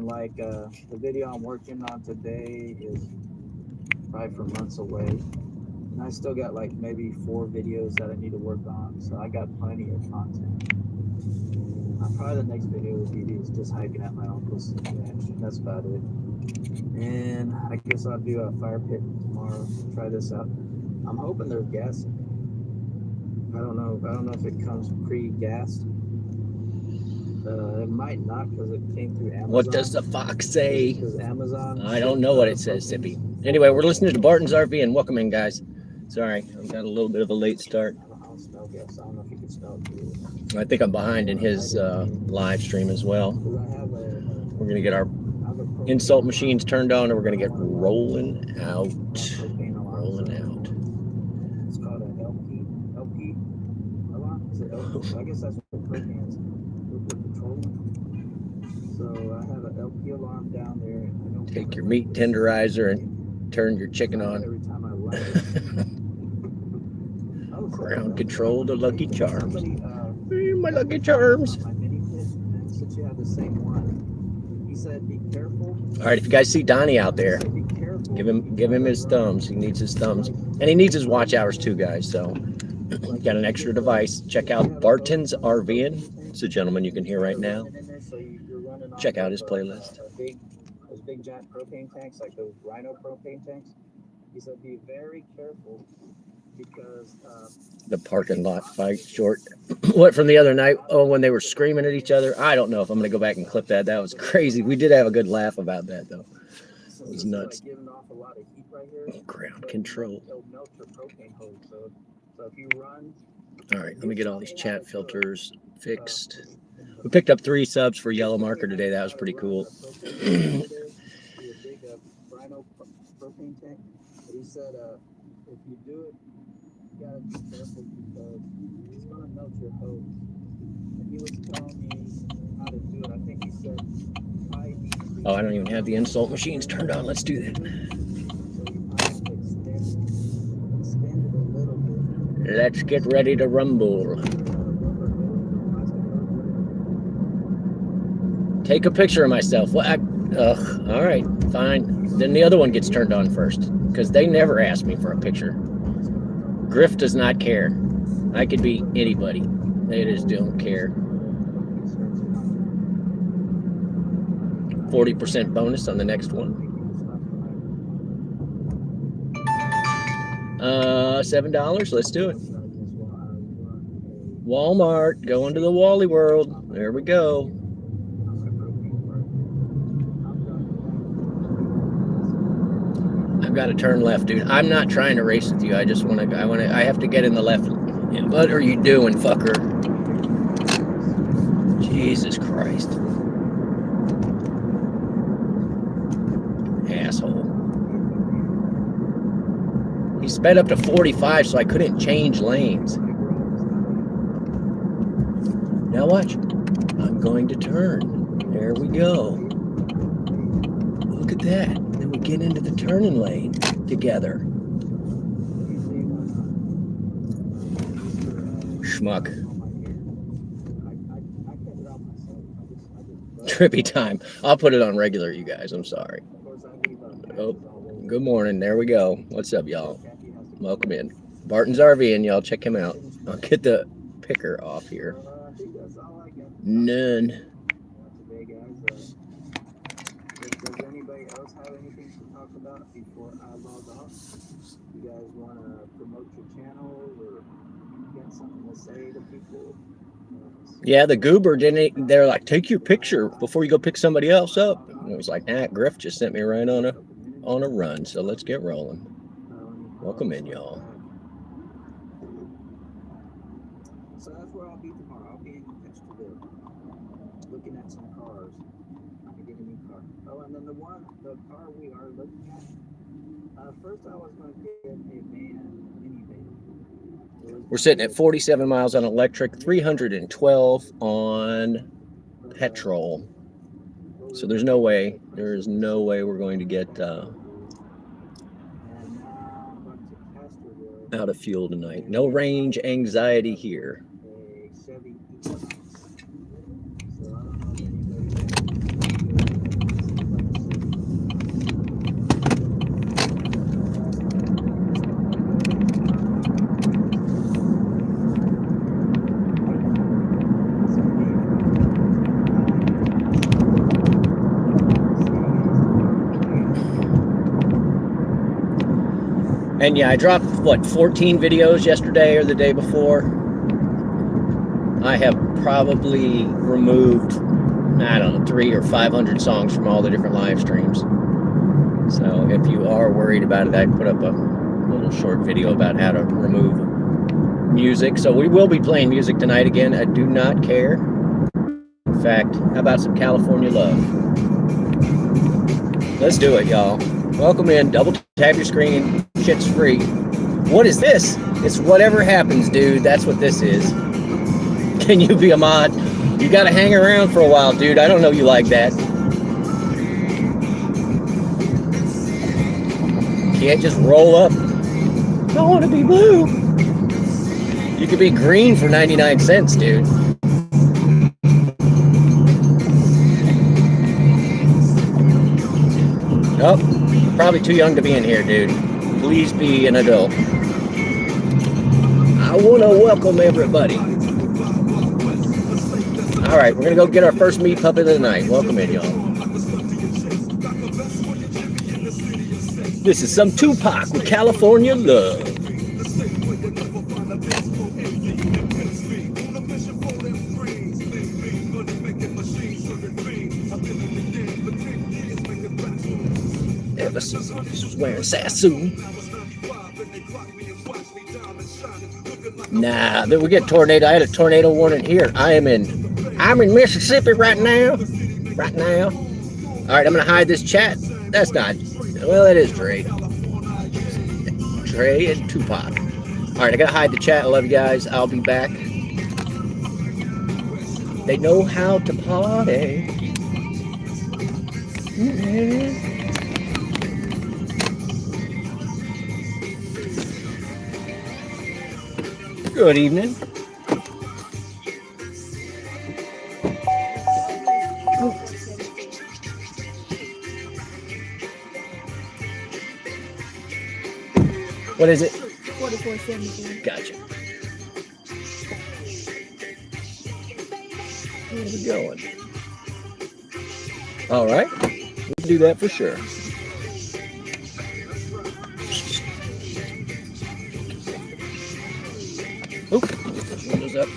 like the video I'm working on today is probably for months away. And I still got like maybe 4 videos that I need to work on. So I got plenty of content. Probably the next video will be just hiking at my uncle's ranch. That's about it. And I guess I'll do a fire pit tomorrow. Try this out. I'm hoping there's gas in it. I don't know if it comes pre-gassed. It might not because it came through Amazon. What does the fox say? Because Amazon. I don't know what it says, Sippy. Anyway, we're listening to Barton's RV and welcome in, guys. Sorry, I've got a little bit of a late start. I don't smell gas. I don't know if you can smell it. I think I'm behind in his live stream as well. We're going to get our insult machines turned on and we're going to get rolling out. Rolling out. It's called an LP alarm. Is it LP? I guess that's what propane is. So I have an LP alarm down there. Take your meat tenderizer and turn your chicken on. Every time I light it. Ground control to Lucky Charms. My Lucky Charms. My mini pit, since you have the same one, he said be careful. All right, if you guys see Donnie out there, give him his thumbs. He needs his thumbs, and he needs his watch hours too, guys. So, got an extra device. Check out Barton's RVing. It's a gentleman you can hear right now. Check out his playlist. Those big giant propane tanks, like those Rhino propane tanks. He said be very careful because the parking lot fight short. What from the other night? Oh, when they were screaming at each other. I don't know if I'm going to go back and clip that. That was crazy. We did have a good laugh about that though. It was nuts. Ground control. All right, let me get all these chat filters fixed. We picked up 3 subs for Yellow Marker today. That was pretty cool. He said if you do it, you gotta be careful because it's gonna melt your hose. And he was telling me how to do it. I think he said oh, I don't even have the insult machines turned on. Let's do that. So you might have to extend it a little bit. Let's get ready to rumble. Take a picture of myself. What? All right, fine. Then the other one gets turned on first because they never ask me for a picture. Griff does not care. I could be anybody. They just don't care. 40% bonus on the next one. $7. Let's do it. Walmart. Going to the Wally World. There we go. I've got to turn left, dude. I'm not trying to race with you. I just want to. I have to get in the left. What are you doing, fucker? Jesus Christ. Asshole. He sped up to 45, so I couldn't change lanes. Now watch. I'm going to turn. There we go. Look at that. Then we get into the turning lane together. Schmuck. Trippy time. I'll put it on regular, you guys. I'm sorry. Oh, good morning. There we go. What's up, y'all? Welcome in. Barton's RV, and y'all check him out. I'll get the picker off here. None. Does anybody else have anything to talk about before I log off? You guys want to promote your channel or get something to say to people? Yeah, the goober didn't. They're like, take your picture before you go pick somebody else up. And it was like, nah, Griff just sent me right on a run. So let's get rolling. Welcome in, y'all. So that's where I'll be tomorrow. I'll be in Texterville, looking at some cars. I'm gonna get a new car. Oh, and then the car we are looking at. First, I was going to get a minivan. We're sitting at 47 miles on electric, 312 on petrol. So there's no way. There is no way we're going to get out of fuel tonight. No range anxiety here. And yeah, I dropped, what, 14 videos yesterday or the day before. I have probably removed, I don't know, 300 or 500 songs from all the different live streams. So if you are worried about it, I put up a little short video about how to remove music. So we will be playing music tonight again. I do not care. In fact, how about some California Love? Let's do it, y'all. Welcome in. Double tap your screen. Shit's free. What is this? It's whatever happens, dude. That's what this is. Can you be a mod? You gotta hang around for a while, dude. I don't know you like that. Can't just roll up. I want to be blue. You could be green for 99 cents, dude. Nope. Probably too young to be in here, dude. Please be an adult. I want to welcome everybody. All right, we're going to go get our first meat puppet of the night. Welcome in, y'all. This is some Tupac with California Love. Ever since I was wearing Sassoon. Nah, then we get tornado. I had a tornado warning here. I'm in Mississippi right now. Right now. All right, I'm gonna hide this chat. That's not. Well, that is Dre. Dre and Tupac. All right, I gotta hide the chat. I love you guys. I'll be back. They know how to party. Mm-hmm. Good evening. What is it? 44.73. Gotcha. Where are we going? All right. We can do that for sure. Oop, windows up.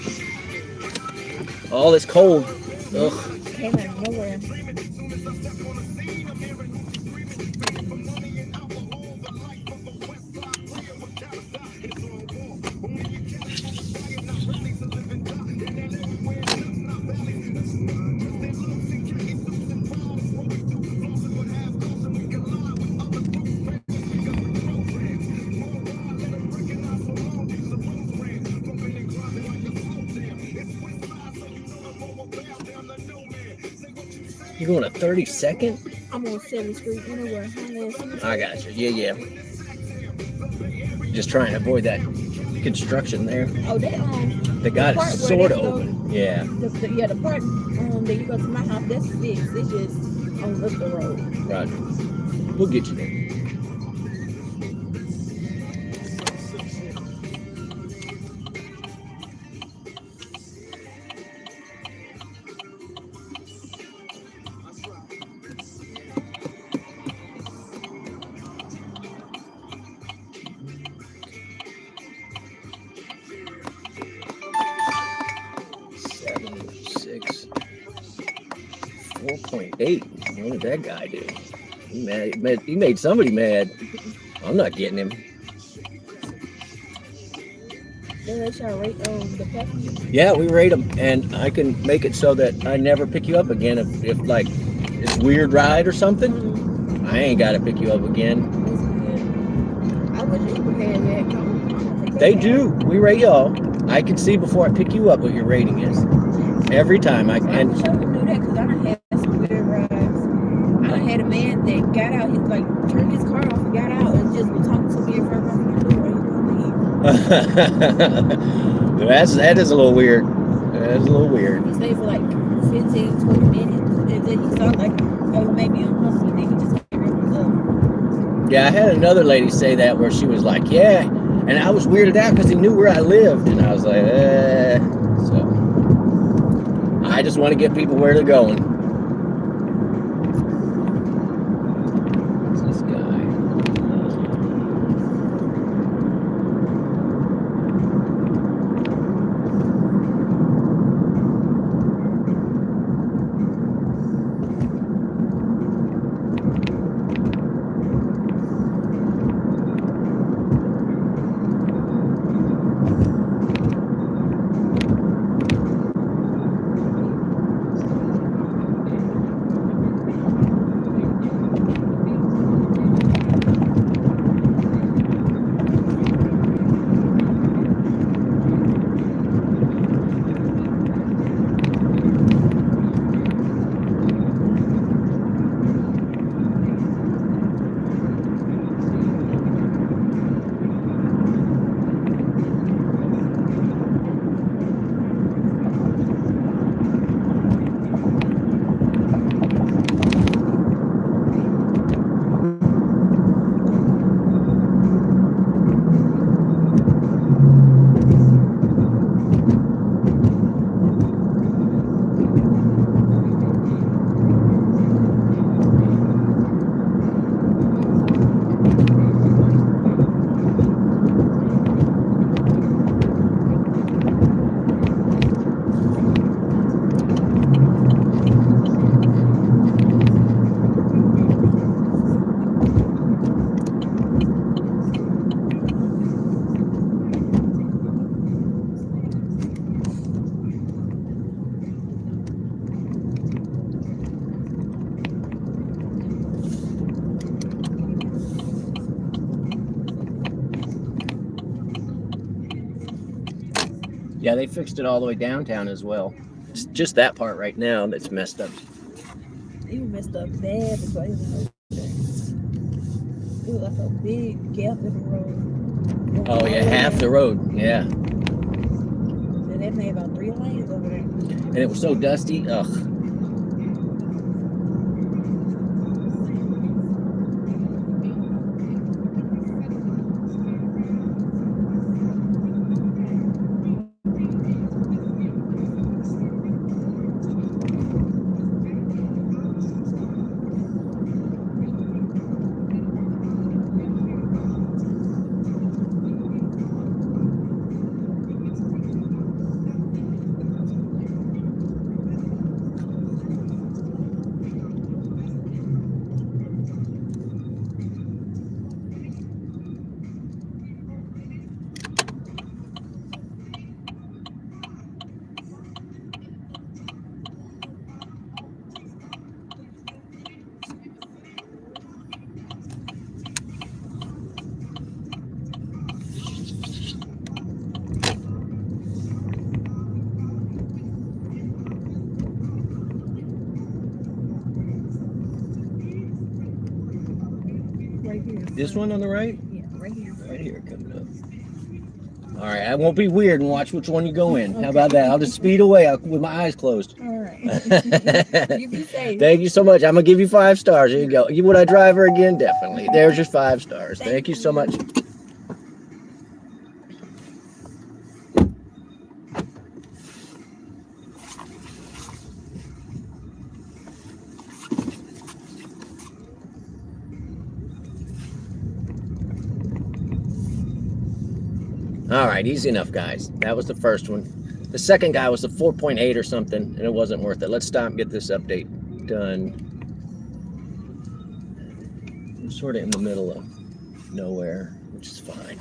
Oh, it's cold. Ugh. Came out of nowhere. You going a 32nd? I'm on 7th Street. You know where I got you. Yeah. Just trying to avoid that construction there. Oh, that They got it sort of open. Yeah. The part that you go to my house, that's fixed. It's just on up the road. Right. We'll get you there. What did that guy do? He made somebody mad. I'm not getting him. Yeah, we rate them, and I can make it so that I never pick you up again if like it's a weird ride or something. Mm-hmm. I ain't got to pick you up again. I wish you had that. They do. We rate y'all. I can see before I pick you up what your rating is. Every time I wish I would do that because I done had some weird rides. I done had a man that got out, he like turned his car off and got out and just was talking to me in front of my door. That is a little weird. That is a little weird. He stayed for like 15, 20 minutes and then he saw like, oh, maybe uncomfortable, and then he just came right up. Yeah, I had another lady say that where she was like, yeah, and I was weirded out because he knew where I lived, and I was like, so I just want to get people where they're going. What's this guy? Yeah, they fixed it all the way downtown as well. It's just that part right now that's messed up. It was messed up bad before it was like a big gap in the road. Oh yeah, half the road. Yeah. And they made about 3 lanes over there. And it was so dusty. Ugh. Right here. This one on the right? Yeah, right here. Right here coming up. All right, I won't be weird and watch which one you go in. How about that? I'll just speed away with my eyes closed. All right. You be safe. Thank you so much. I'm gonna give you 5 stars. There you go. Would I drive her again? Definitely. There's your 5 stars. Thank you so much. All right, easy enough, guys. That was the first one. The second guy was a 4.8 or something, and it wasn't worth it. Let's stop and get this update done. I'm sort of in the middle of nowhere, which is fine.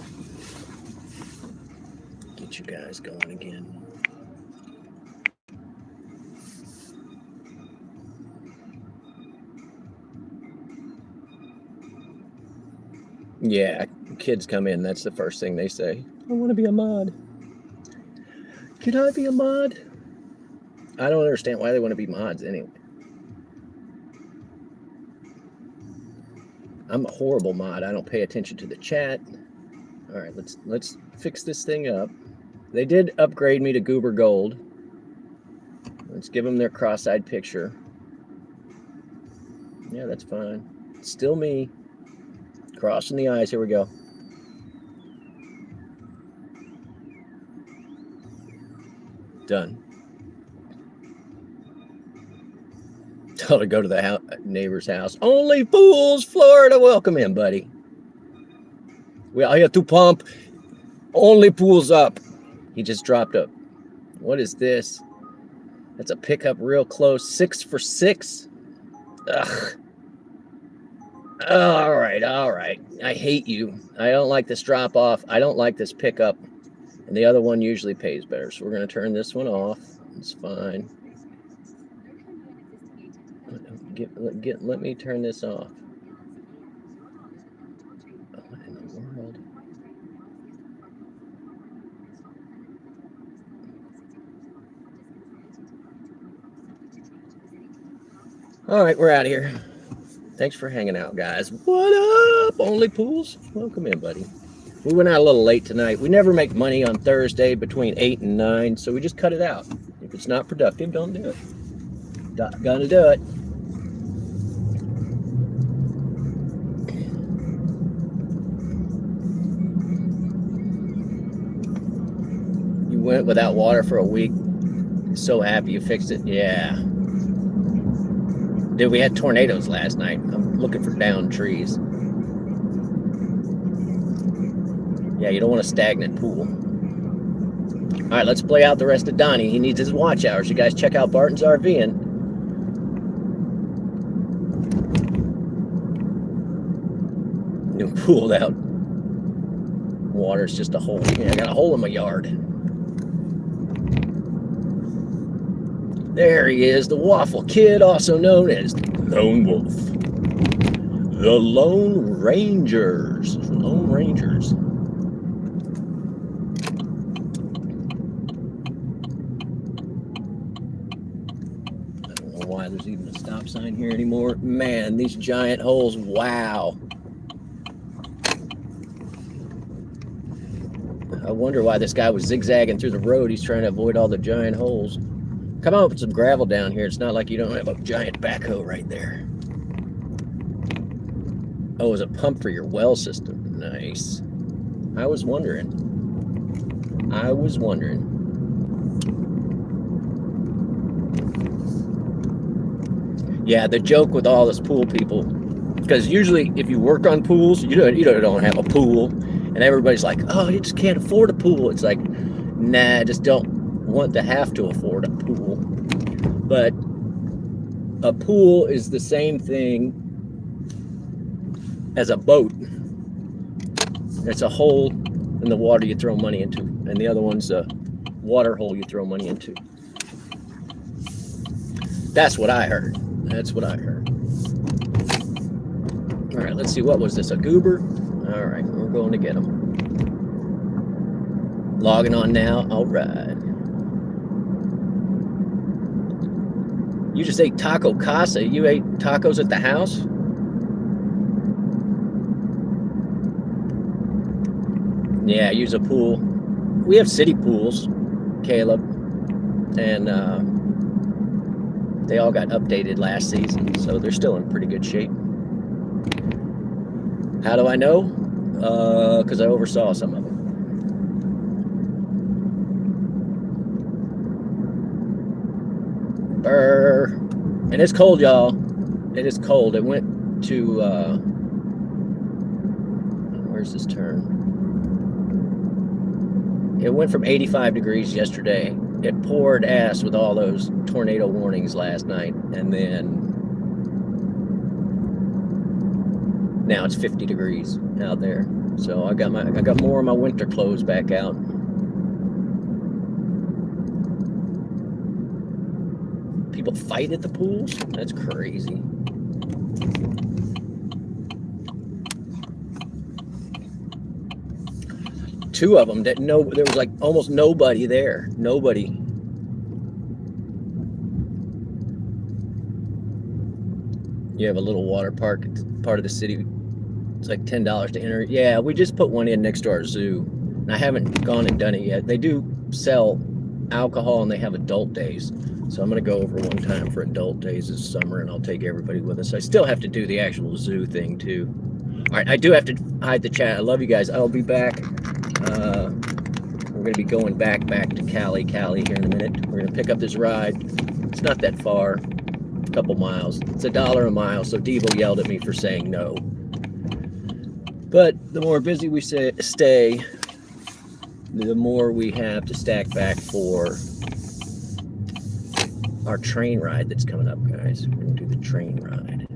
Get you guys going again. Yeah, kids come in, that's the first thing they say. I want to be a mod. Can I be a mod? I don't understand why they want to be mods anyway. I'm a horrible mod. I don't pay attention to the chat. All right, let's fix this thing up. They did upgrade me to Goober Gold. Let's give them their cross-eyed picture. Yeah, that's fine. Still me. Crossing the eyes. Here we go. Done. Tell her to go to the neighbor's house. Only fools, Florida. Welcome in, buddy. We are here to pump. Only pools up. He just dropped up. What is this? That's a pickup real close. 6 for 6. Ugh. All right, all right. I hate you. I don't like this drop off. I don't like this pickup. And the other one usually pays better. So we're going to turn this one off. It's fine. Let me turn this off. What in the world? All right, we're out of here. Thanks for hanging out, guys. What up, Only Pools? Welcome in, buddy. We went out a little late tonight. We never make money on Thursday between 8 and 9, so we just cut it out. If it's not productive, don't do it. Gonna do it. You went without water for a week. So happy you fixed it. Yeah. Dude, we had tornadoes last night. I'm looking for downed trees. Yeah, you don't want a stagnant pool. All right, let's play out the rest of Donnie. He needs his watch hours. You guys check out Barton's RVing. New pooled out. Water's just a hole. Yeah, I got a hole in my yard. There he is, the Waffle Kid, also known as Lone Wolf. The Lone Rangers. Lone Rangers. stop sign here anymore. Man, these giant holes, wow. I wonder why this guy was zigzagging through the road. He's trying to avoid all the giant holes. Come on, put some gravel down here. It's not like you don't have a giant backhoe right there. Oh, it's a pump for your well system. Nice. I was wondering. Yeah, the joke with all this pool people, because usually if you work on pools, you don't have a pool, and everybody's like, oh, you just can't afford a pool. It's like, nah, I just don't want to have to afford a pool. But a pool is the same thing as a boat. It's a hole in the water you throw money into, and the other one's a water hole you throw money into. That's what I heard. All right, let's see. What was this? A goober? All right, we're going to get him. Logging on now. All right. You just ate taco casa. You ate tacos at the house? Yeah, use a pool. We have city pools, Caleb, and they all got updated last season, so they're still in pretty good shape. How do I know? Because I oversaw some of them. Brr. And it's cold, y'all. It is cold. It went to, where's this turn? It went from 85 degrees yesterday. It poured ass with all those tornado warnings last night, and then now it's 50 degrees out there. So I got more of my winter clothes back out. People fight at the pools? That's crazy. Two of them there was like almost nobody there. Nobody. You have a little water park. It's part of the city. It's like $10 to enter. Yeah, we just put one in next to our zoo. And I haven't gone and done it yet. They do sell alcohol and they have adult days. So I'm going to go over one time for adult days this summer, and I'll take everybody with us. I still have to do the actual zoo thing too. All right, I do have to hide the chat. I love you guys. I'll be back. We're going to be going back to Cali here in a minute. We're going to pick up this ride. It's not that far, a couple miles. It's $1 a mile, so Devo yelled at me for saying no. But the more busy we stay, the more we have to stack back for our train ride that's coming up, guys. We're going to do the train ride.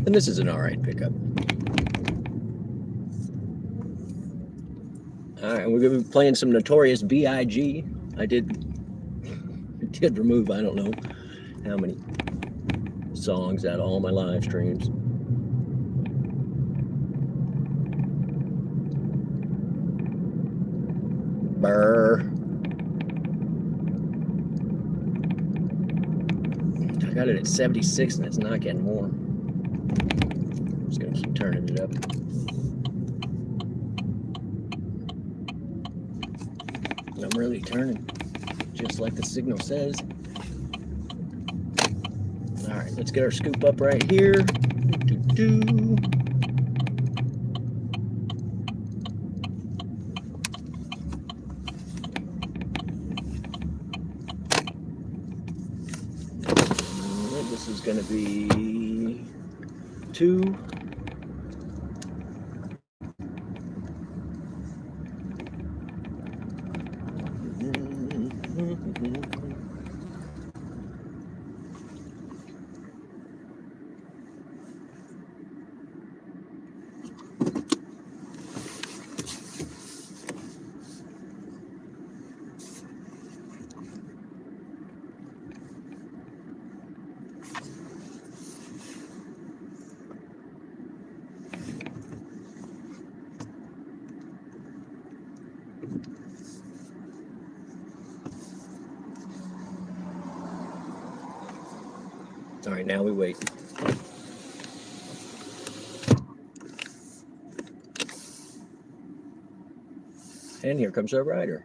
And this is an all right pickup. All right, we're going to be playing some Notorious B.I.G. I did remove, I don't know how many songs out of all my live streams. Brr. I got it at 76 and it's not getting warm. I'm just going to keep turning it up. I'm really turning, just like the signal says. All right, let's get our scoop up right here. This is going to be 2. All right, now we wait. And here comes our rider.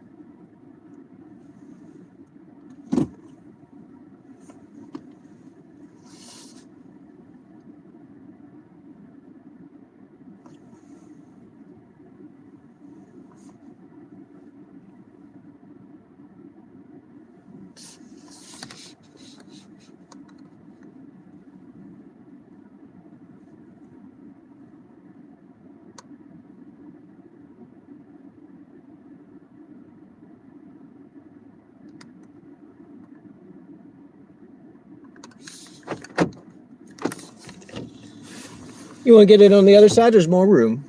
You want to get it on the other side? There's more room.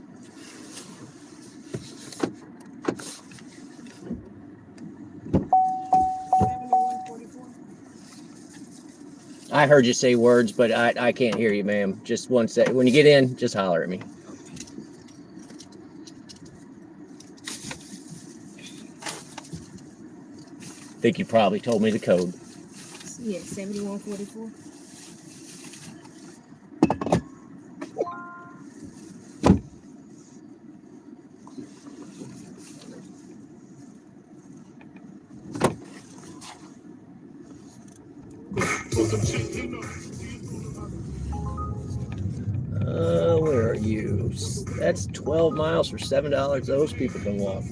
I heard you say words, but I can't hear you, ma'am. Just one sec. When you get in, just holler at me. I think you probably told me the code. Yeah, 7144. Where are you? That's 12 miles for $7. Those people can walk.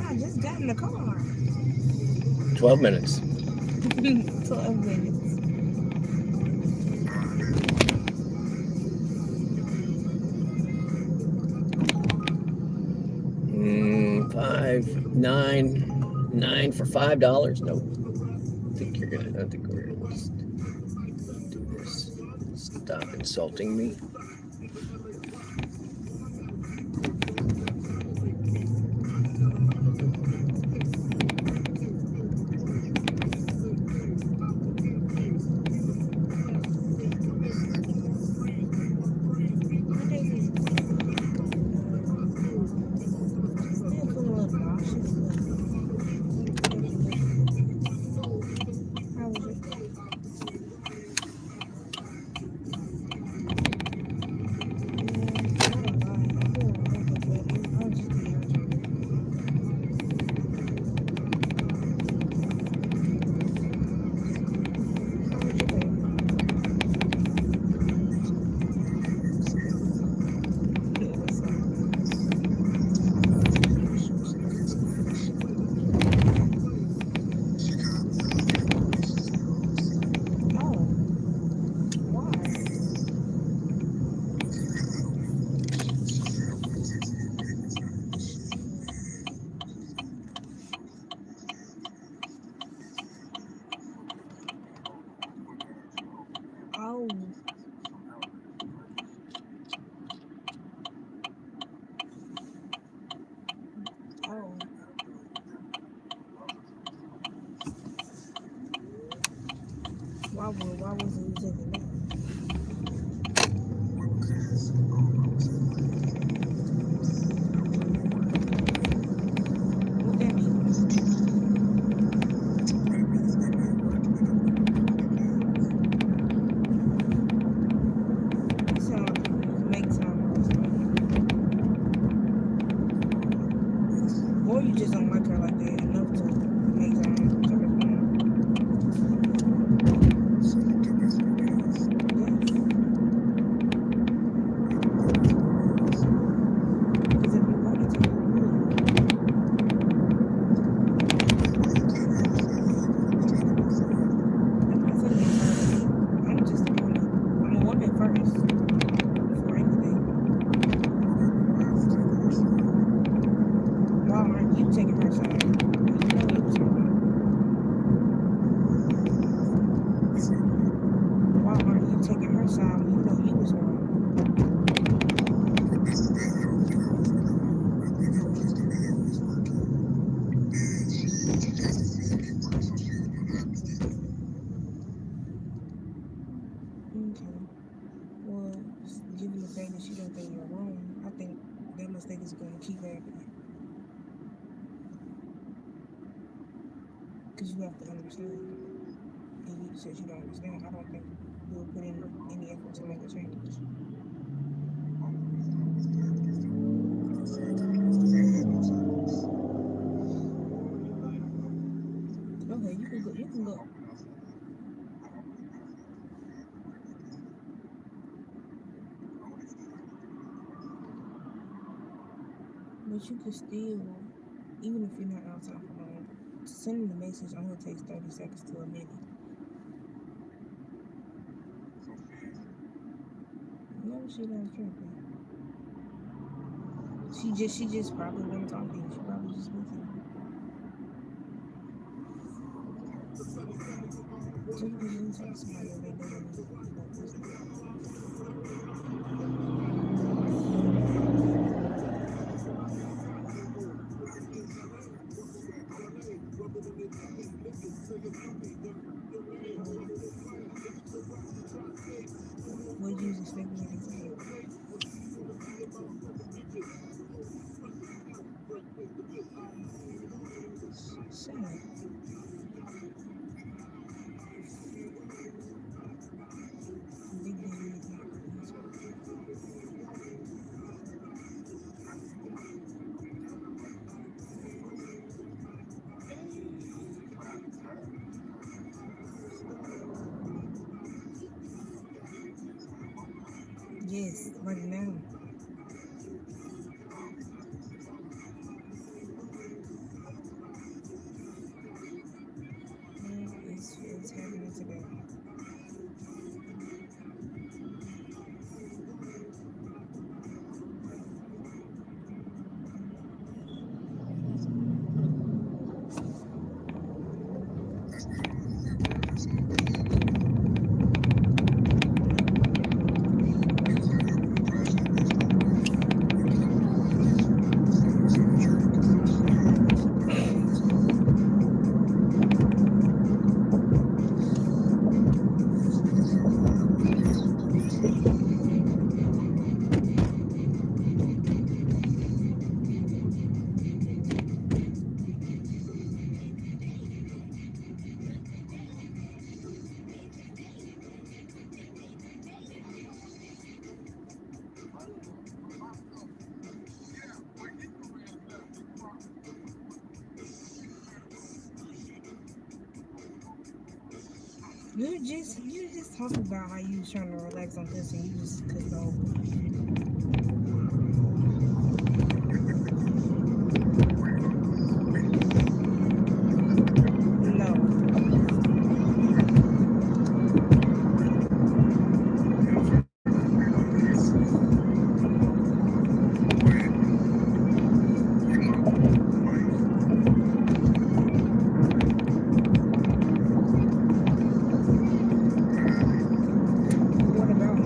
I just got in the car. 12 minutes. 12 minutes. $9 for $5. Nope. I think we're gonna just do this. Stop insulting me. Why was he taking that? What that mean? So, make time. Or you just don't like her like that enough to make time. think that you're wrong. I think that mistake is going to keep happening. Because you have to understand. And you said you don't understand. I don't think you'll put in any effort to make a change. Okay, you can go. You can go. But you could still, even if you're not outside for long, sending the message only takes 30 seconds to a minute. No, she don't tripping. She just probably want to talk to you. She probably just with you. So you can really talk to somebody every day and what you was expecting me to say? Shut up. Big baby. Yes, right now. It's happening today. You just talking about how you was trying to relax on this and you just couldn't go. What about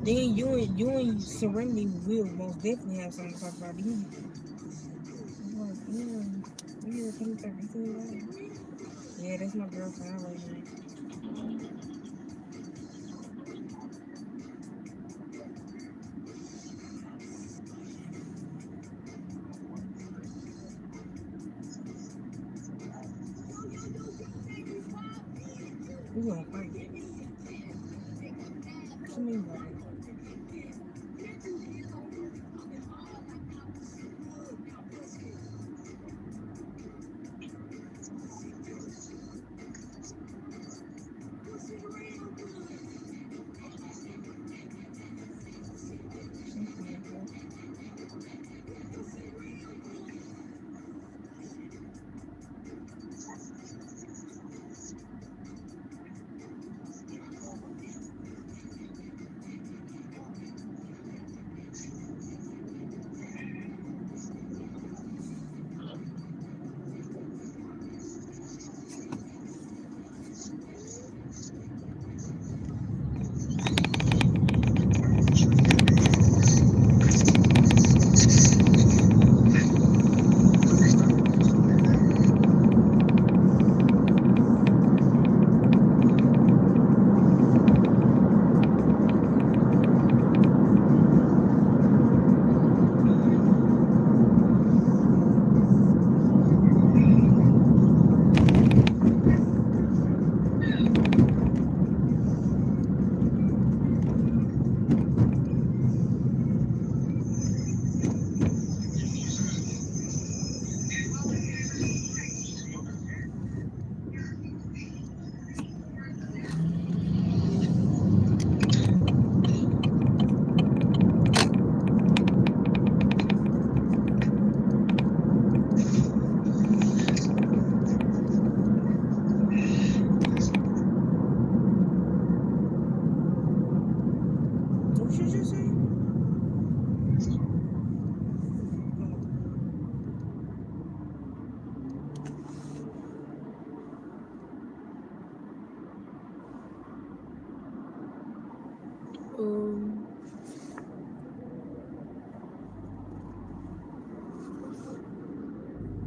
Then you and Serenity will most definitely have something to talk about. You're 30. Yeah, that's my girlfriend right now. We gonna fight. Come here, buddy. What you just say?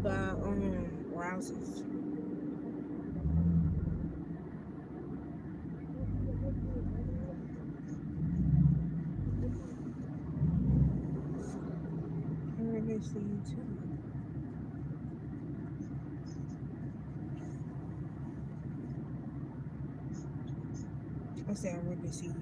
By Rouses. I really see you too. I say I really see you too.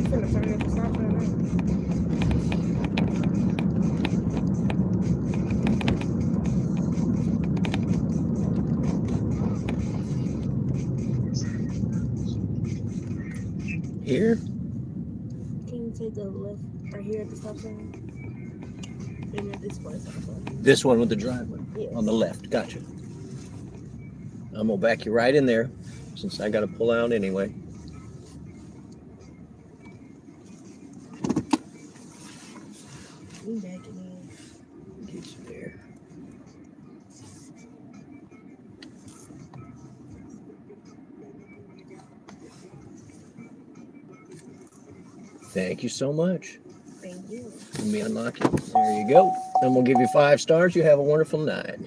finna turn at the stop sign now. Here? Can you take the left right here at the stop sign? And then this one stop sign. This one with the driveway Yes. on the left. Gotcha. I'm gonna back you right in there since I gotta pull out anyway. You back it in. Get you there. Thank you so much. Thank you. Let me unlock it. There you go. And we'll give you 5 stars. You have a wonderful night.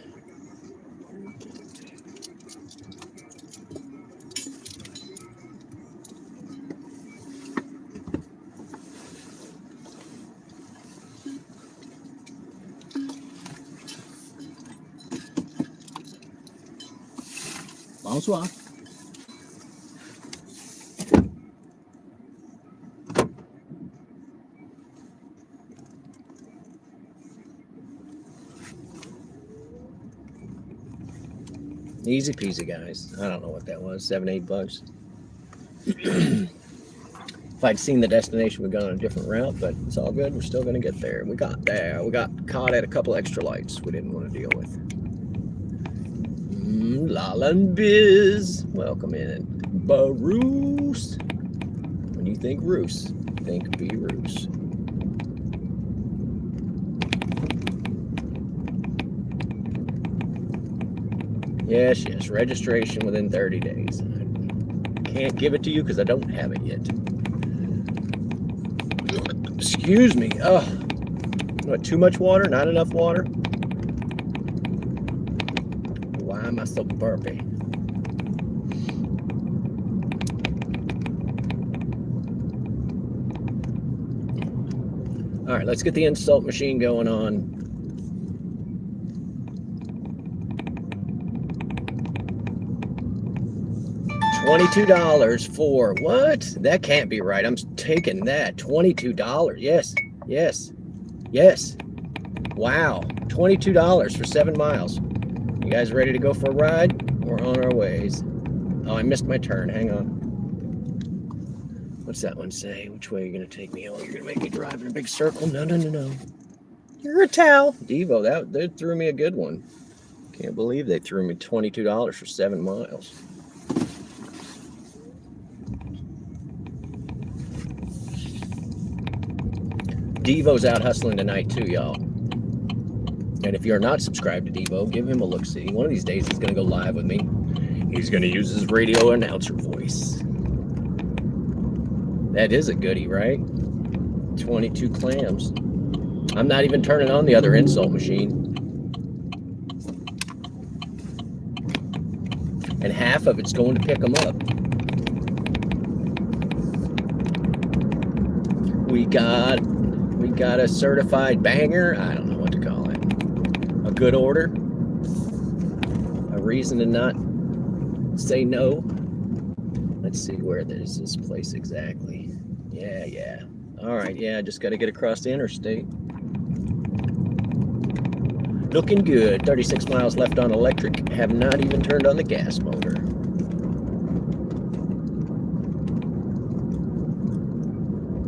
Bonsoir. Easy peasy, guys. I don't know what that was. $7-8. If I'd seen the destination, we'd gone on a different route, but it's all good. We're still going to get there. We got there. We got caught at a couple extra lights we didn't want to deal with. Lala and Biz. Welcome in. Baroose. When you think Roos, think Beroos. Yes, yes. Registration within 30 days. I can't give it to you because I don't have it yet. Excuse me. Oh, what? Too much water? Not enough water? Why am I so burpy? All right, let's get the insult machine going on. $22 for what? That can't be right. I'm taking that. $22. Yes, yes, yes. Wow. $22 for 7 miles. You guys ready to go for a ride? We're on our ways. Oh, I missed my turn. Hang on. What's that one say? Which way are you going to take me? Oh, you're going to make me drive in a big circle? No, no, no, no. You're a towel. Devo, that threw me a good one. Can't believe they threw me $22 for 7 miles. Devo's out hustling tonight too, y'all. And if you're not subscribed to Devo, give him a look-see. One of these days he's going to go live with me. He's going to use his radio announcer voice. That is a goodie, right? 22 clams. I'm not even turning on the other insult machine. And half of it's going to pick them up. We got a certified banger. I don't know what to call it. A good order. A reason to not say no. Let's see where is this place exactly. Yeah. All right, yeah, just got to get across the interstate. Looking good. 36 miles left on electric. Have not even turned on the gas motor.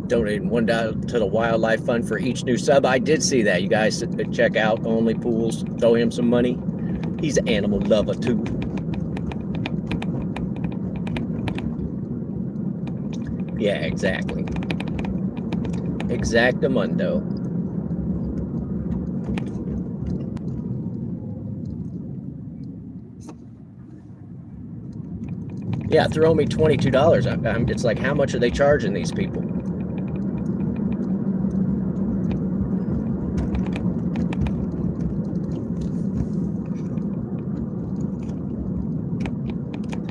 Donating $1 to the Wildlife Fund for each new sub. I did see that. You guys check out Only Pools. Throw him some money. He's an animal lover too. Yeah, exactly. Exactamundo. Yeah, throw me $22. It's like, how much are they charging these people?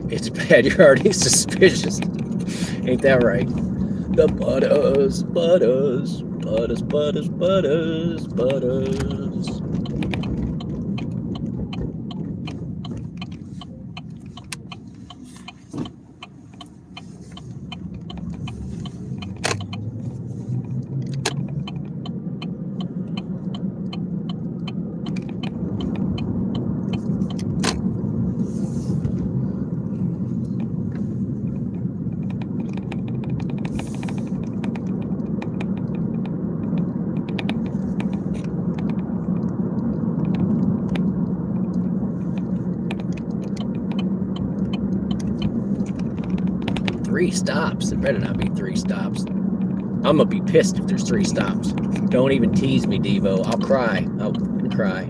It's bad. You're already suspicious. Ain't that right? The butters. 3 stops. There better not be 3 stops. I'm gonna be pissed if there's 3 stops. Don't even tease me, Devo. I'll cry. I'll cry.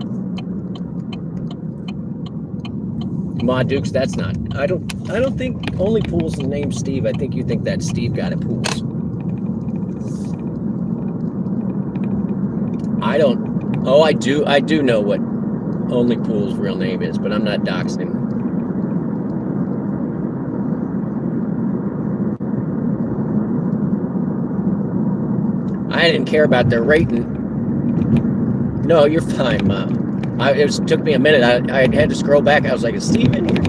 Ma Dukes, that's not. I don't think Only Pools is named Steve. I think you think that Steve got at Pools. I don't. Oh, I do know what Only Pools' real name is, but I'm not doxing him. I didn't care about their rating. No, you're fine, Mom. It took me a minute. I had to scroll back. I was like, is Steve in here?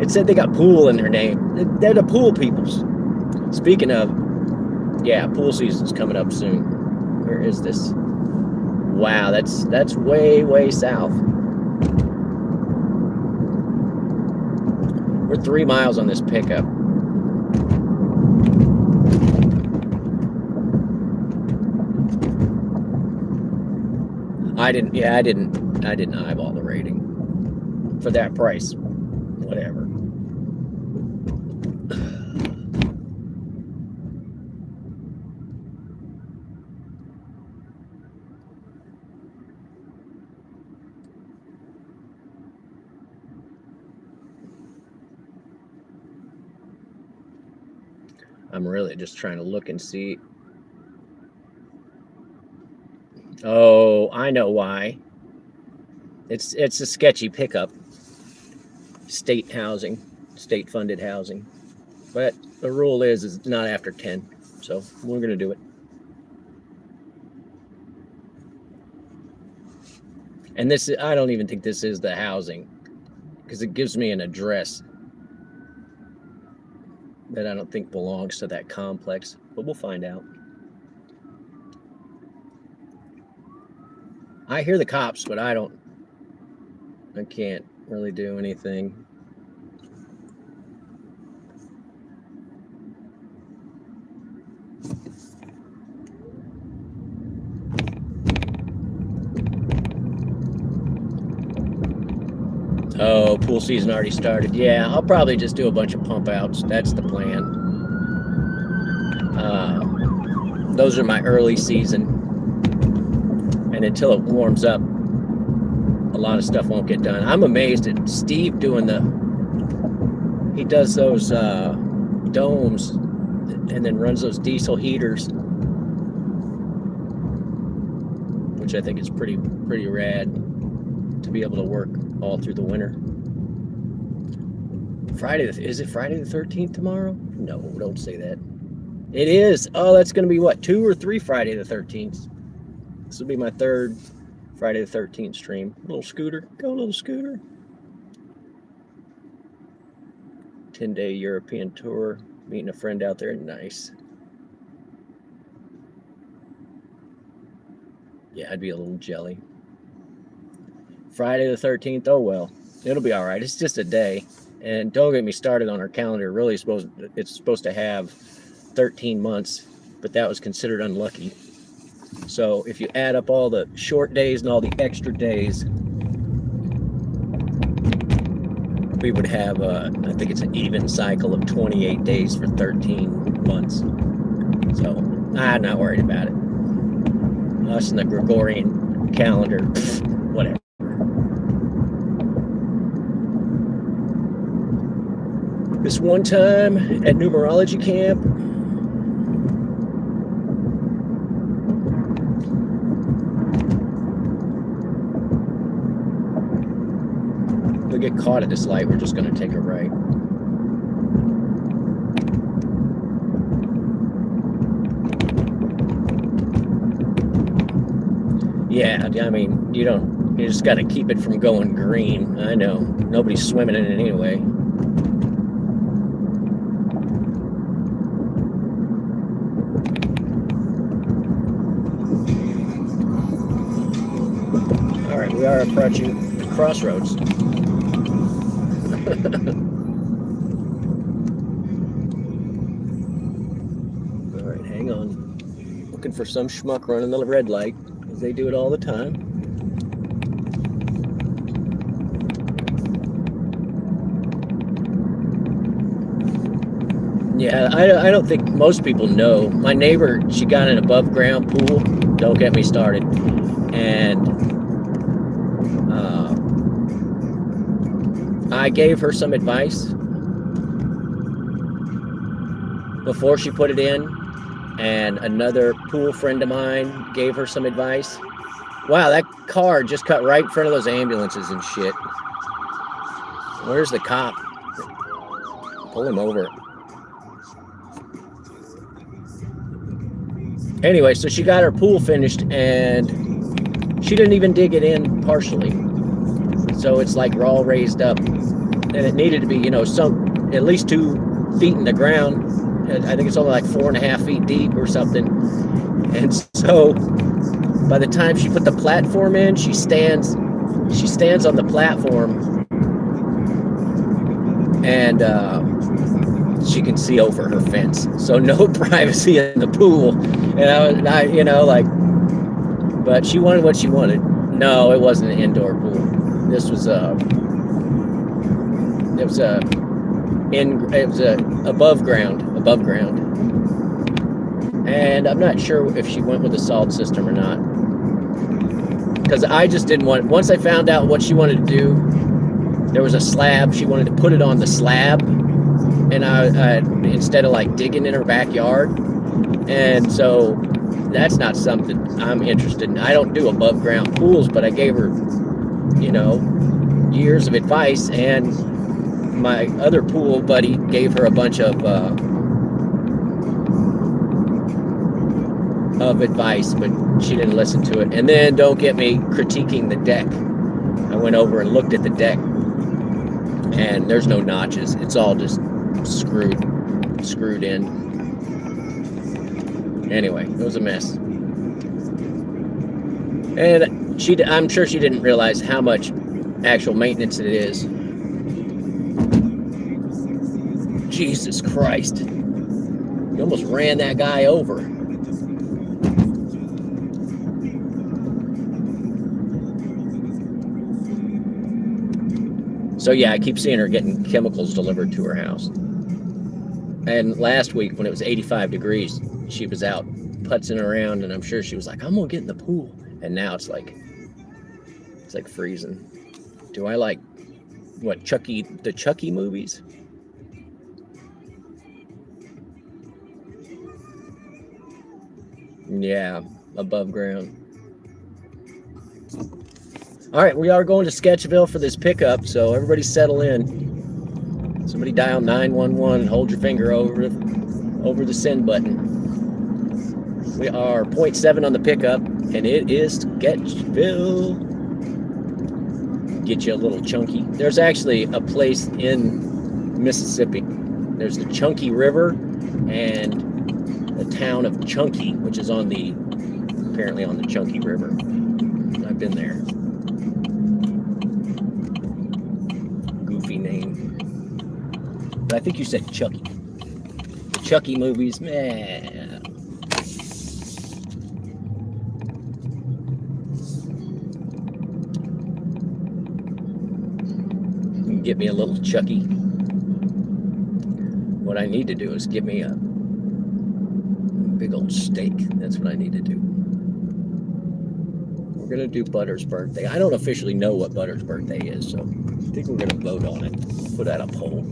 It said they got Pool in their name. They're the Pool peoples. Speaking of, yeah, pool season's coming up soon. Where is this? Wow, that's way, way south. We're 3 miles on this pickup. I didn't eyeball the rating for that price. Whatever. I'm really just trying to look and see. Oh, I know why. It's a sketchy pickup. State housing, state funded housing. But the rule is not after 10. So we're going to do it. And this, I don't even think this is the housing, because it gives me an address that I don't think belongs to that complex, but we'll find out. I hear the cops, but I can't really do anything. Oh, pool season already started. Yeah, I'll probably just do a bunch of pump outs. That's the plan. Those are my early season. And until it warms up, a lot of stuff won't get done. I'm amazed at Steve doing he does those domes and then runs those diesel heaters, which I think is pretty rad to be able to work all through the winter. Is it Friday the 13th tomorrow? No, don't say that. It is. Oh, that's going to be what, 2 or 3 Friday the 13th. This will be my 3rd Friday the 13th stream. Little scooter. Go, little scooter. 10-day European tour. Meeting a friend out there. Nice. Yeah, I'd be a little jelly. Friday the 13th. Oh, well. It'll be all right. It's just a day. And don't get me started on our calendar. Really, it's supposed to have 13 months, but that was considered unlucky. So if you add up all the short days and all the extra days, we would have, I think it's an even cycle of 28 days for 13 months. So I'm not worried about it. Us and the Gregorian calendar, whatever. This one time at numerology camp, we get caught at this light, we're just going to take a right. Yeah, I mean, you just got to keep it from going green. I know, nobody's swimming in it anyway. All right, we are approaching the crossroads. All right, hang on. Looking for some schmuck running the red light, because they do it all the time. Yeah, I don't think most people know. My neighbor, she got an above ground pool. Don't get me started. And I gave her some advice before she put it in, and another pool friend of mine gave her some advice. Wow, that car just cut right in front of those ambulances and shit. Where's the cop? Pull him over. Anyway, so she got her pool finished and she didn't even dig it in partially. So it's like all raised up. And it needed to be, you know, sunk at least 2 feet in the ground. I think it's only like 4.5 feet deep or something. And so by the time she put the platform in, she stands on the platform and she can see over her fence. So no privacy in the pool. And I you know, like, but she wanted what she wanted. No, it wasn't an indoor pool. This was it was above ground. And I'm not sure if she went with the salt system or not, because I just didn't want. Once I found out what she wanted to do, there was a slab. She wanted to put it on the slab, and I instead of like digging in her backyard. And so that's not something I'm interested in. I don't do above ground pools, but I gave her, you know, years of advice, and my other pool buddy gave her a bunch of advice, but she didn't listen to it. And then don't get me critiquing the deck. I went over and looked at the deck, and there's no notches. It's all just screwed in. Anyway, it was a mess. And I'm sure she didn't realize how much actual maintenance it is. Jesus Christ. You almost ran that guy over. So yeah, I keep seeing her getting chemicals delivered to her house. And last week when it was 85 degrees, she was out putzing around, and I'm sure she was like, I'm gonna get in the pool. And now it's like freezing. Do I like what, the Chucky movies? Yeah, above ground. All right, we are going to Sketchville for this pickup, so everybody settle in. Somebody dial 911 and hold your finger over the send button. We are 0.7 on the pickup, and it is Sketchville. Get you a little chunky. There's actually a place in Mississippi. There's the Chunky River and the town of Chunky, which is apparently on the Chunky River. I've been there. Goofy name. But I think you said Chucky. The Chucky movies, man. Get me a little Chucky. What I need to do is get me a big old steak. That's what I need to do. We're going to do Butter's birthday. I don't officially know what Butter's birthday is, so I think we're going to vote on it. Put out a poll.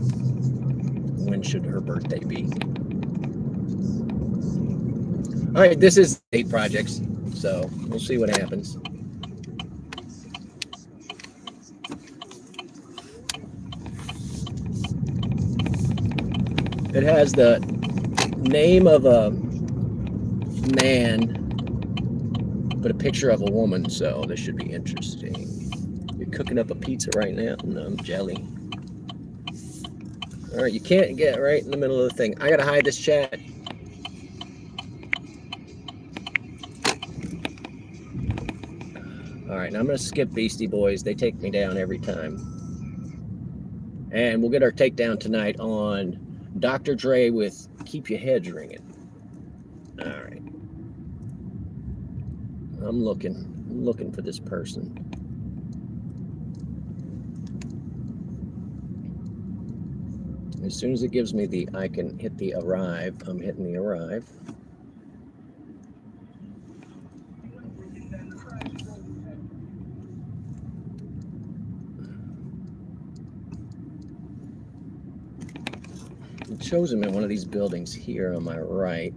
When should her birthday be? All right, this is 8 projects, so we'll see what happens. It has the name of a man, but a picture of a woman, so this should be interesting. You're cooking up a pizza right now? No, jelly. All right, you can't get right in the middle of the thing. I gotta hide this chat. All right, now I'm gonna skip Beastie Boys. They take me down every time. And we'll get our takedown tonight on Dr. Dre with Keep Your Heads Ringing. All right. I'm looking for this person. As soon as it gives me the, I can hit the arrive. I'm hitting the arrive. It shows them in one of these buildings here on my right.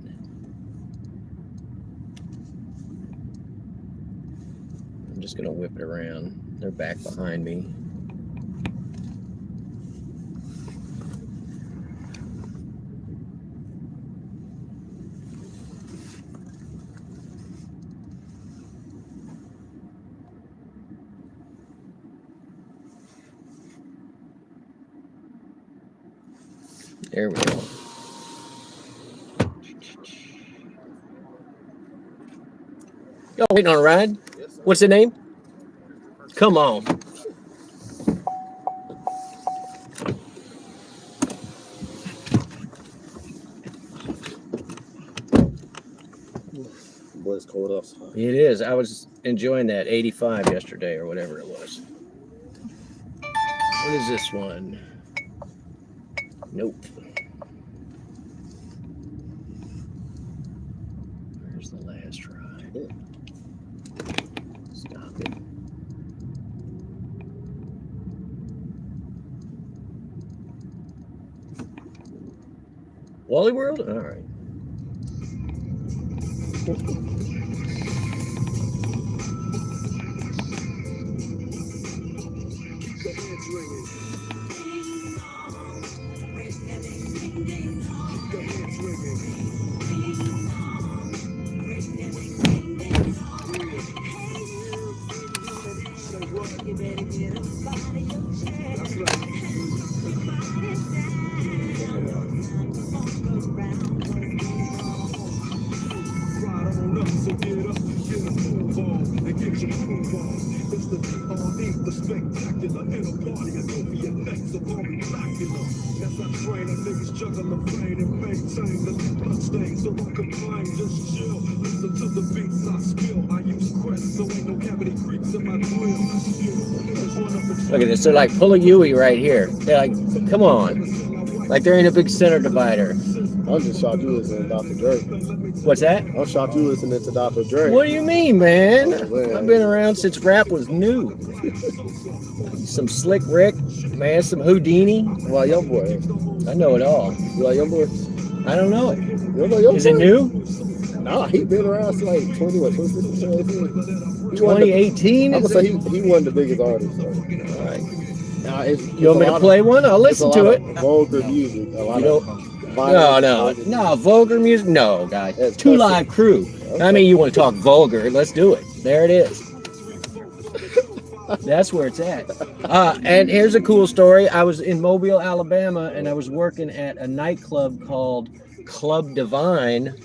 I'm just gonna whip it around. They're back behind me. There we go. Y'all waiting on a ride? What's the name? Come on. Boy, it's cold outside. It is. I was enjoying that 85 yesterday or whatever it was. What is this one? Nope. Where's the last ride? Stop it. Wally World? All right. Look at this. They're like, pull a Yui right here. They're like, come on. Like there ain't a big center divider. I'm just shocked you listening to Dr. Dre. What's that? I'm shocked you listening to Dr. Dre. What do you mean, man? Oh, man. I've been around since rap was new. Some Slick Rick, man, some Houdini. You like Young Boy? I know it all. You like Young Boy? I don't know it. You don't know Young Is Boy? it new? Nah, he been around since like 2015. 2018? I'm gonna say he one of the biggest artists. So. All right. Nah, You want me to play one? I'll listen to it. Vulgar music. A lot You of No, vulgar music. No, guys. That's Two cussing. Live Crew. Okay. I mean, you want to talk vulgar? Let's do it. There it is. That's where it's at. And here's a cool story. I was in Mobile, Alabama, and I was working at a nightclub called Club Divine,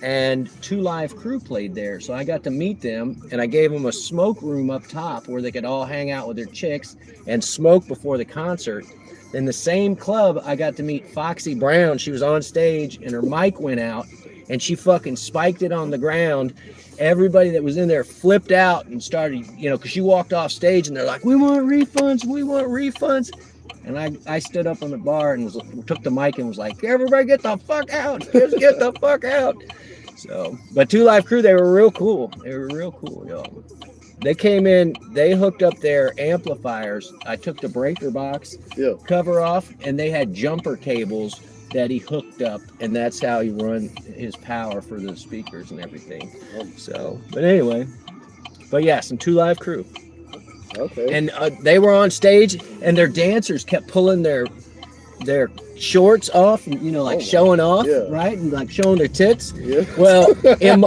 and Two Live Crew played there. So I got to meet them, and I gave them a smoke room up top where they could all hang out with their chicks and smoke before the concert. In the same club, I got to meet Foxy Brown. She was on stage, and her mic went out, and she fucking spiked it on the ground. Everybody that was in there flipped out and started, because she walked off stage, and they're like, we want refunds, we want refunds. And I stood up on the bar and took the mic and was like, everybody get the fuck out. Just get the fuck out. So, but Two Live Crew, they were real cool. They were real cool, y'all. They came in, they hooked up their amplifiers. I took the breaker box cover off, and they had jumper cables that he hooked up, and that's how he run his power for the speakers and everything. So, but anyway, but yeah, some Two Live Crew. Okay. And they were on stage, and their dancers kept pulling their shorts off, and showing off, right, and like showing their tits. Yeah. Well, in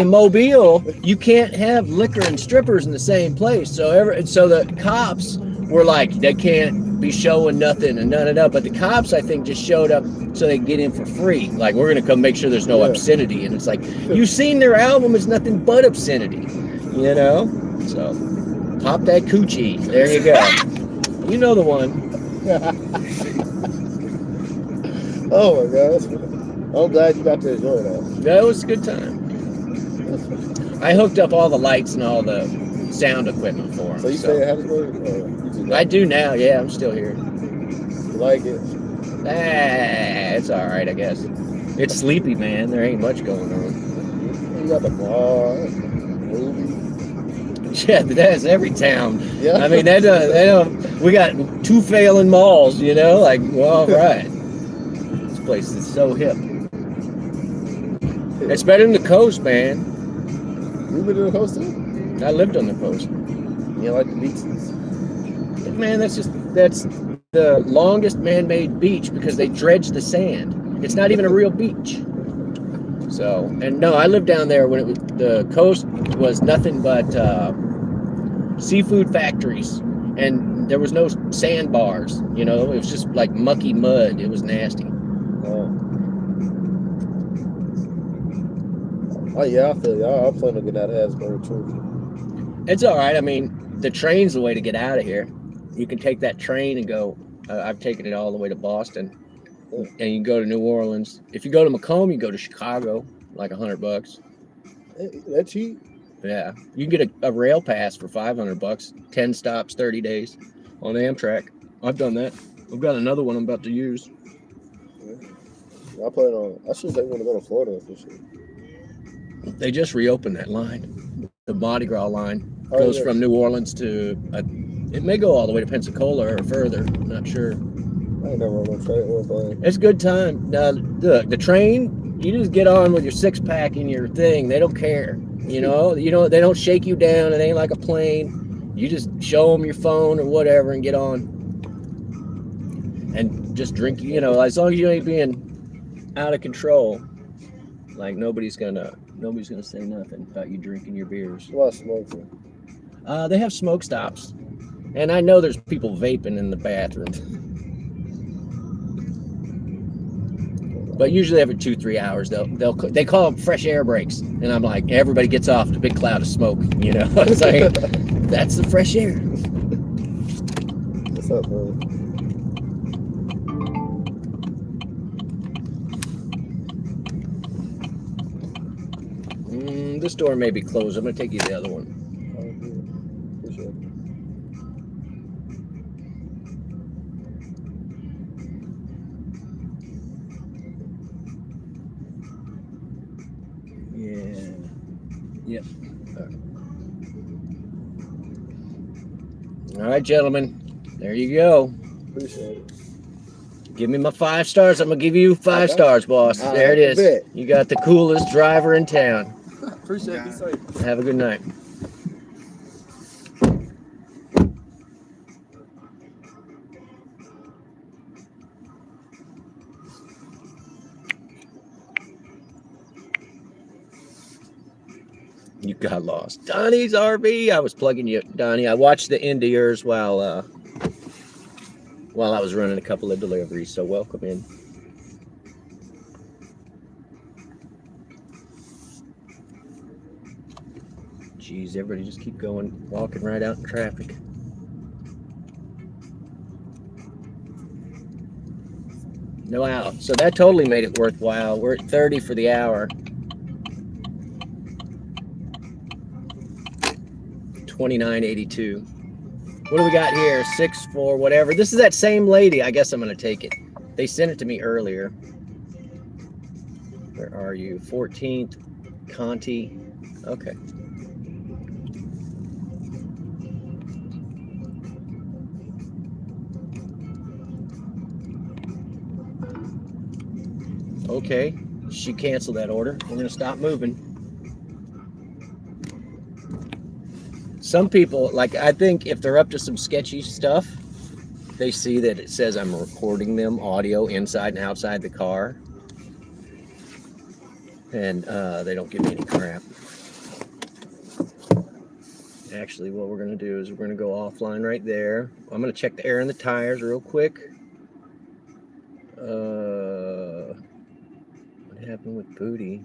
Mobile, you can't have liquor and strippers in the same place. So the cops were like, they can't be showing nothing and none of that. But the cops, I think, just showed up so they could get in for free. Like, we're gonna come make sure there's no obscenity. And it's like, you've seen their album; it's nothing but obscenity, So, pop that coochie. There you go. You know the one. Oh my God, I'm glad you got to enjoy that. That was a good time. I hooked up all the lights and all the sound equipment for him. So you stay at Hattiesburg? I do now. Yeah, I'm still here. You like it? It's all right, I guess. It's sleepy, man. There ain't much going on. You got the bar, movie. Yeah, that's every town. Yeah. I mean, they don't. We got 2 failing malls, you know. Like, well, all right. This place is so hip. It's better than the coast, man. You been to the coast too? I lived on the coast. You like the beaches? Man, that's the longest man-made beach because they dredge the sand. It's not even a real beach. So, and no, I lived down there when the coast was nothing but seafood factories, and there was no sandbars. You know, it was just like mucky mud. It was nasty. Oh yeah, I feel you. I'm planning to get out of Hattiesburg too. It's all right. I mean, the train's the way to get out of here. You can take that train and go. I've taken it all the way to Boston, and you go to New Orleans. If you go to Macomb, you go to Chicago, like $100. That cheap? Yeah, you can get a rail pass for $500. 10 stops, 30 days on Amtrak. I've done that. I've got another one I'm about to use. Yeah. I should take one to go to Florida for sure. They just reopened that line. The Mardi Gras line goes from New Orleans to, it may go all the way to Pensacola or further. I'm not sure. I ain't never on no train. It's a good time. Now, the train, you just get on with your 6-pack and your thing. They don't care. You know, they don't shake you down. It ain't like a plane. You just show them your phone or whatever and get on. And just drink, you know, as long as you ain't being out of control. Like nobody's gonna say nothing about you drinking your beers. What smoking? They have smoke stops, and I know there's people vaping in the bathroom. But usually every 2-3 hours, they call them fresh air breaks, and I'm like, everybody gets off the big cloud of smoke. You know, it's like that's the fresh air. What's up, bro? This door may be closed. I'm gonna take you to the other one. Appreciate it. Yeah. Yep. All right, gentlemen. There you go. Appreciate it. Give me my 5 stars. I'm gonna give you 5 stars, boss. There it is. Bet. You got the coolest driver in town. Appreciate it. Be safe. Have a good night. You got lost. Donnie's RV. I was plugging you, Donnie. I watched the end of yours while I was running a couple of deliveries. So welcome in. Jeez, everybody just keep going, walking right out in traffic. No out. So that totally made it worthwhile. We're at 30 for the hour. 29.82. What do we got here? 6-4, whatever. This is that same lady. I guess I'm going to take it. They sent it to me earlier. Where are you? 14th, Conti. Okay. Okay. She canceled that order. We're going to stop moving. Some people, like, I think if they're up to some sketchy stuff, they see that it says I'm recording them audio inside and outside the car. And they don't give me any crap. Actually, what we're going to do is we're going to go offline right there. I'm going to check the air in the tires real quick. What happened with Booty?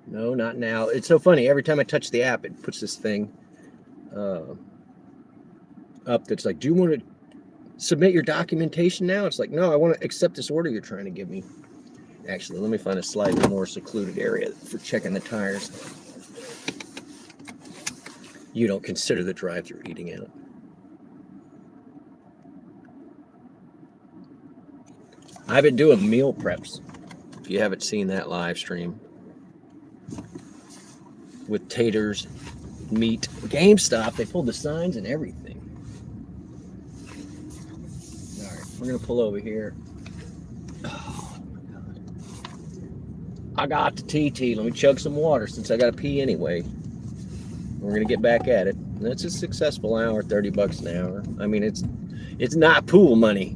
No, not now. It's so funny. Every time I touch the app, it puts this thing up that's like, do you want to submit your documentation now? It's like, no, I want to accept this order you're trying to give me. Actually, let me find a slightly more secluded area for checking the tires. You don't consider the drive-thru eating out. I've been doing meal preps. If you haven't seen that live stream with taters, meat, GameStop, they pulled the signs and everything. All right, we're gonna pull over here. Oh my God. I got the TT. Let me chug some water since I gotta pee anyway. We're gonna get back at it. That's a successful hour, $30 an hour. I mean, it's not pool money.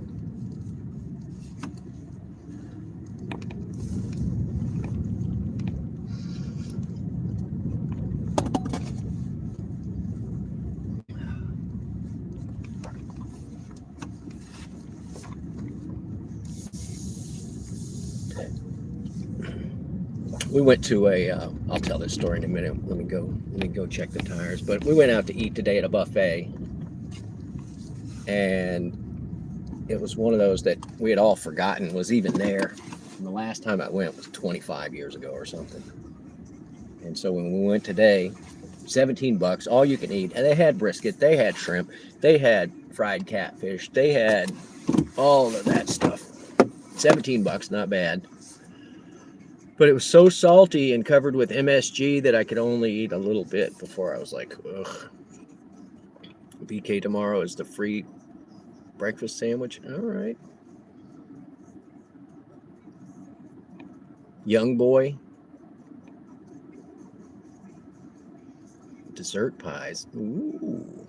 We went to a, I'll tell this story in a minute. Let me go check the tires. But we went out to eat today at a buffet. And it was one of those that we had all forgotten was even there. And the last time I went was 25 years ago or something. And so when we went today, $17, all you can eat. And they had brisket, they had shrimp, they had fried catfish, they had all of that stuff. $17, not bad. But it was so salty and covered with MSG that I could only eat a little bit before I was like, ugh. BK tomorrow is the free breakfast sandwich. All right. Young boy. Dessert pies. Ooh.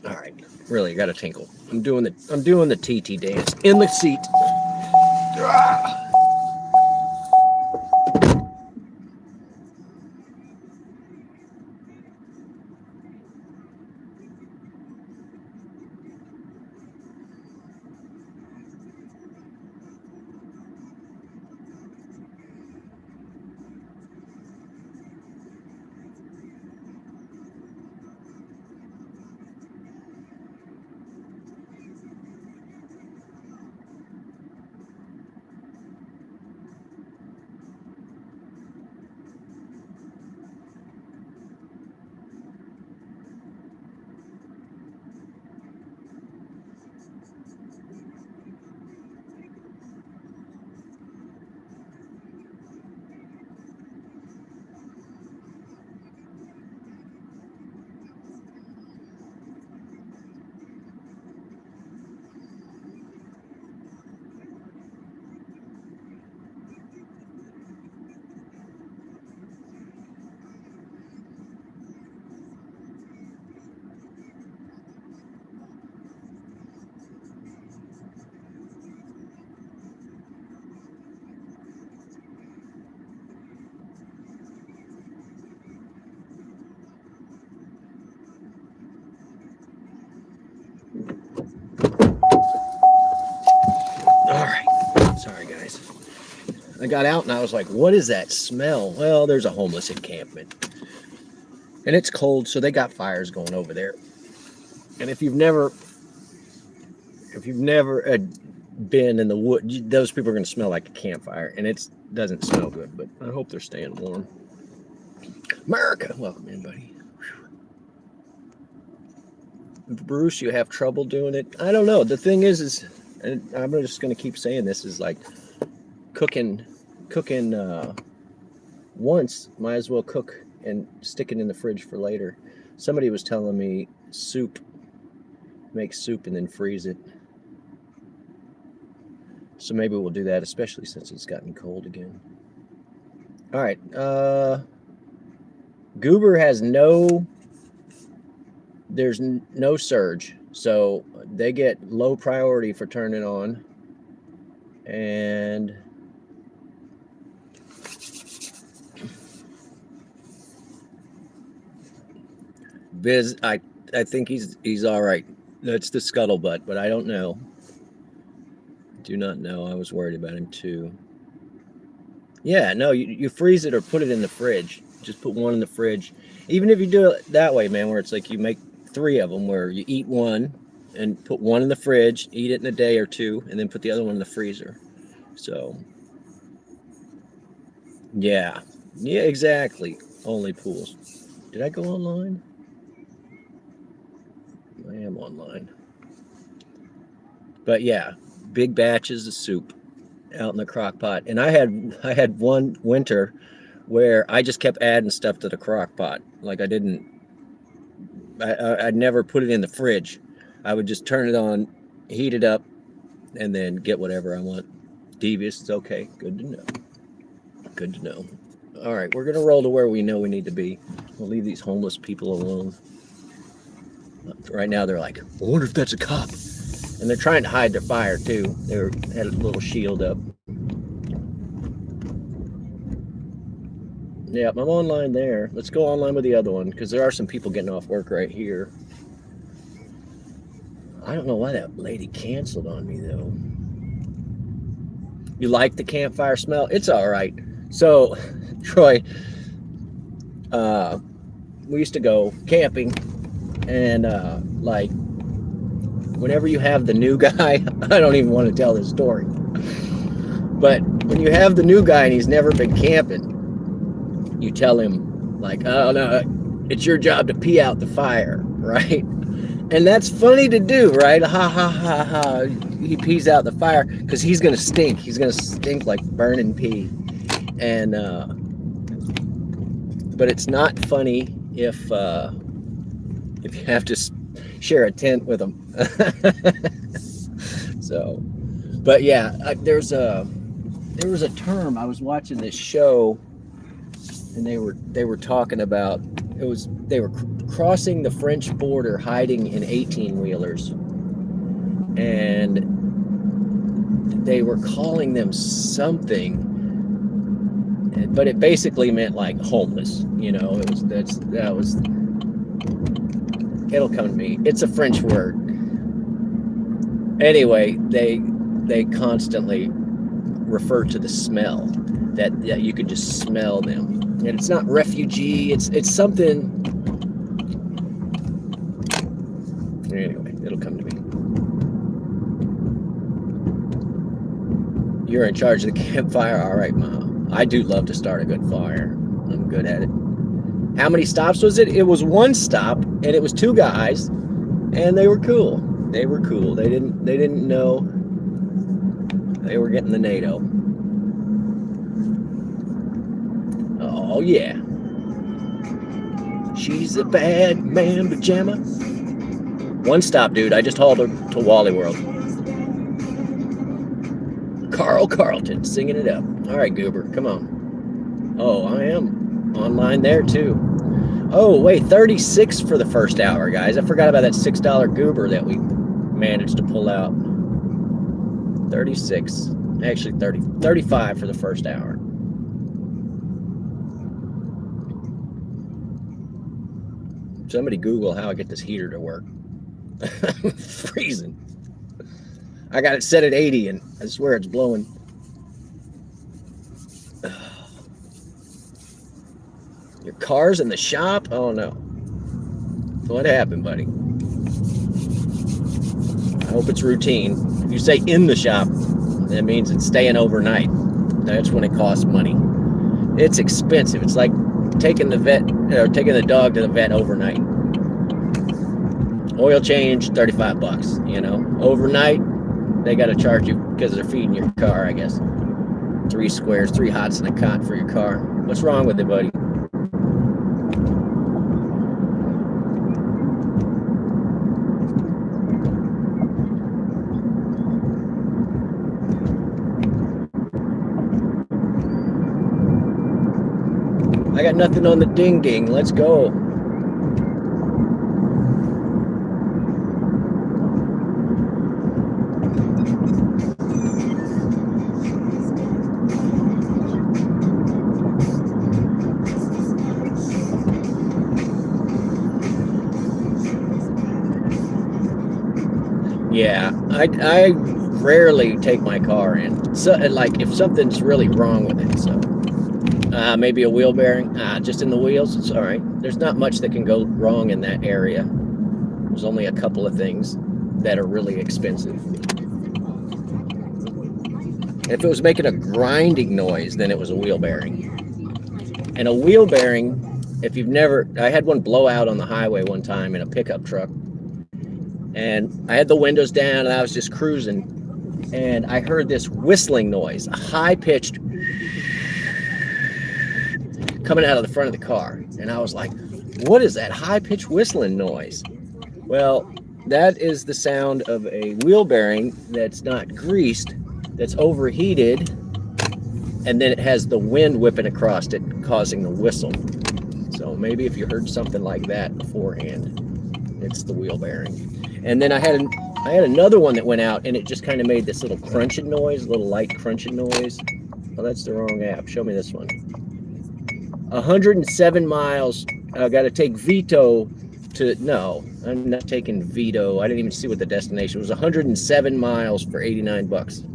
All right, really, I got to tinkle. I'm doing the TT dance in the seat. All right. Sorry, guys. I got out and I was like, what is that smell? Well, there's a homeless encampment. And it's cold, so they got fires going over there. And if you've never been in the wood, those people are going to smell like a campfire. And it doesn't smell good, but I hope they're staying warm. America. Welcome in, buddy. Bruce, you have trouble doing it? I don't know. The thing is and I'm just going to keep saying this, is like cooking once, might as well cook and stick it in the fridge for later. Somebody was telling me make soup and then freeze it. So maybe we'll do that, especially since it's gotten cold again. All right. Goober has there's no surge. So they get low priority for turning on. And Biz, I think he's all right. That's the scuttlebutt, but I don't know. Do not know. I was worried about him too. Yeah, no, you freeze it or put it in the fridge. Just put one in the fridge. Even if you do it that way, man, where it's like you make 3 of them, where you eat one and put one in the fridge, eat it in a day or 2, and then put the other one in the freezer. So, yeah, exactly. Only pools. Did I go online? I am online. But yeah, big batches of soup out in the crock pot. And I had one winter where I just kept adding stuff to the crock pot. Like I'd never put it in the fridge. I would just turn it on, heat it up, and then get whatever I want. Devious, it's okay. Good to know. Good to know. All right, we're gonna roll to where we know we need to be. We'll leave these homeless people alone. Right now they're like, I wonder if that's a cop. And they're trying to hide their fire too. They had a little shield up. Yeah, I'm online there. Let's go online with the other one because there are some people getting off work right here. I don't know why that lady canceled on me though. You like the campfire smell? It's all right. So, Troy, we used to go camping, and like whenever you have the new guy, I don't even want to tell this story, but when you have the new guy and he's never been camping, you tell him like, oh no, it's your job to pee out the fire, right? And that's funny to do, right? Ha ha ha ha. He pees out the fire because he's gonna stink. He's gonna stink like burning pee. And but it's not funny if you have to share a tent with him. So, but yeah, there was a term. I was watching this show, and they were talking about they were crossing the French border, hiding in 18-wheelers, and they were calling them something, but it basically meant like homeless. You know, that was. It'll come to me. It's a French word. Anyway, they constantly refer to the smell that you could just smell them. And it's not refugee, it's something. Anyway, it'll come to me. You're in charge of the campfire? All right, Mom. I do love to start a good fire. I'm good at it. How many stops was it? It was one stop, and it was two guys, and they were cool. They were cool. They didn't know they were getting the NATO. Oh yeah. She's a bad man pajama. One stop, dude. I just hauled her to Wally World. Carl Carlton singing it up. All right, Goober, come on. Oh, I am online there too. Oh, wait, 36 for the first hour, guys. I forgot about that $6 Goober that we managed to pull out. 36. Actually, 35 for the first hour. Somebody Google how I get this heater to work. I'm freezing. I got it set at 80, and I swear it's blowing. Your car's in the shop? Oh no. What happened, buddy? I hope it's routine. If you say in the shop, that means it's staying overnight. That's when it costs money. It's expensive. It's like taking the dog to the vet overnight. Oil change, $35, you know. Overnight, they got to charge you because they're feeding your car, I guess. 3 squares, 3 hots and a cot for your car. What's wrong with it, buddy? I got nothing on the ding ding. Let's go. Yeah, I rarely take my car in. So, like, if something's really wrong with it, so maybe a wheel bearing, just in the wheels, it's all right. There's not much that can go wrong in that area. There's only a couple of things that are really expensive. If it was making a grinding noise, then it was a wheel bearing. And a wheel bearing if you've never, I had one blow out on the highway one time in a pickup truck, and I had the windows down and I was just cruising, and I heard this whistling noise, a high-pitched coming out of the front of the car, and I was like, what is that high-pitched whistling noise? Well, that is the sound of a wheel bearing that's not greased, that's overheated, and then it has the wind whipping across it, causing the whistle. So maybe if you heard something like that beforehand, it's the wheel bearing. And then I had another one that went out, and it just kind of made this little crunching noise, a little light crunching noise. Oh, that's the wrong app. Show me this one. 107 miles. I got to take Vito to, no, I'm not taking Vito. I didn't even see what the destination was. 107 miles for $89.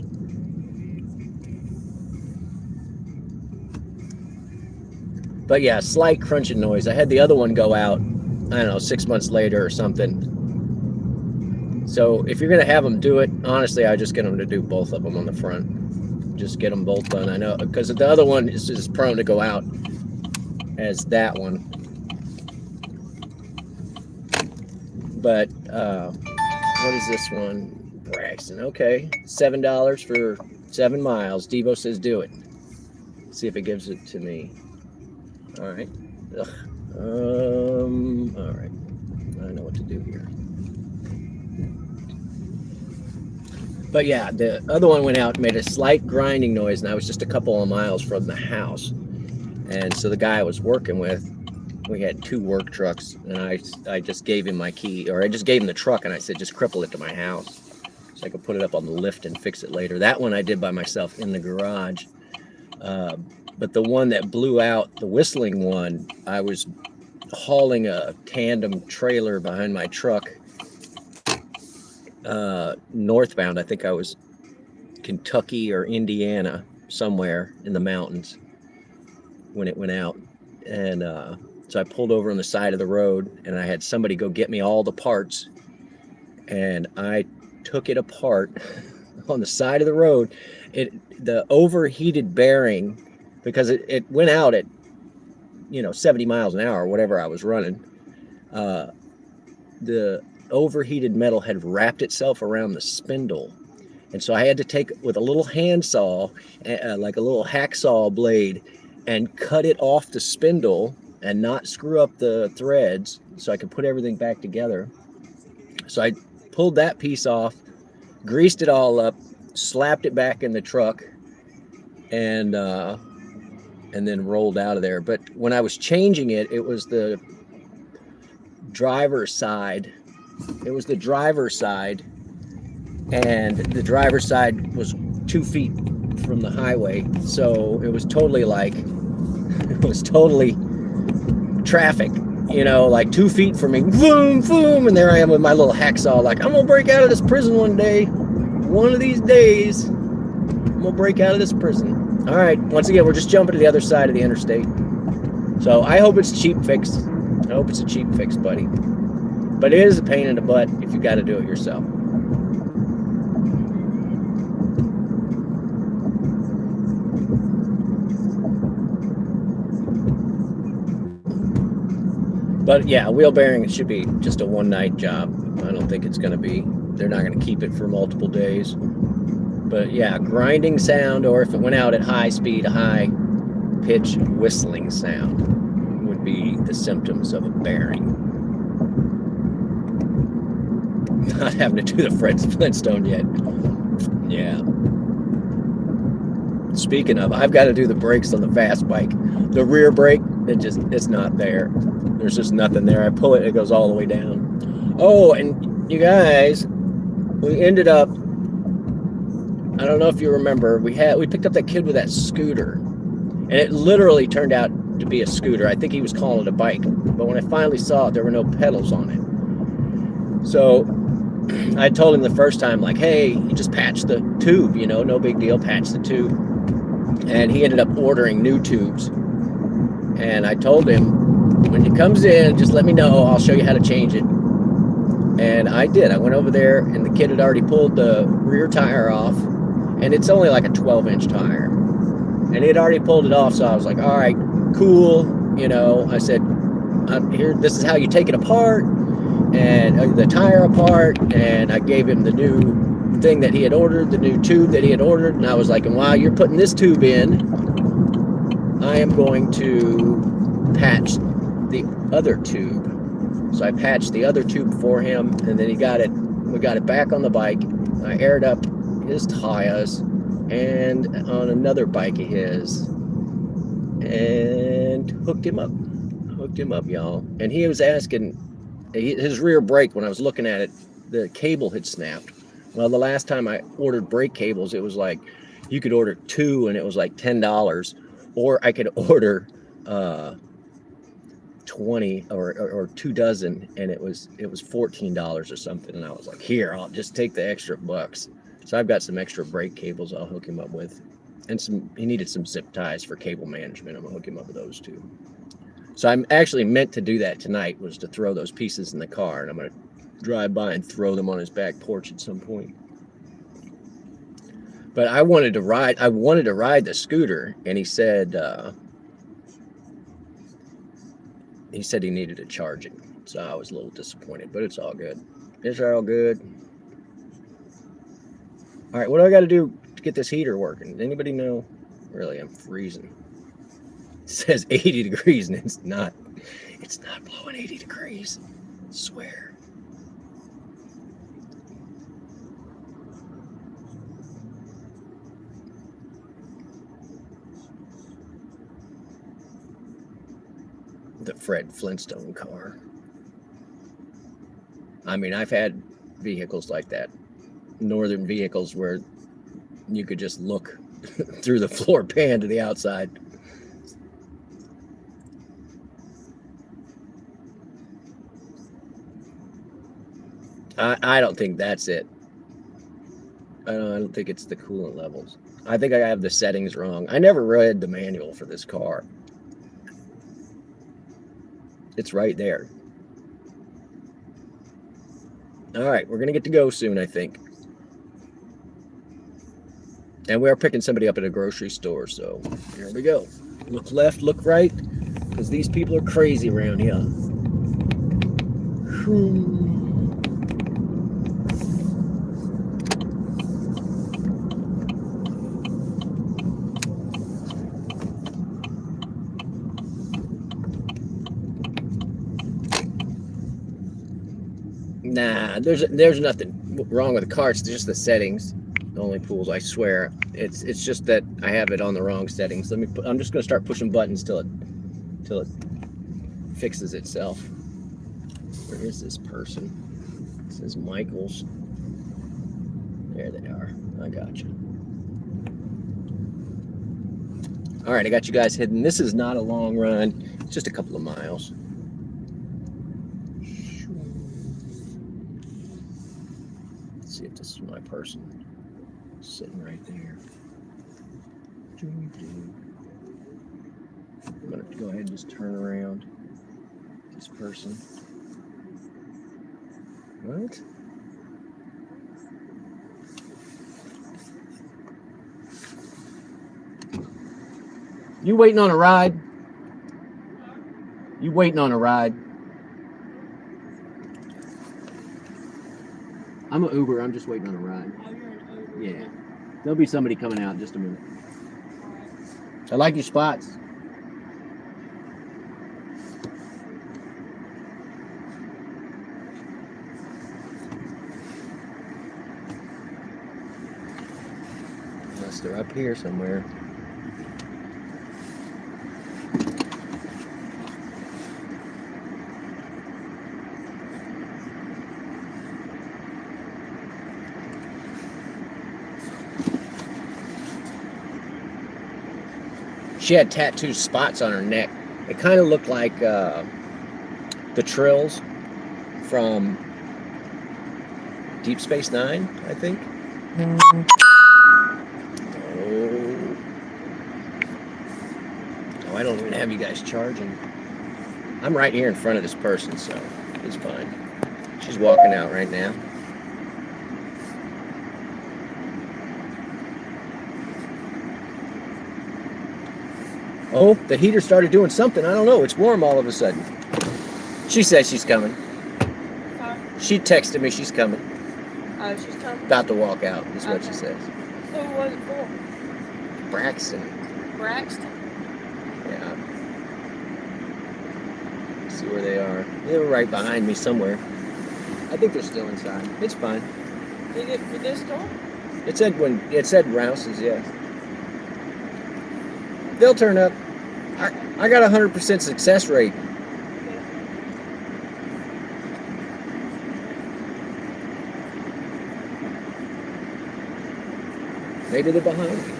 But yeah, slight crunching noise. I had the other one go out, I don't know, 6 months later or something. So if you're going to have them do it, honestly, I just get them to do both of them on the front. Just get them both done. I know, because the other one is as prone to go out as that one. But what is this one? Braxton. Okay, $7 for 7 miles. Devo says do it. See if it gives it to me. All right. Ugh. All right. I know what to do here. But yeah, the other one went out and made a slight grinding noise, and I was just a couple of miles from the house. And so the guy I was working with, we had 2 work trucks, and I just gave him my key, or I just gave him the truck, and I said, just cripple it to my house so I could put it up on the lift and fix it later. That one I did by myself in the garage. But the one that blew out, the whistling one, I was hauling a tandem trailer behind my truck northbound. I think I was Kentucky or Indiana, somewhere in the mountains when it went out. And so I pulled over on the side of the road, and I had somebody go get me all the parts, and I took it apart on the side of the road. The overheated bearing, because it went out at 70 miles an hour, whatever I was running, the overheated metal had wrapped itself around the spindle, and so I had to take with a little handsaw, like a little hacksaw blade, and cut it off the spindle and not screw up the threads so I could put everything back together. So I pulled that piece off, greased it all up, slapped it back in the truck, and then rolled out of there. But when I was changing it, it was the driver's side. It was the driver's side, and the driver's side was 2 feet from the highway, so it was totally traffic, like 2 feet from me, boom, boom, and there I am with my little hacksaw, like, I'm gonna break out of this prison one day. One of these days, I'm gonna break out of this prison. All right, once again, we're just jumping to the other side of the interstate. So I hope it's a cheap fix. I hope it's a cheap fix, buddy. But it is a pain in the butt if you got to do it yourself. But yeah, wheel bearing should be just a one-night job. I don't think it's going to be. They're not going to keep it for multiple days. But yeah, grinding sound, or if it went out at high speed, a high pitch whistling sound would be the symptoms of a bearing. Not having to do the Fred Flintstone yet. Yeah. Speaking of, I've got to do the brakes on the fast bike. The rear brake, it's not there. There's just nothing there. I pull it, it goes all the way down. Oh, and you guys, we ended up, I don't know if you remember, we picked up that kid with that scooter, and it literally turned out to be a scooter. I think he was calling it a bike, but when I finally saw it, there were no pedals on it. So I told him the first time, like, hey, you just patch the tube, no big deal, patch the tube. And he ended up ordering new tubes. And I told him, when it comes in, just let me know, I'll show you how to change it. And I did. I went over there, and the kid had already pulled the rear tire off, and it's only like a 12-inch tire. And he had already pulled it off, so I was like, all right, cool. I said, here, this is how you take it apart, and the tire apart, and I gave him the new thing that he had ordered, the new tube that he had ordered, and I was like, and while you're putting this tube in, I am going to patch the other tube. So I patched the other tube for him, and then we got it back on the bike. I aired up his tires and on another bike of his, and hooked him up, y'all. And he was asking, his rear brake, when I was looking at it, the cable had snapped. Well, the last time I ordered brake cables, it was like you could order 2 and it was like $10, or I could order 20 or 2 dozen and it was $14 or something. And I was like, here, I'll just take the extra bucks. So I've got some extra brake cables I'll hook him up with, and he needed some zip ties for cable management. I'm gonna hook him up with those too. So I'm actually meant to do that tonight, was to throw those pieces in the car, and I'm gonna drive by and throw them on his back porch at some point. But I wanted to ride the scooter, and he said he needed a charging. So I was a little disappointed, but it's all good. It's all good. All right, what do I got to do to get this heater working? Anybody know? Really, I'm freezing. It says 80 degrees, and it's not blowing 80 degrees. I swear. The Fred Flintstone car. I mean, I've had vehicles like that, northern vehicles, where you could just look through the floor pan to the outside. I don't think that's it. I don't think it's the coolant levels. I think I have the settings wrong. I never read the manual for this car. It's right there. All right, we're going to get to go soon, I think. And we are picking somebody up at a grocery store, so here we go. Look left, look right, because these people are crazy around here. Nah, there's nothing wrong with the car. It's just the settings. The only pools, I swear. It's just that I have it on the wrong settings. I'm just gonna start pushing buttons till it fixes itself. Where is this person? It says Michaels. There they are. I got you. All right, I got you guys hidden. This is not a long run. It's just a couple of miles. See if this is my person sitting right there. I'm gonna go ahead and just turn around this person. What? You waiting on a ride? You waiting on a ride? I'm an Uber. I'm just waiting on a ride. Oh, you're an Uber. Yeah. There'll be somebody coming out in just a minute. I like your spots. Unless they're up here somewhere. She had tattooed spots on her neck. It kind of looked like the trills from Deep Space Nine, I think. Oh, I don't even have you guys charging. I'm right here in front of this person, so it's fine. She's walking out right now. Oh, the heater started doing something. I don't know. It's warm all of a sudden. She says she's coming. Huh? She texted me she's coming. Oh, she's coming. About to walk out, is what she Okay. says. Who was it for? Braxton. Braxton? Yeah. See where they are. They were right behind me somewhere. I think they're still inside. It's fine. Did it for this door? It said Rouse's, yeah. They'll turn up. I got a 100% success rate. Maybe they're behind me.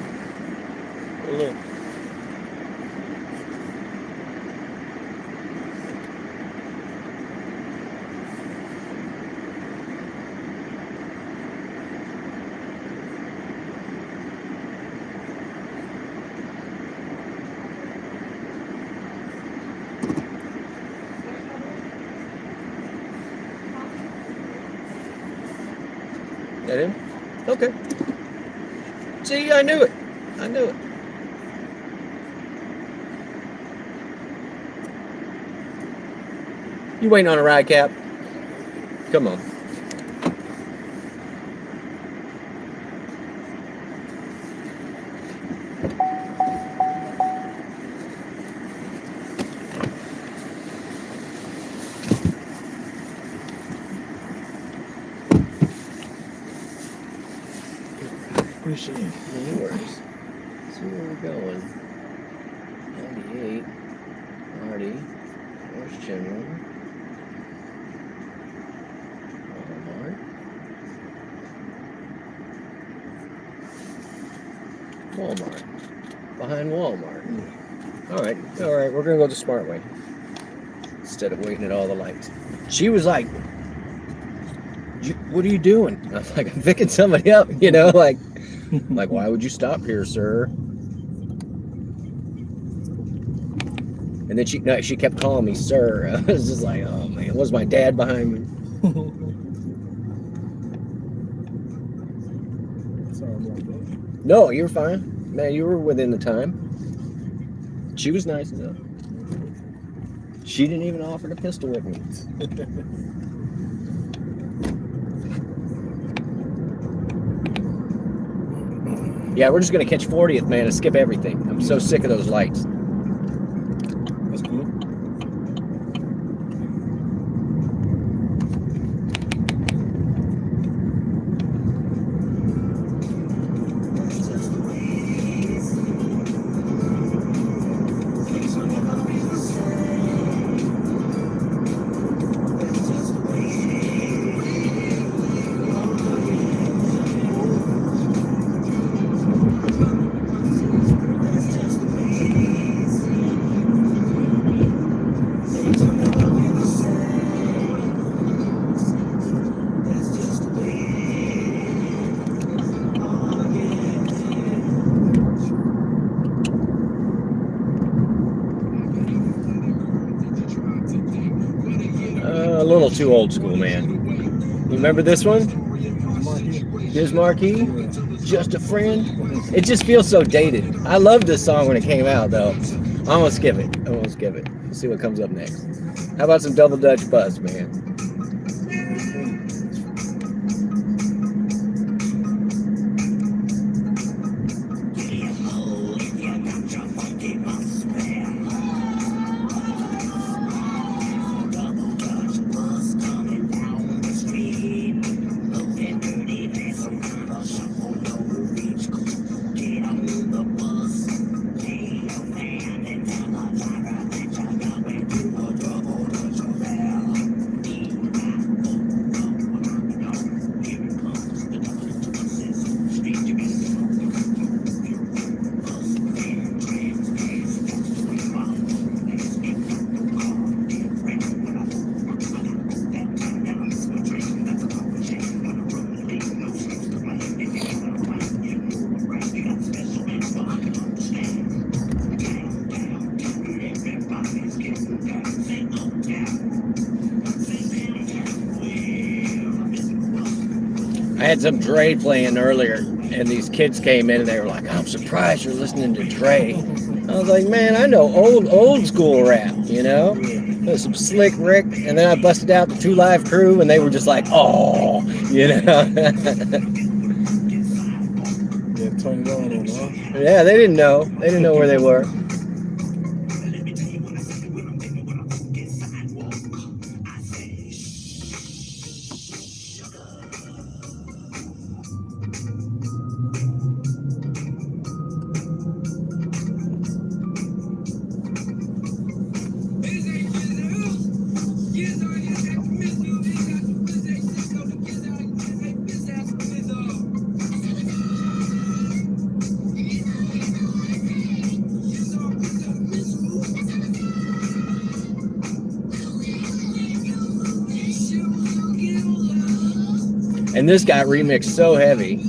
Oh, look. That him? Okay. See, I knew it. I knew it. You waiting on a ride, Cap? Come on. Pushing the works. See where we're going. 98. Marty. Where's General? Walmart. Behind Walmart. All right. We're gonna go the smart way instead of waiting at all the lights. She was like, "What are you doing?" I was like, "I'm picking somebody up." You know, like, why would you stop here, sir? And then she kept calling me sir. I was just like, oh man, was my dad behind me? Sorry about that. No, you're fine. Man, you were within the time. She was nice enough. She didn't even offer to pistol whip me. Yeah, we're just gonna catch 40th, man, and skip everything. I'm so sick of those lights. That's cool. A little too old school, man. You remember this one? Here's Marquis. Just a friend. It just feels so dated. I loved this song when it came out, though. I'm gonna skip it. We'll see what comes up next. How about some Double Dutch Bus, man? I had some Dre playing earlier, and these kids came in and they were like, "I'm surprised you're listening to Dre." I was like, "Man, I know old school rap, you know." some slick Rick, and then I busted out the 2 Live Crew, and they were just like, oh, you know. Yeah, turn it on and on. Yeah, they didn't know. They didn't know where they were. And this got remixed so heavy.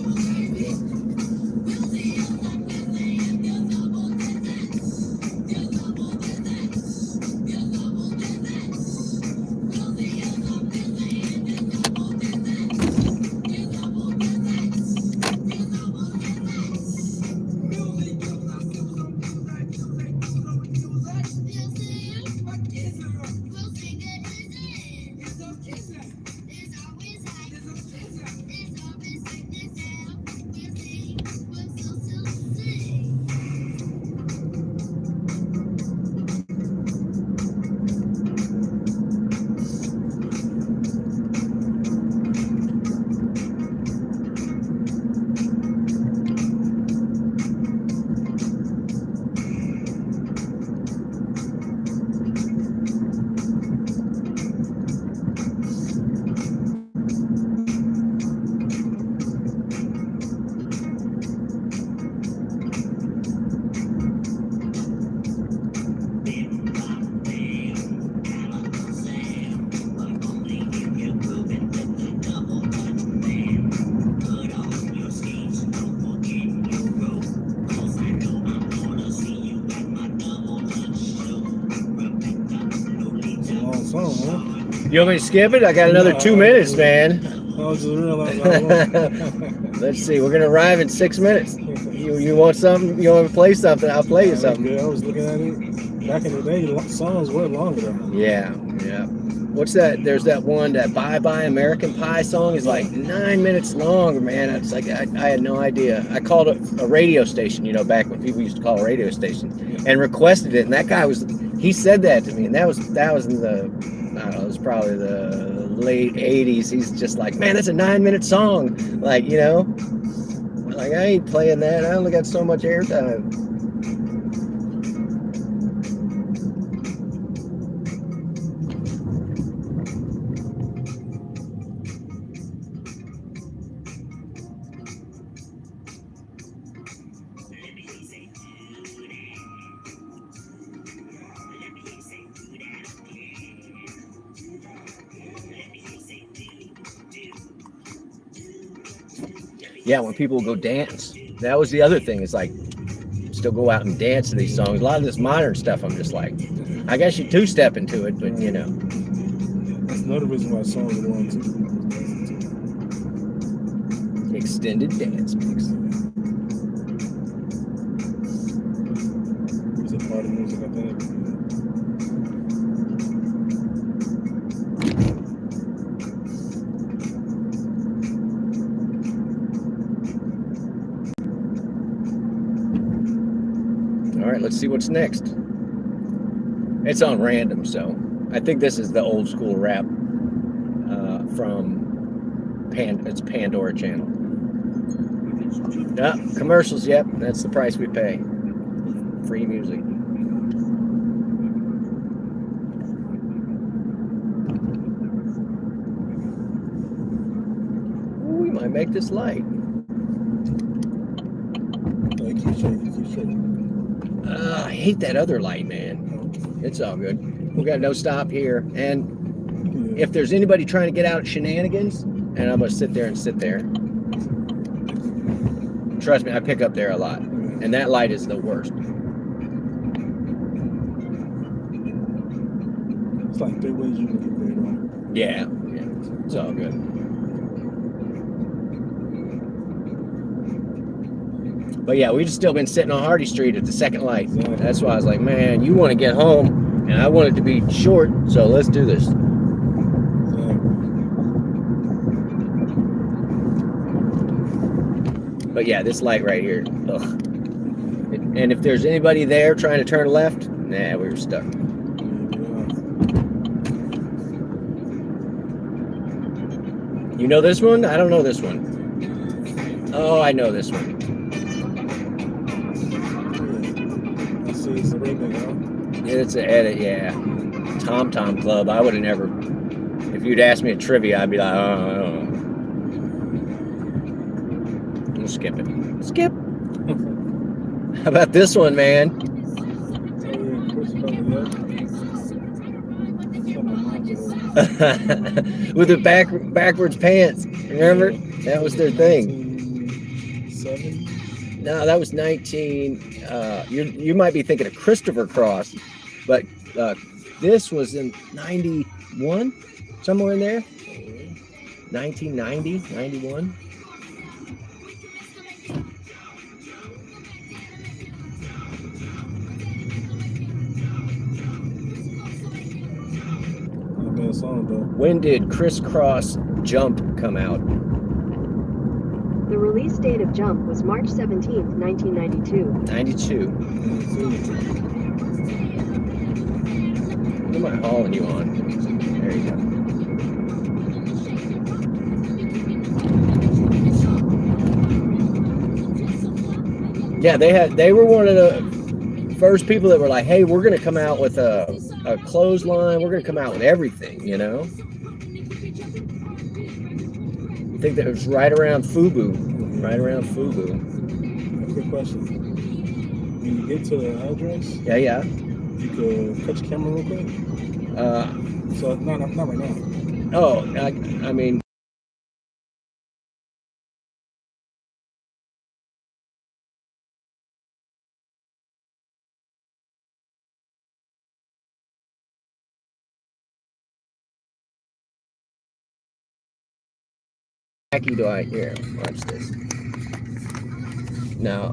You want me to skip it? I got another 2 minutes, man. I was just realizing. Let's see. We're gonna arrive in 6 minutes. You want something? You want to play something? I'll play you something. I was looking at it. Back in the day, songs were longer though. Yeah, yeah. What's that? There's that one, that Bye Bye American Pie song is like 9 minutes long, man. It's like I had no idea. I called a radio station, you know, back when people used to call a radio station, and requested it. And that guy he said that to me, and that was in the, I don't know, it was probably the late 80s. He's just like, man, that's a 9 minute song. Like, you know, like I ain't playing that. I only got so much airtime. Yeah, when people go dance, that was the other thing. It's like, still go out and dance to these songs. A lot of this modern stuff, I'm just like, I guess you 2-step into it, but you know. That's another reason why songs are on too. Extended dance mix. There's a part of music I think. All right, let's see what's next. It's on random, so I think this is the old school rap from it's Pandora channel. Yeah, commercials. Yep, that's the price we pay. Free music. Ooh, we might make this light. Keep shaking. I hate that other light, man. It's all good. We got no stop here. And if there's anybody trying to get out at shenanigans, and I'm going to sit there. Trust me, I pick up there a lot. And that light is the worst. It's like 3 ways you can get there, though. Yeah. It's all good. But yeah, we've still been sitting on Hardy Street at the second light. That's why I was like, man, you want to get home. And I want it to be short, so let's do this. But yeah, this light right here. Ugh. And if there's anybody there trying to turn left, nah, we were stuck. You know this one? I don't know this one. Oh, I know this one. It's an edit, yeah. Tom Tom Club. I would have never. If you'd asked me a trivia, I'd be like, oh. We'll skip it. Skip. How about this one, man? With the backwards pants. Remember? That was their thing. No, that was 19. You might be thinking of Christopher Cross, but this was in 91, somewhere in there. 1990, 91. When did Crisscross Jump come out? The release date of Jump was March 17th, 1992. 92. What am I hauling you on? There you go. Yeah, they were one of the first people that were like, hey, we're going to come out with a clothesline. We're going to come out with everything, you know? I think that was right around FUBU. Right around FUBU. Quick question. When you get to the address, Yeah. you could cut your camera real quick? So, not right now. Oh, I mean... do I here? Watch this. No,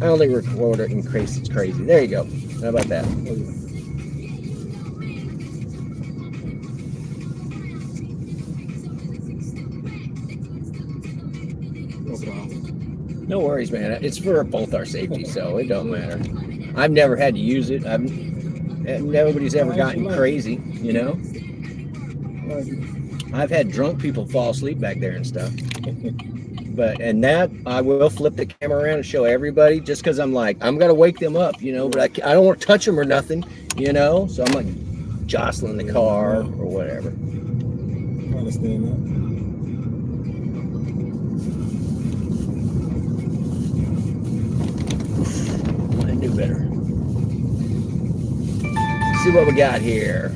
I only record it in case it's crazy. There you go. How about that? No worries, man. It's for both our safety, so it don't matter. I've never had to use it. Nobody's ever gotten crazy, you know. I've had drunk people fall asleep back there and stuff. And that I will flip the camera around and show everybody, just because I'm like, I'm gonna wake them up, you know. But I don't want to touch them or nothing, you know. So I'm like jostling the car or whatever. I understand that. I knew better. Let's see what we got here.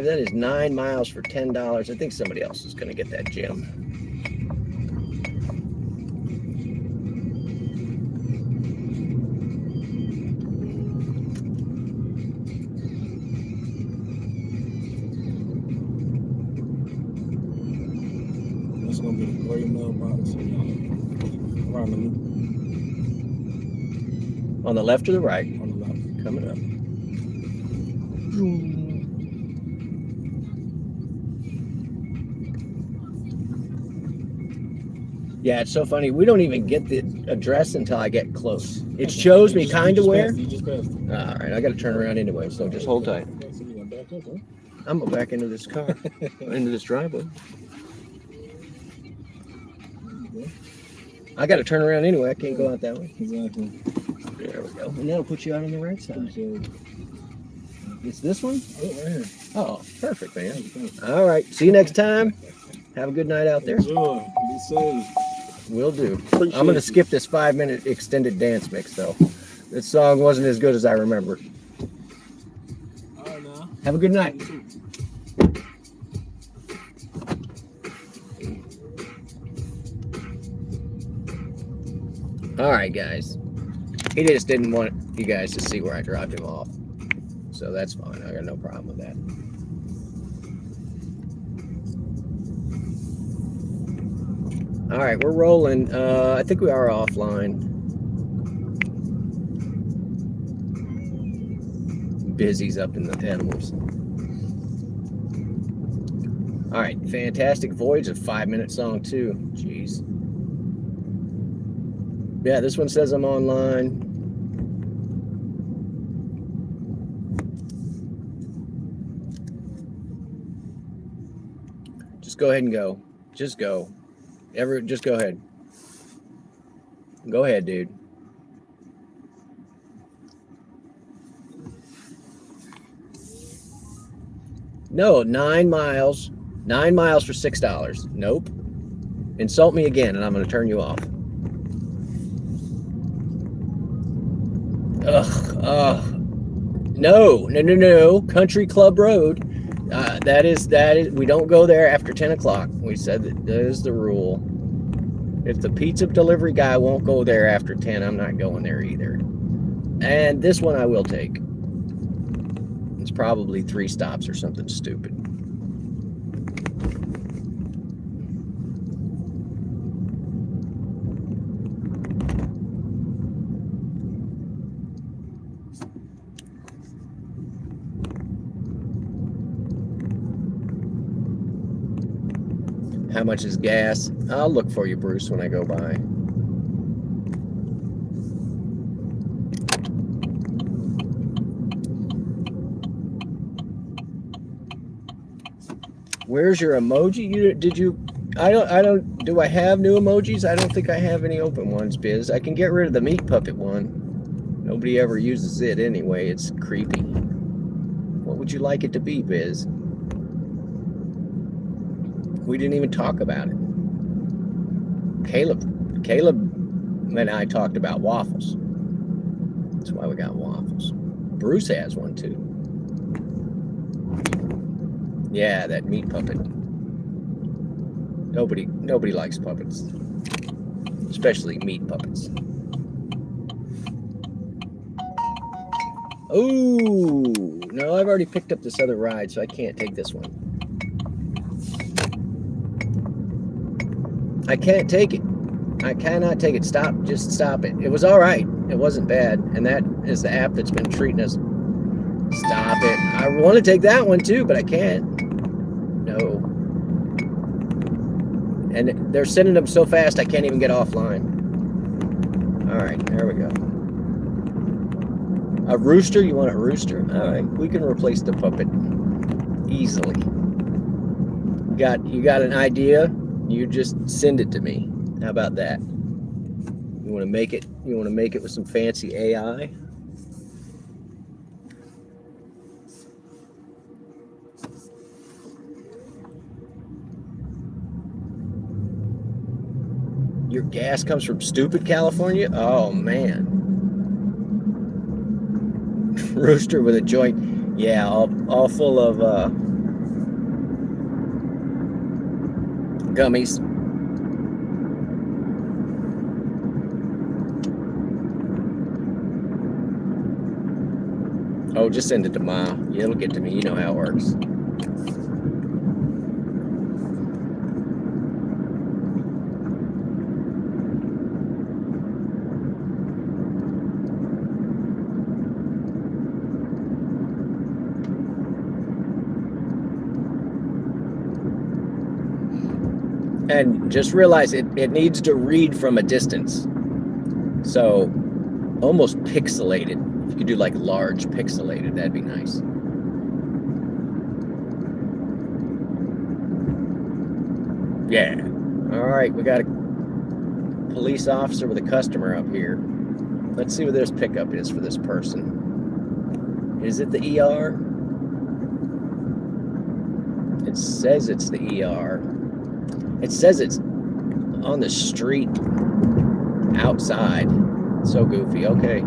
That is 9 miles for $10. I think somebody else is going to get that gem. That's going to be the gray mailbox around the loop. On the left or the right? On the left. Coming up. Yeah, it's so funny. We don't even get the address until I get close. It shows me kind of where. All right, I got to turn around anyway, so just hold tight. I'm going back into this car, into this driveway. I got to turn around anyway. I can't go out that way. Exactly. There we go. And that'll put you out on the right side. It's this one? Oh, right here. Oh, perfect, man. All right. See you next time. Have a good night out there. Enjoy. Be safe. Will do. I'm going to skip this 5-minute extended dance mix, though. This song wasn't as good as I remember. All right, now. Have a good night. All right, guys. He just didn't want you guys to see where I dropped him off. So that's fine. I got no problem with that. All right, we're rolling. I think we are offline. busy's up in the animals. All right, Fantastic Voyage, a 5-minute song too. Jeez. Yeah, this one says I'm online. Just go ahead and go. Just go. Just go ahead. Go ahead, dude. No, 9 miles. 9 miles for $6. Nope. Insult me again, and I'm going to turn you off. Ugh. No. Country Club Road. That is. We don't go there after 10 o'clock. We said that is the rule. If the pizza delivery guy won't go there after 10, I'm not going there either. And this one I will take. It's probably 3 stops or something stupid. How much is gas? I'll look for you, Bruce, when I go by. Where's your emoji? Do I have new emojis? I don't think I have any open ones, Biz. I can get rid of the meat puppet one. Nobody ever uses it anyway. It's creepy. What would you like it to be, Biz? We didn't even talk about it. Caleb and I talked about waffles. That's why we got waffles. Bruce has one too. Yeah, that meat puppet. Nobody likes puppets, especially meat puppets. Oh no, I've already picked up this other ride, so I can't take this one. I can't take it. I cannot take it. Stop. Just stop it. It was all right. It wasn't bad. And that is the app that's been treating us. Stop it. I want to take that one too, but I can't. No. And they're sending them so fast I can't even get offline. All right. There we go. A rooster? You want a rooster? All right. We can replace the puppet easily. You got an idea? You just send it to me. How about that? You want to make it with some fancy AI? Your gas comes from stupid California? Oh man. Rooster with a joint. Yeah, all full of gummies. Oh, just send it to Ma. Yeah, it'll get to me. You know how it works. And just realize it needs to read from a distance. So almost pixelated. If you could do like large pixelated, that'd be nice. Yeah. All right, we got a police officer with a customer up here. Let's see what this pickup is for this person. Is it the ER? It says it's the ER. It says it's on the street outside. So goofy. Okay.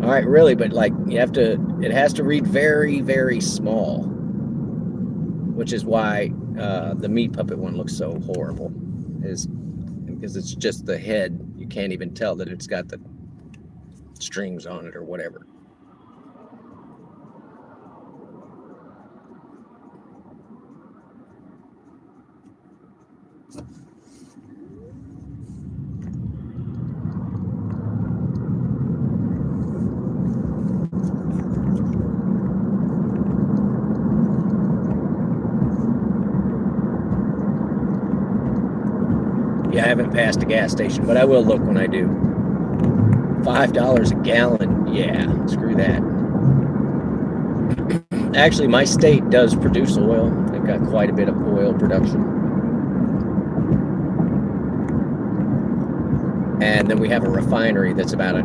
All right, really, but like it has to read very, very small, which is why the meat puppet one looks so horrible, is because it's just the head. You can't even tell that it's got the strings on it or whatever. haven't passed a gas station, but I will look when I do. $5 a gallon. Yeah, screw that. Actually, my state does produce oil. They've got quite a bit of oil production. And then we have a refinery that's about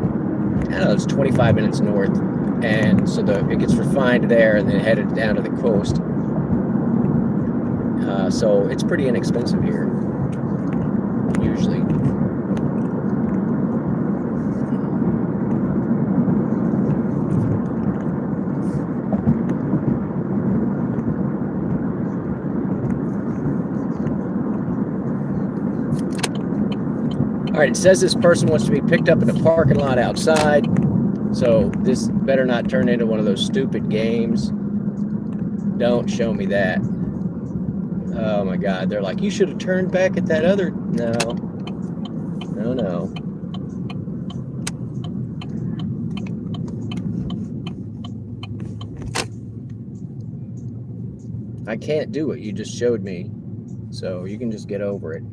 it's 25 minutes north. And so it gets refined there and then headed down to the coast. So it's pretty inexpensive here, usually. All right, it says this person wants to be picked up in a parking lot outside. So this better not turn into one of those stupid games. Don't show me that. Oh my God, they're like, you should have turned back at that other. No. I can't do what you just showed me. So you can just get over it.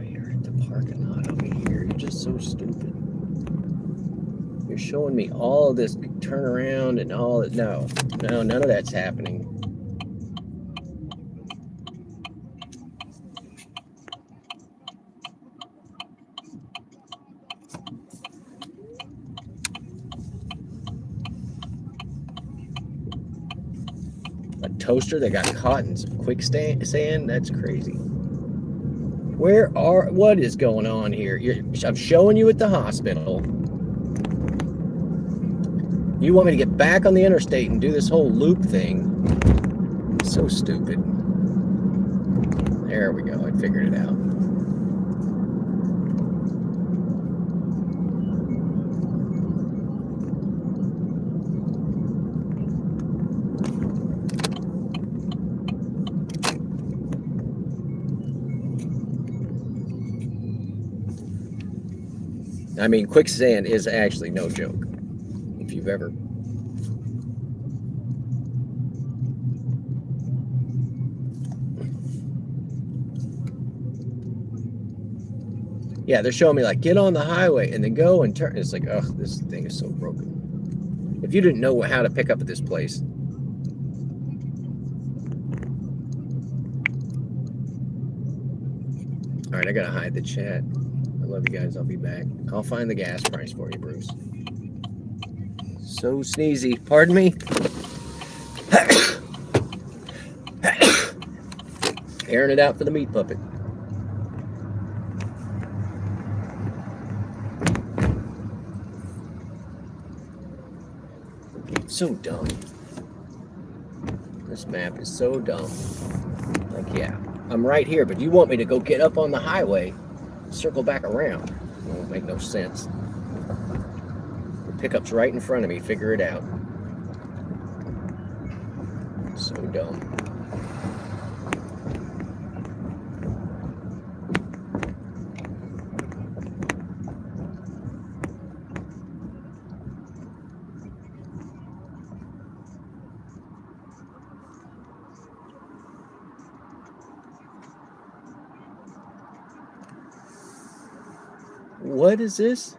You're at the parking lot over here. You're just so stupid. You're showing me all of this turnaround and all that. No, none of that's happening. A toaster that got caught in some quicksand? That's crazy. What is going on here? I'm showing you at the hospital. You want me to get back on the interstate and do this whole loop thing? So stupid. There we go. I figured it out. I mean, quicksand is actually no joke. If you've ever... Yeah, they're showing me like, get on the highway and then go and turn. It's like, ugh, this thing is so broken. If you didn't know how to pick up at this place. All right, I gotta hide the chat. I love you guys. I'll be back. I'll find the gas price for you, Bruce. So sneezy. Pardon me? Airing it out for the meat puppet. So dumb. This map is so dumb. Like, yeah, I'm right here, but you want me to go get up on the highway, circle back around. It won't make no sense. The pickup's right in front of me. Figure it out. So dumb. What is this?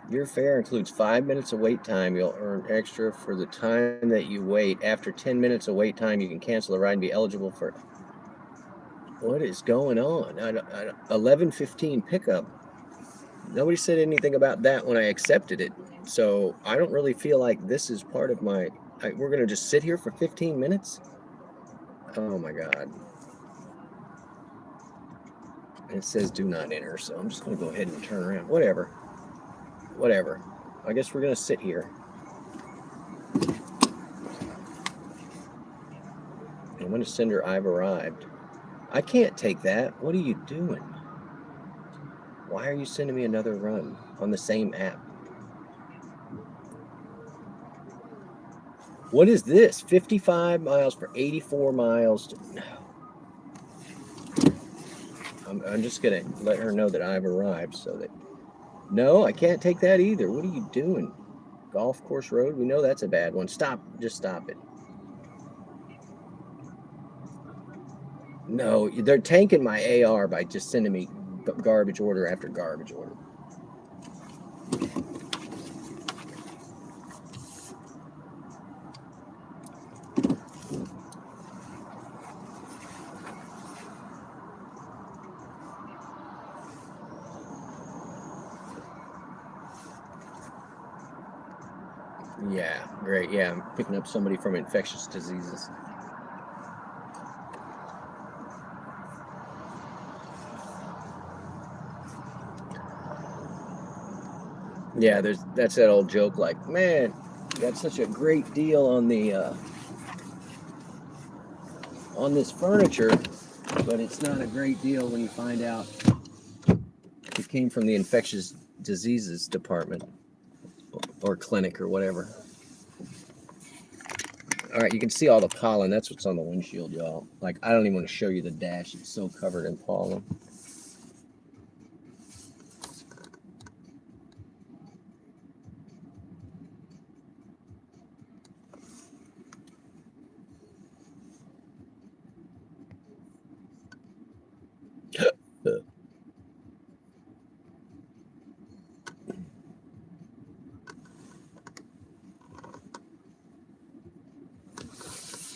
Your fare includes 5 minutes of wait time. You'll earn extra for the time that you wait. After 10 minutes of wait time, you can cancel the ride and be eligible for... What is going on? 11:15 pickup. Nobody said anything about that when I accepted it. So I don't really feel like this is part of my... we're going to just sit here for 15 minutes? Oh my God. It says do not enter, so I'm just going to go ahead and turn around. Whatever. I guess we're going to sit here. I'm going to send her I've arrived. I can't take that. What are you doing? Why are you sending me another run on the same app? What is this? 55 miles for 84 miles. I'm just going to let her know that I've arrived so that... No, I can't take that either. What are you doing? Golf course road? We know that's a bad one. Stop. Just stop it. No, they're tanking my AR by just sending me garbage order after garbage order. Yeah, great. Yeah, I'm picking up somebody from infectious diseases. Yeah, that's that old joke like, man, you got such a great deal on the on this furniture, but it's not a great deal when you find out it came from the infectious diseases department or clinic or whatever. All right, you can see all the pollen. That's what's on the windshield, y'all. Like, I don't even want to show you the dash. It's so covered in pollen.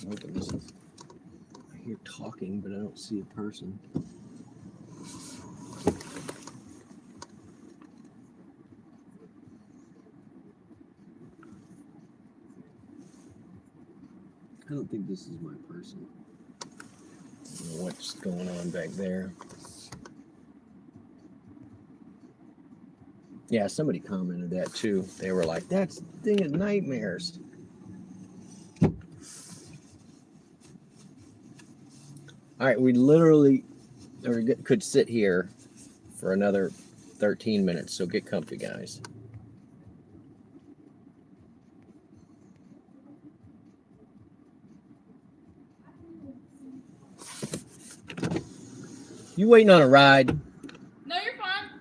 I hear talking, but I don't see a person. I don't think this is my person. I don't know what's going on back there. Yeah, somebody commented that too. They were like, that's the thing of nightmares. All right, we literally could sit here for another 13 minutes, so get comfy, guys. You waiting on a ride? No, you're fine.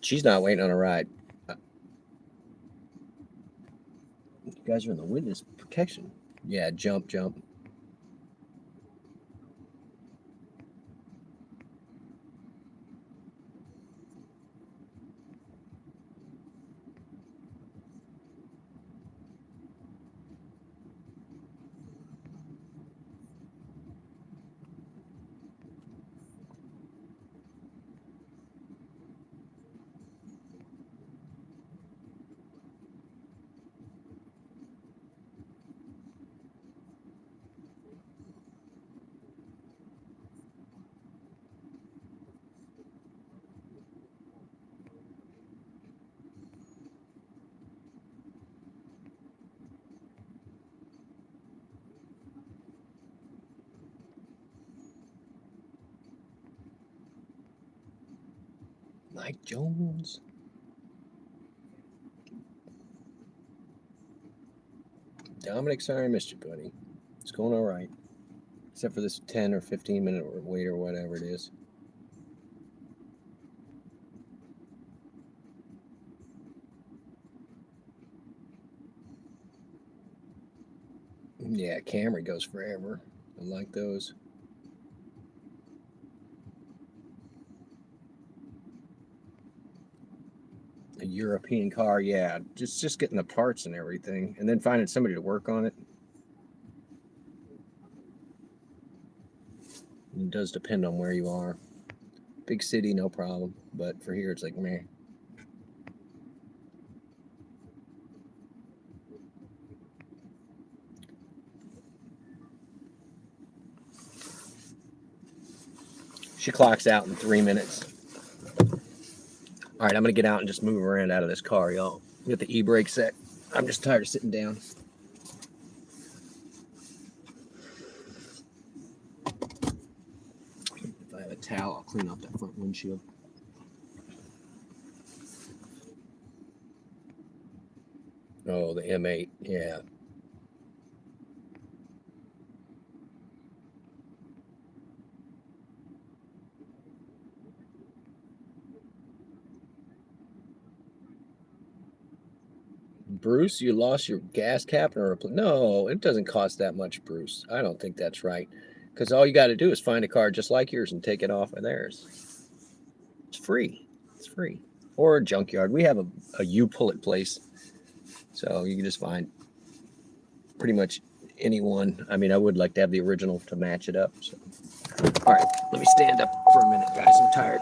She's not waiting on a ride. You guys are in the witness protection. Yeah, jump. Mike Jones. Dominic, sorry I missed you, buddy. It's going all right. Except for this 10 or 15 minute wait or whatever it is. Yeah, Camry goes forever. I like those. A European car, yeah. Just getting the parts and everything, and then finding somebody to work on it. It does depend on where you are. Big city, no problem. But for here, it's like, meh. She clocks out in 3 minutes. All right, I'm going to get out and just move around out of this car, y'all. Get the e-brake set. I'm just tired of sitting down. If I have a towel, I'll clean off that front windshield. Oh, the M8, yeah. Bruce, you lost your gas cap and no, it doesn't cost that much, Bruce. I don't think that's right. Because all you got to do is find a car just like yours and take it off of theirs. It's free. It's free. Or a junkyard. We have a you pull it place. So you can just find pretty much anyone. I mean, I would like to have the original to match it up. So. All right, let me stand up for a minute, guys. I'm tired.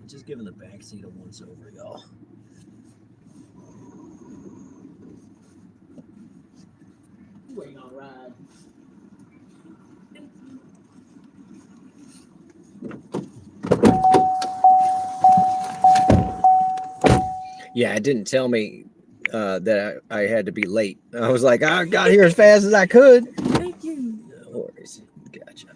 Just giving the back seat a once over, y'all. Waiting on a ride. Yeah, it didn't tell me that I had to be late. I was like, I got here as fast as I could. Thank you. No worries. Gotcha.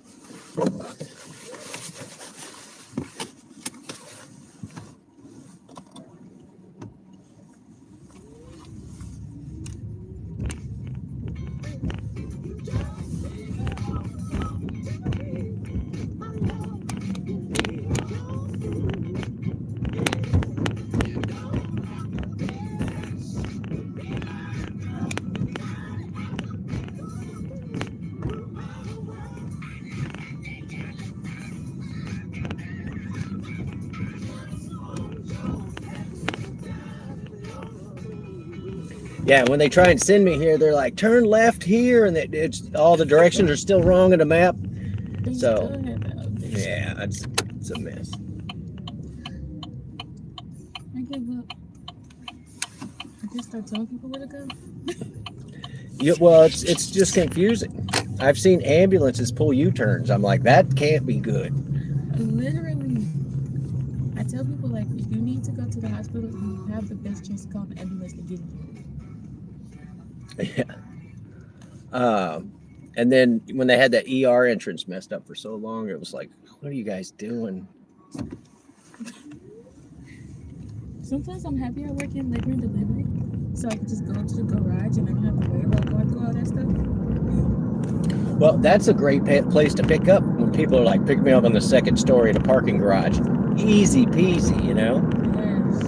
Yeah, when they try and send me here, they're like, turn left here, and it's all the directions are still wrong in the map. So, yeah, it's a mess. I give up. I just start telling people where to go. Yeah, well, it's just confusing. I've seen ambulances pull U-turns. I'm like, that can't be good. Literally, I tell people, like, if you need to go to the hospital, you have the best chance to call an ambulance to get you. Yeah. And then when they had that ER entrance messed up for so long, it was like, what are you guys doing? Sometimes I'm happy I work in labor and delivery, so I can just go to the garage and I don't have to worry about going through all that stuff. Well, that's a great place to pick up when people are like, pick me up on the second story in a parking garage. Easy peasy, you know? Yes.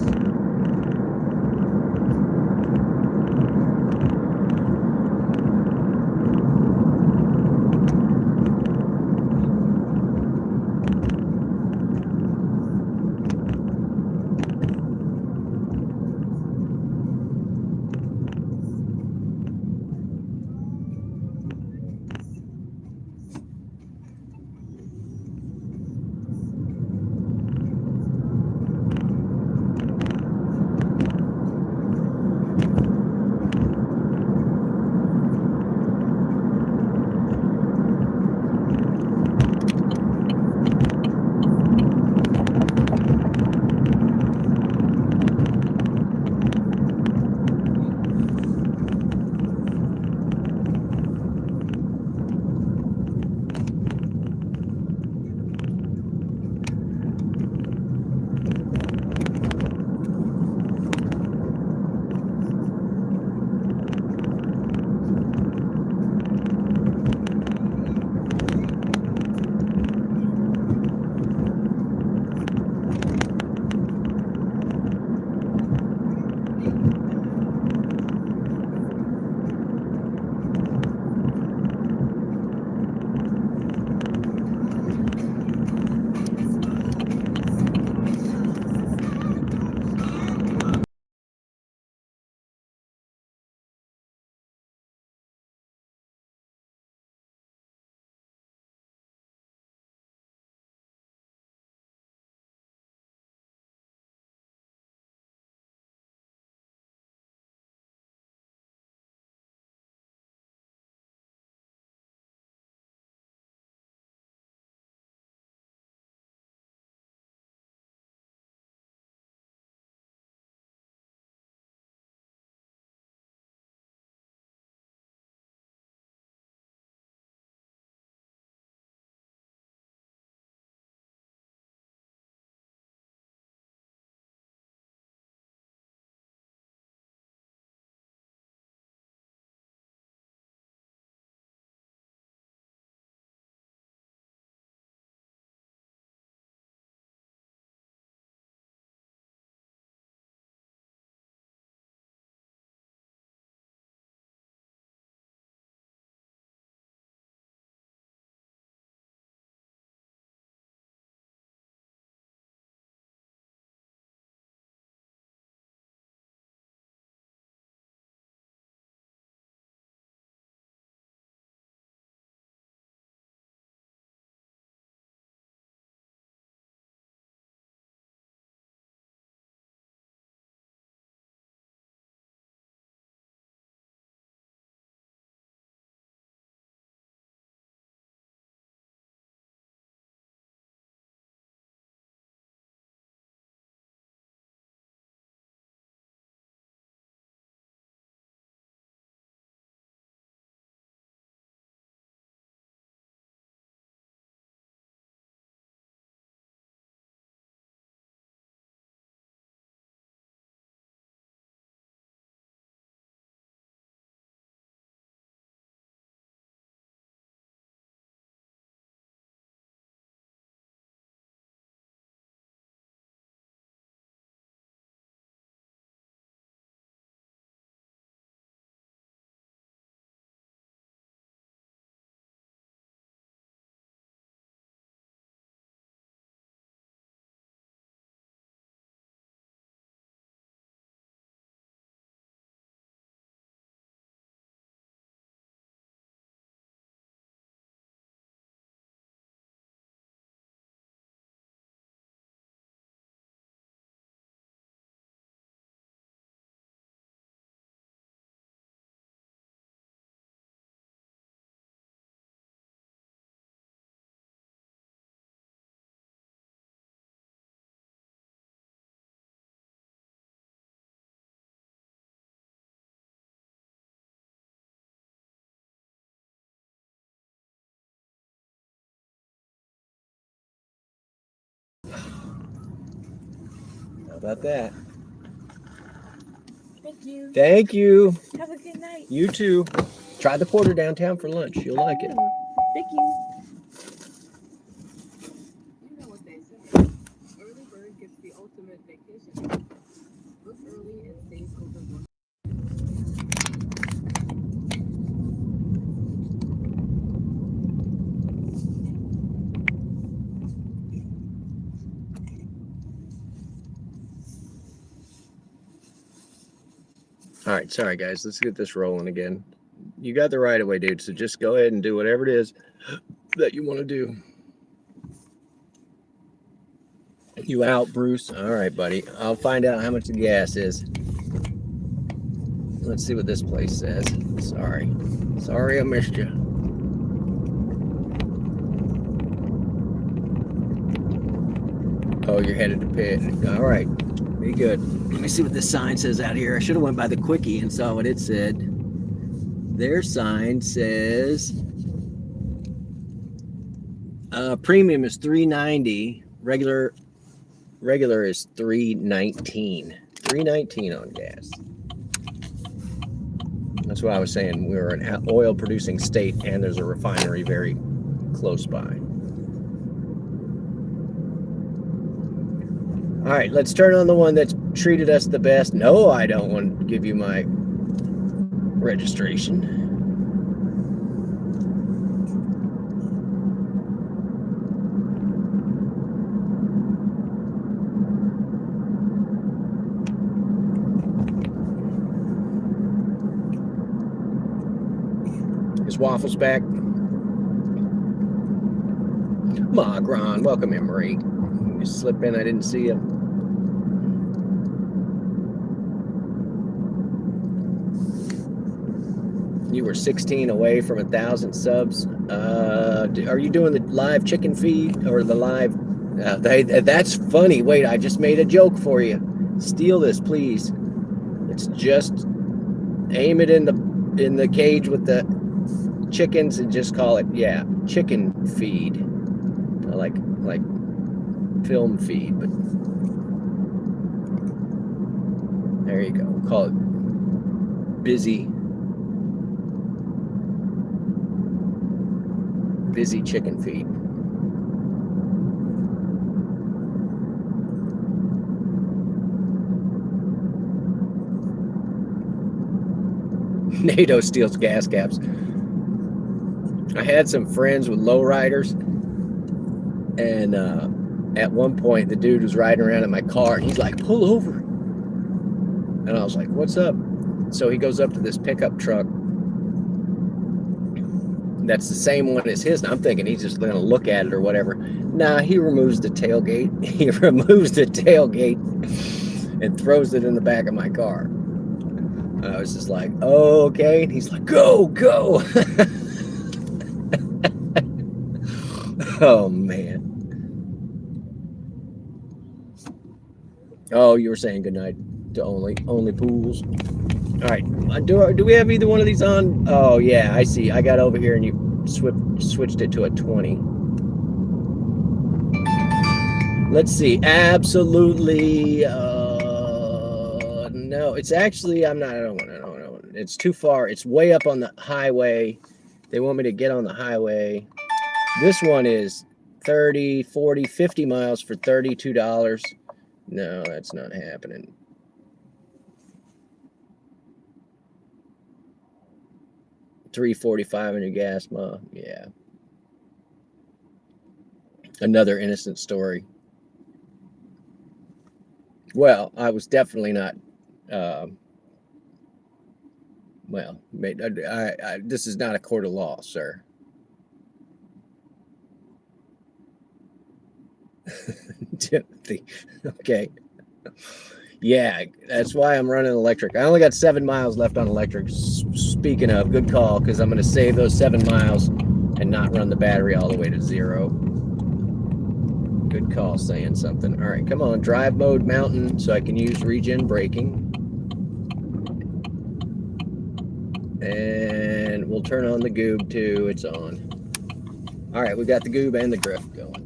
How about that? Thank you. Thank you. Have a good night. You too. Try the porter downtown for lunch. You'll like it. Thank you. You know what they say. Early bird gets the ultimate vacation. Book early and save overboard. All right, sorry guys. Let's get this rolling again. You got the right of way, dude. So just go ahead and do whatever it is that you want to do. You out, Bruce? All right, buddy. I'll find out how much the gas is. Let's see what this place says. Sorry I missed you. Oh, you're headed to Pitt. All right, be good. Let me see what this sign says out here. I should have went by the quickie and saw what it said. Their sign says premium is $3.90. Regular is $3.19. $3.19 on gas. That's what I was saying. We're an oil producing state and there's a refinery very close by. All right, let's turn on the one that's treated us the best. No, I don't want to give you my registration. Is Waffles back? Magron, welcome in, Marie. You slip in, I didn't see you. You were 16 away from 1,000 subs. Are you doing the live chicken feed or the live? That's funny. Wait, I just made a joke for you. Steal this, please. It's just aim it in the cage with the chickens and just call it, yeah, chicken feed. Like film feed, but there you go. We'll call it busy chicken feed. NATO steals gas caps. I had some friends with lowriders, and at one point the dude was riding around in my car and he's like, pull over. And I was like, what's up? So he goes up to this pickup truck that's the same one as his, and I'm thinking he's just gonna look at it or whatever. Nah, he removes the tailgate. He removes the tailgate and throws it in the back of my car. I was just like, oh, okay. And he's like, go. Oh man. Oh, you were saying goodnight to only pools. All right, do we have either one of these on? Oh yeah, I see. I got over here and you switched it to a 20. Let's see. Absolutely. No, it's actually. I don't want to. It's too far. It's way up on the highway. They want me to get on the highway. This one is 30, 40, 50 miles for $32. No, that's not happening. $3.45 in your gas, Ma. Yeah. Another innocent story. Well, I was definitely not. Well, this is not a court of law, sir. Timothy. Okay. Yeah, that's why I'm running electric. I only got 7 miles left on electric. Speaking of, good call, because I'm going to save those 7 miles and not run the battery all the way to 0. Good call, saying something. All right, come on, drive mode mountain so I can use regen braking. And we'll turn on the goob too. It's on. All right, we got the goob and the drift going.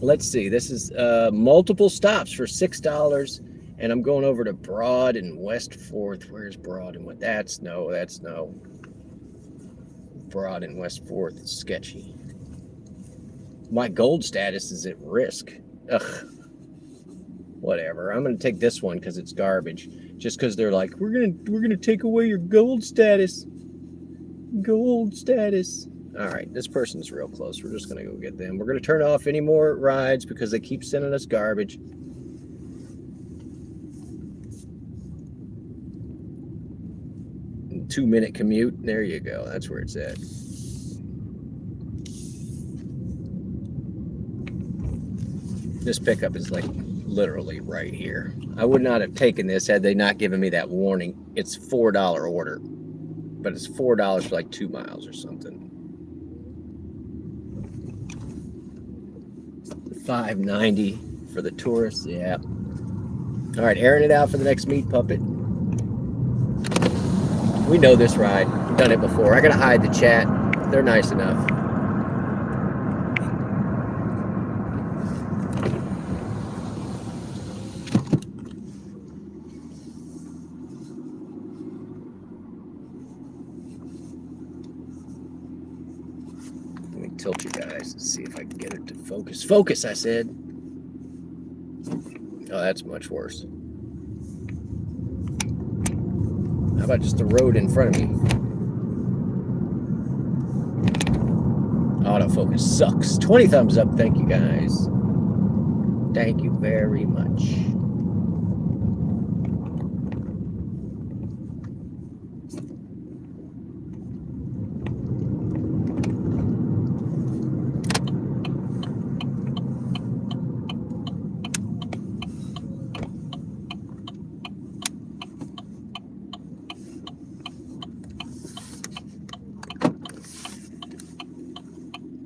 Let's see. This is multiple stops for $6, and I'm going over to Broad and West 4th. Where's Broad and what? That's no. Broad and West 4th. It's sketchy. My gold status is at risk. Ugh. Whatever. I'm gonna take this one because it's garbage. Just because they're like, we're gonna take away your gold status. Gold status. All right, this person's real close. We're just gonna go get them. We're gonna turn off any more rides because they keep sending us garbage. And 2-minute commute. There you go. That's where it's at. This pickup is like literally right here. I would not have taken this had they not given me that warning. It's $4 order, but it's $4 for like 2 miles or something. $5.90 for the tourists. Yeah. All right, airing it out for the next meat puppet. We know this ride. We've done it before. I gotta hide the chat. They're nice enough. Tilt you guys and see if I can get it to focus. Focus, I said. Oh, that's much worse. How about just the road in front of me? Autofocus sucks. 20 thumbs up. Thank you, guys. Thank you very much.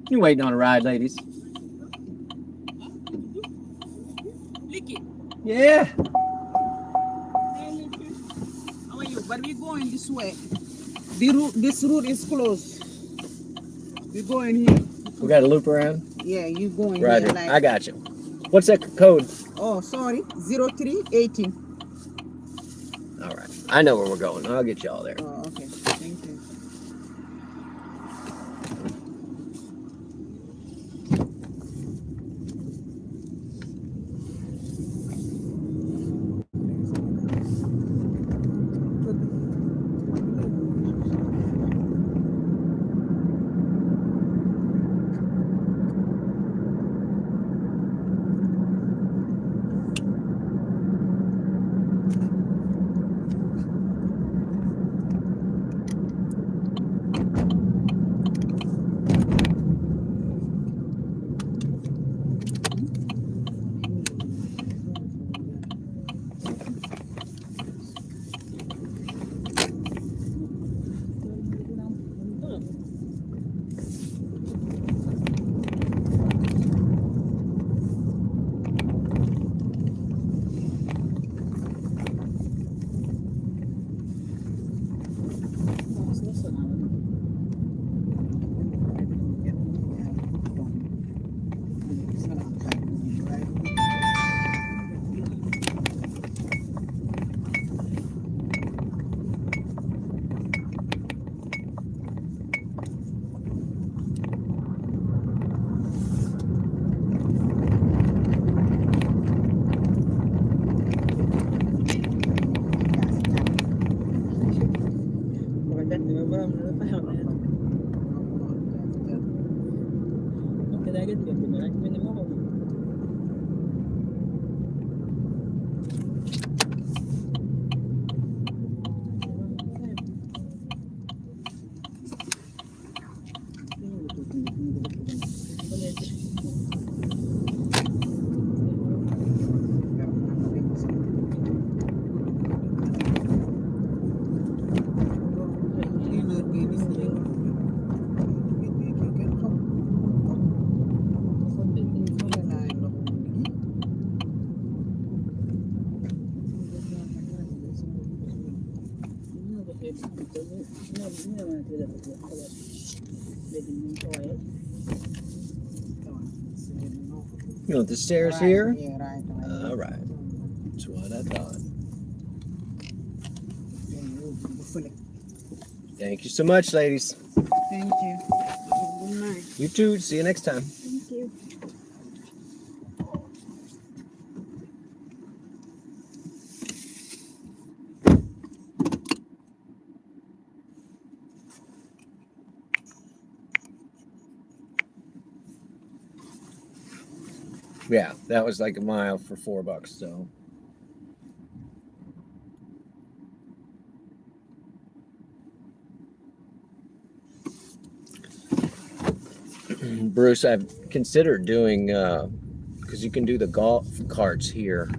You waiting on a ride, ladies? Yeah. How are you? But we're going this way. This route is closed. We're going here. We got to loop around? Yeah, you're going Roger. here. Like, I got you. What's that code? oh, sorry. 0318. All right. I know where we're going. I'll get y'all there. Oh, okay. Thank you. You want the stairs Right, here? Yeah, right. All right. That's what I thought. Thank you so much, ladies. Thank you. Good night. You too. See you next time. Thank you. Yeah, that was like a mile for $4. So Bruce, I've considered doing because you can do the golf carts here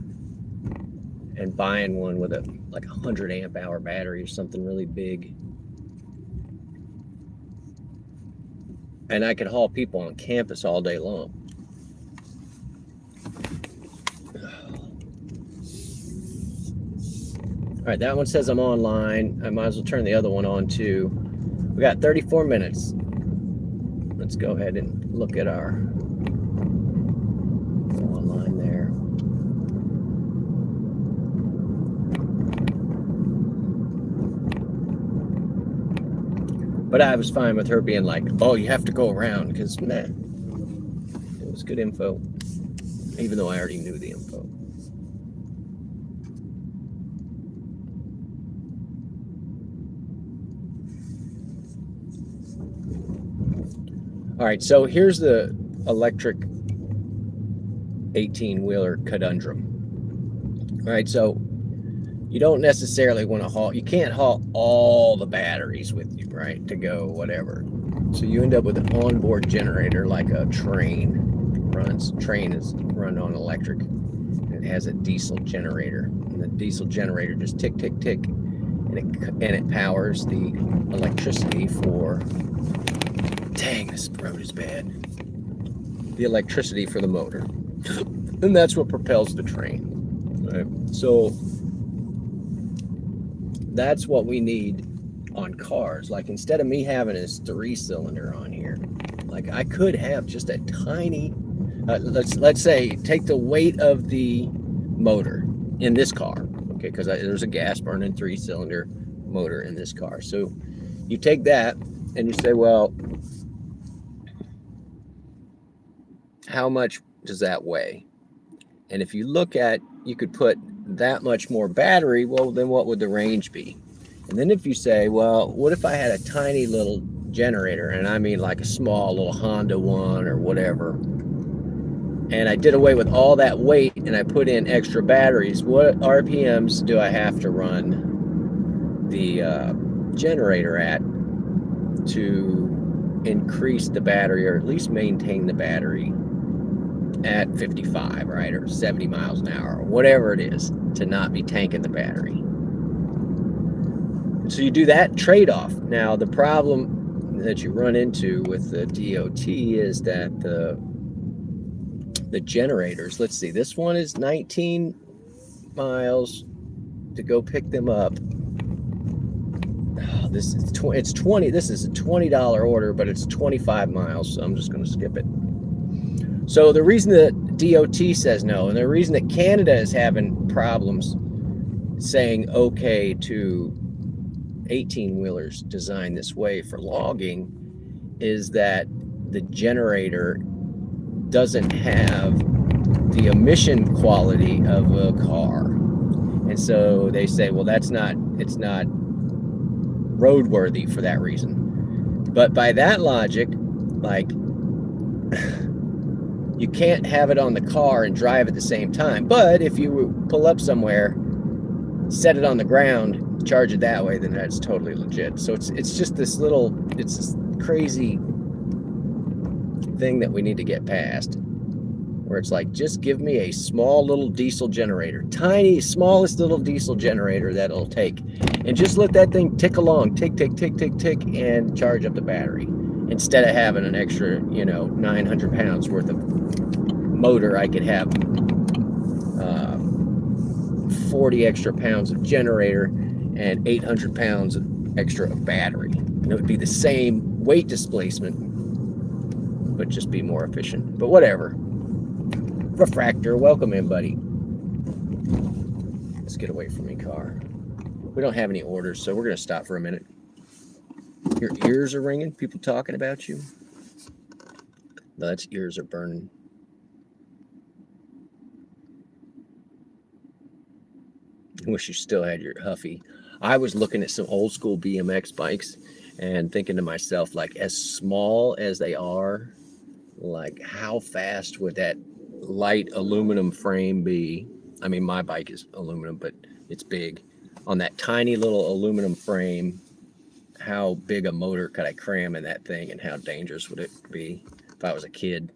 and buying one with a like 100 amp hour battery or something really big. And I could haul people on campus all day long. All right, that one says I'm online. I might as well turn the other one on too. We got 34 minutes. Let's go ahead and look at our online there. But I was fine with her being like, oh, you have to go around, because nah, it was good info, even though I already knew the info. All right, so here's the electric 18-wheeler conundrum. All right, so you don't necessarily want to haul, you can't haul all the batteries with you, right, to go whatever. So you end up with an onboard generator like a train runs. Train is run on electric. It has a diesel generator, and the diesel generator just tick, tick, tick, and it powers the electricity for, dang, this road is bad, the electricity for the motor. And that's what propels the train. Right? So that's what we need on cars. Like, instead of me having this 3-cylinder on here, like I could have just a tiny, let's say, take the weight of the motor in this car, okay, because there's a gas burning 3-cylinder motor in this car. So you take that and you say, well, how much does that weigh? And if you look at, you could put that much more battery, well, then what would the range be? And then if you say, well, what if I had a tiny little generator, and I mean like a small little Honda one or whatever, and I did away with all that weight and I put in extra batteries, what RPMs do I have to run the generator at to increase the battery, or at least maintain the battery at 55, right, or 70 miles an hour, or whatever it is, to not be tanking the battery? So you do that trade-off. Now, the problem that you run into with the DOT is that the generators, let's see, this one is 19 miles to go pick them up. Oh, this is it's 20. This is a $20 order, but it's 25 miles, so I'm just going to skip it. So the reason that DOT says no, and the reason that Canada is having problems saying okay to 18-wheelers designed this way for logging, is that the generator doesn't have the emission quality of a car. And so they say, well, it's not roadworthy for that reason. But by that logic, like, you can't have it on the car and drive at the same time. But if you pull up somewhere, set it on the ground, charge it that way, then that's totally legit. So it's just this little, it's this crazy thing that we need to get past, where it's like, just give me a small little diesel generator, tiny, smallest little diesel generator that'll take, and just let that thing tick along, tick, tick, tick, tick, tick, and charge up the battery, instead of having an extra, 900 pounds worth of motor. I could have 40 extra pounds of generator and 800 pounds of extra battery, and it would be the same weight displacement, but just be more efficient. But whatever. Refractor, welcome in, buddy. Let's get away from me, car. We don't have any orders, so we're going to stop for a minute. Your ears are ringing? People talking about you? No, that's ears are burning. I wish you still had your Huffy. I was looking at some old school BMX bikes and thinking to myself, like, as small as they are, like, how fast would that light aluminum frame be? I mean, my bike is aluminum, but it's big. On that tiny little aluminum frame, how big a motor could I cram in that thing, and how dangerous would it be if I was a kid?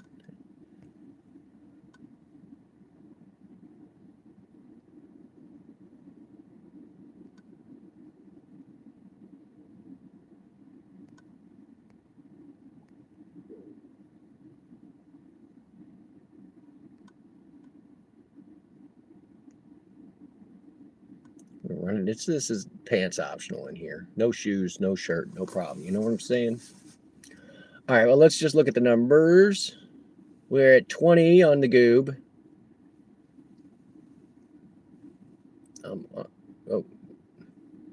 We're running. This is pants optional in here. No shoes, no shirt, no problem. You know what I'm saying? All right, well, let's just look at the numbers. We're at 20 on the Goob. Oh,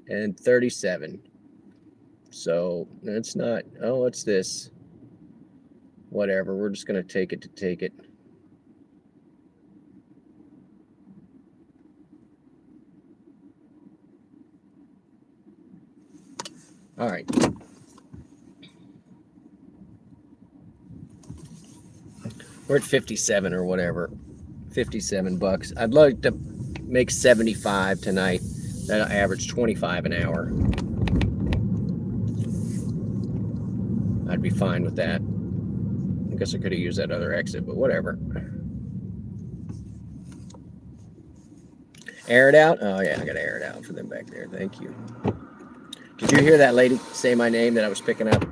and 37. So that's not, oh, what's this? Whatever, we're just going to take it to take it. All right. We're at 57 or whatever. 57 bucks. I'd like to make 75 tonight. That'll average 25 an hour. I'd be fine with that. I guess I could have used that other exit, but whatever. Air it out? Oh, yeah, I got to air it out for them back there. Thank you. Did you hear that lady say my name that I was picking up?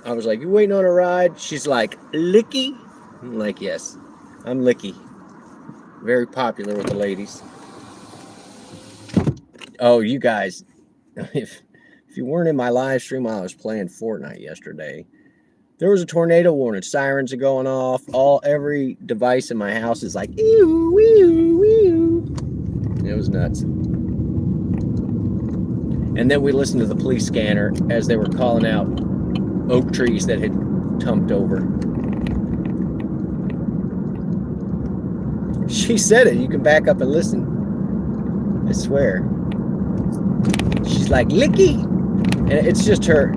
I was like, you waiting on a ride? She's like, Licky? I'm like, yes, I'm Licky. Very popular with the ladies. Oh, you guys, if you weren't in my live stream while I was playing Fortnite yesterday, there was a tornado warning. Sirens are going off. Every device in my house is like, ew, ew, ew. It was nuts. And then we listened to the police scanner as they were calling out oak trees that had tumped over. She said it. You can back up and listen. I swear. She's like, Licky. And it's just her.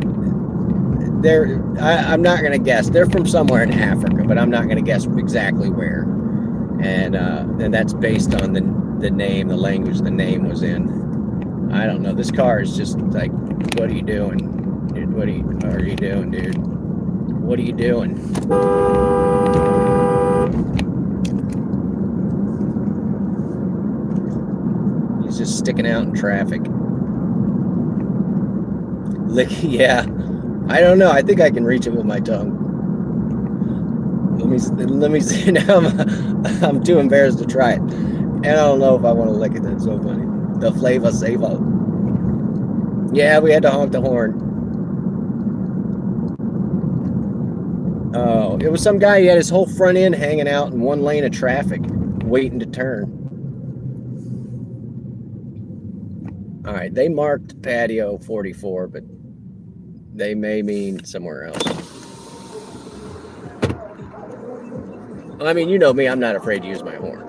I'm not going to guess. They're from somewhere in Africa, but I'm not going to guess exactly where. And that's based on the name, the language the name was in. I don't know. This car is just like, what are you doing? Dude, what are you doing, dude? What are you doing? He's just sticking out in traffic. Yeah. I don't know. I think I can reach it with my tongue. Let me see. Now I'm too embarrassed to try it. And I don't know if I want to lick it. That's so funny. The flavor savo. Yeah, we had to honk the horn. Oh, it was some guy. He had his whole front end hanging out in one lane of traffic, waiting to turn. All right, they marked patio 44, but they may mean somewhere else. I mean, you know me, I'm not afraid to use my horn.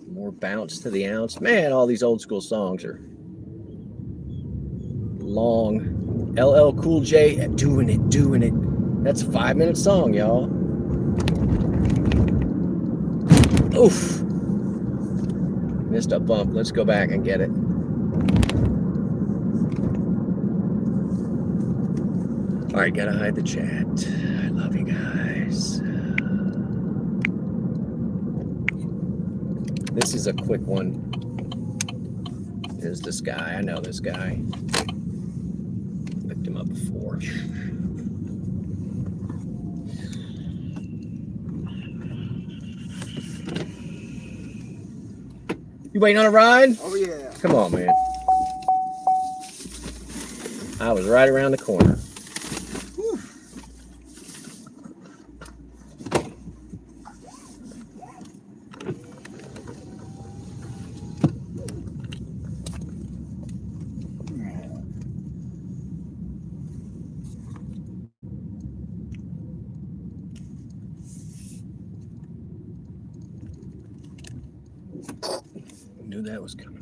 More bounce to the ounce. Man, all these old school songs are long. LL Cool J, doing it. That's a 5-minute song, y'all. Oof. Missed a bump. Let's go back and get it. All right, gotta hide the chat. I love you guys. This is a quick one. There's this guy. I know this guy. Picked him up before. You waiting on a ride? Oh, yeah. Come on, man. I was right around the corner. Whew. Knew that was coming.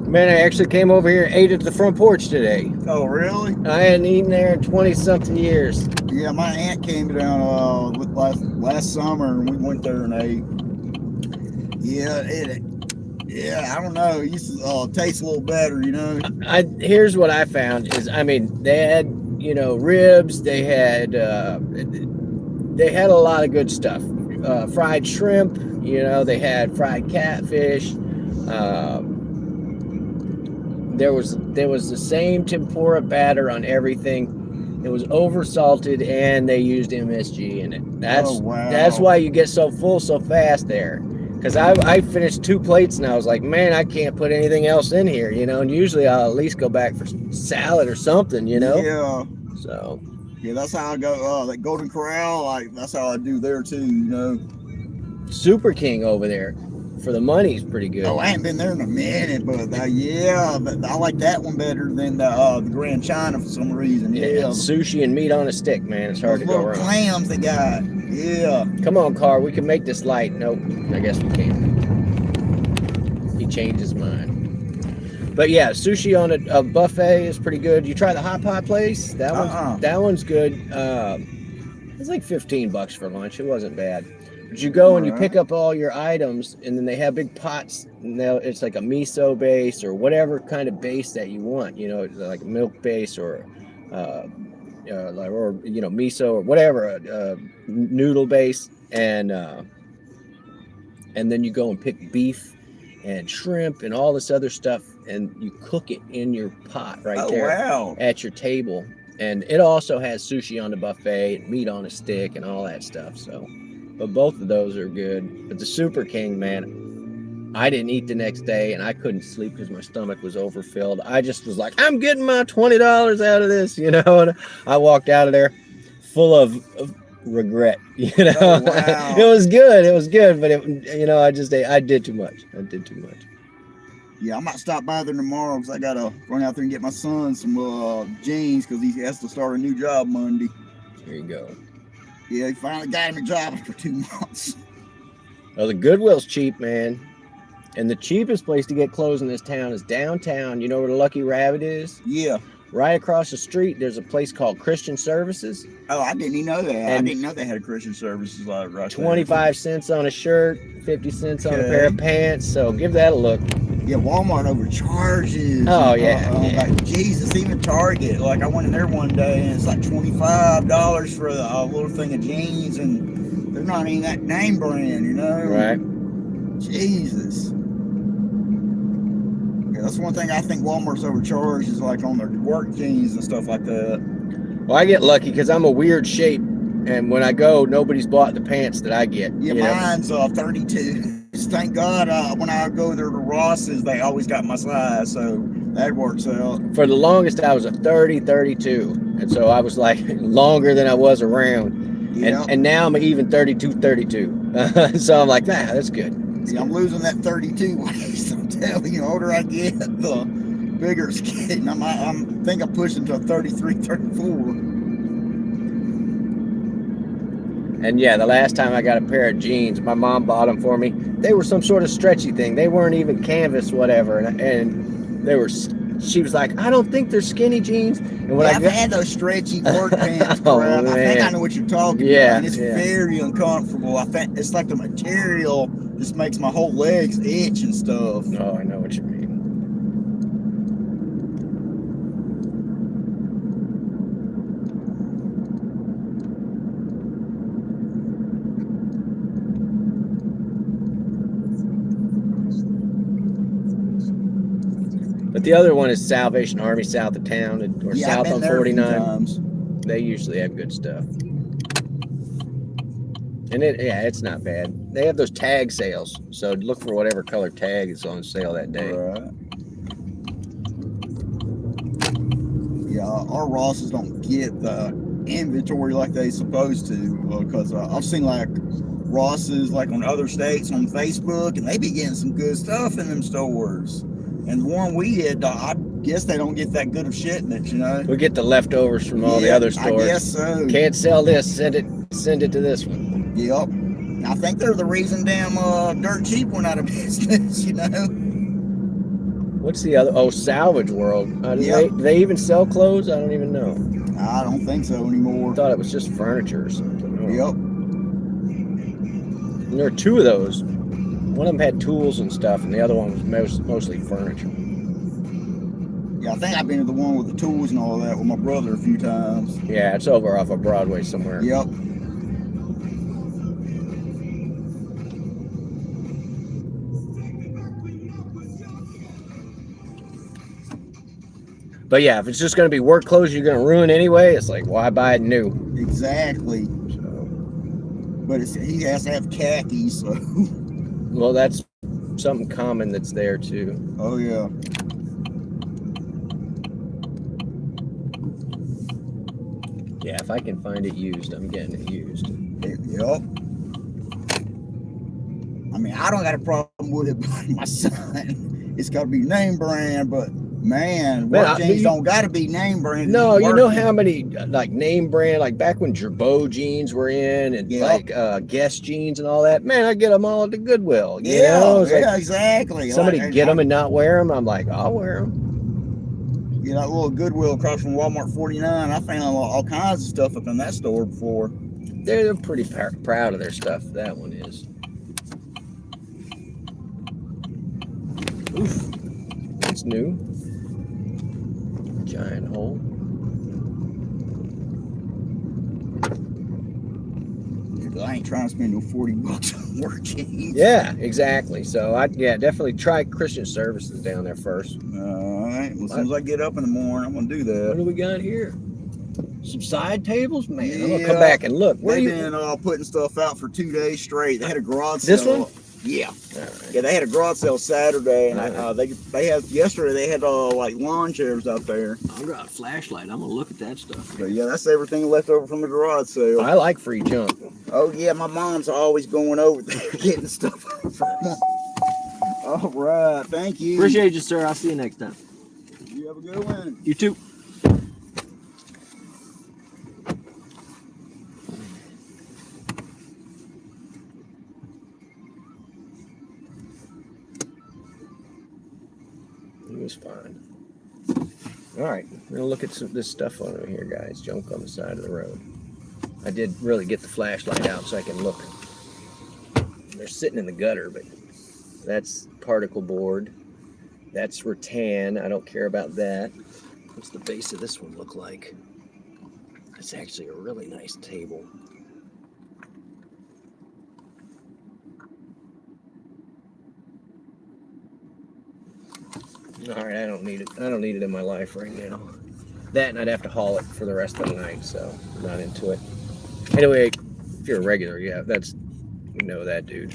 Man, I actually came over here and ate at the front porch today. Oh, really? I hadn't eaten there in 20-something years. Yeah, my aunt came down last summer, and we went there and ate. Yeah, yeah, I don't know. It used to taste a little better, you know. Here's what I found is, I mean, they had, you know, ribs. They had a lot of good stuff. Fried shrimp. You know, they had fried catfish. There was the same tempura batter on everything. It was over salted, and they used MSG in it. That's why you get so full so fast there. Because I finished 2 plates and I was like, man, I can't put anything else in here, you know. And usually I'll at least go back for salad or something, you know. Yeah. So. Yeah, that's how I go. That Golden Corral, like that's how I do there too, you know. Super King over there, for the money's pretty good. Oh, I ain't been there in a minute, but yeah, but I like that one better than the Grand China for some reason. Yeah, sushi and meat on a stick, man. It's hard to go wrong. Clams they got. Yeah. Come on, car. We can make this light. Nope. I guess we can't. He changed his mind. But yeah, sushi on a buffet is pretty good. You try the hot pot place? That one's good. It's like $15 for lunch. It wasn't bad. But you go and you pick up all your items, and then they have big pots. And it's like a miso base or whatever kind of base that you want. You know, like a milk base or you know, miso or whatever, noodle base, and then you go and pick beef and shrimp and all this other stuff, and you cook it in your pot right there at your table. And it also has sushi on the buffet, and meat on a stick, and all that stuff. So, but both of those are good. But the Super King, man, I didn't eat the next day, and I couldn't sleep because my stomach was overfilled. I just was like, I'm getting my $20 out of this, you know. And I walked out of there full of regret, you know. Oh, wow. It was good, but you know, I did too much. Yeah, I might stop by there tomorrow because I gotta run out there and get my son some jeans because he has to start a new job Monday. There you go. Yeah, he finally got him a job after 2 months. Well, the Goodwill's cheap, man. And the cheapest place to get clothes in this town is downtown. You know where the Lucky Rabbit is? Yeah. Right across the street, there's a place called Christian Services. Oh, I didn't even know that. And I didn't know they had a Christian Services right there. 25 cents on a shirt, 50 cents on a pair of pants. So give that a look. Yeah, Walmart overcharges. Oh, yeah. Like, Jesus, even Target. Like, I went in there one day, and it's like $25 for a little thing of jeans, and they're not even that name brand, you know? Right. Jesus. Yeah, that's one thing I think Walmart's overcharged is like on their work jeans and stuff like that. Well, I get lucky because I'm a weird shape, and when I go, nobody's bought the pants that I get. Yeah, mine's 32. thank God, when I go there to Ross's, they always got my size, so that works out. For the longest, I was a 30, 32. And so I was like longer than I was around. Yeah. And now I'm even 32, 32. So I'm like, that's good. See, I'm losing that 32 waist. I'm telling you, the older I get, the bigger it's getting. I think I'm pushing to a 33, 34. And yeah, the last time I got a pair of jeans, my mom bought them for me. They were some sort of stretchy thing. They weren't even canvas, whatever. And they were. She was like, I don't think they're skinny jeans. And when I've had those stretchy work pants, Oh, crap. I think I man. know what you're talking about. Yeah, And it's yeah. very uncomfortable. I think it's like the material just makes my whole legs itch and stuff. Oh, I know what you mean. But the other one is Salvation Army south of town, or Yeah, I've south been on there a few 49. times. They usually have good stuff. And it's not bad. They have those tag sales. So look for whatever color tag is on sale that day. Right. Yeah, our Rosses don't get the inventory like they supposed to, because I've seen like Rosses like on other states on Facebook, and they be getting some good stuff in them stores. And the one we hit, I guess they don't get that good of shit in it, you know. We get the leftovers from all the other stores. I guess so. Can't sell this. Send it to this one. Yep. I think they're the reason damn Dirt Cheap went out of business, you know. What's the other? Oh, Salvage World. Yep. Do they even sell clothes? I don't even know. I don't think so anymore. I thought it was just furniture or something. Oh. Yep. And there were two of those. One of them had tools and stuff, and the other one was mostly furniture. Yeah, I think I've been to the one with the tools and all that with my brother a few times. Yeah, it's over off of Broadway somewhere. Yep. But yeah, if it's just going to be work clothes you're going to ruin anyway, it's like, why buy it new? Exactly. So, But he has to have khakis, so. well, that's something common that's there too. Oh, yeah. Yeah, if I can find it used, I'm getting it used. Yep. I mean, I don't got a problem with it, but my son, it's got to be name brand, but man, work jeans don't got to be name brand. No, you know how many like name brand, like back when Gerbeau jeans were in, and like Guess jeans and all that. Man, I get them all at the Goodwill. You know? Yeah, exactly. Somebody get them and not wear them. I'm like, I'll wear them. You know, that little Goodwill across from Walmart 49. I found all kinds of stuff up in that store before. They're pretty proud of their stuff. That one is. Oof, that's new. Giant hole. I ain't trying to spend no $40 on work jeans. Yeah, exactly. So definitely try Christian Services down there first. All right. Well, as soon as I get up in the morning, I'm gonna do that. What do we got here? Some side tables, man. I'm gonna come back and look. They've been putting stuff out for 2 days straight. They had a garage sale. This one? Yeah. Right. Yeah, they had a garage sale Saturday, and they had yesterday. They had like lawn chairs out there. I got a flashlight. I'm gonna look at that stuff. So yeah, that's everything left over from the garage sale. I like free junk. Oh yeah, my mom's always going over there getting stuff from them. All right, thank you. Appreciate you, sir. I'll see you next time. You have a good one. You too. He was fine. All right, we're gonna look at this stuff over here, guys. Junk on the side of the road. I did really get the flashlight out so I can look. They're sitting in the gutter, but that's particle board. That's rattan. I don't care about that. What's the base of this one look like? It's actually a really nice table. All right, I don't need it. I don't need it in my life right now. That, and I'd have to haul it for the rest of the night, so I'm not into it. Anyway, if you're a regular, yeah, you know that dude.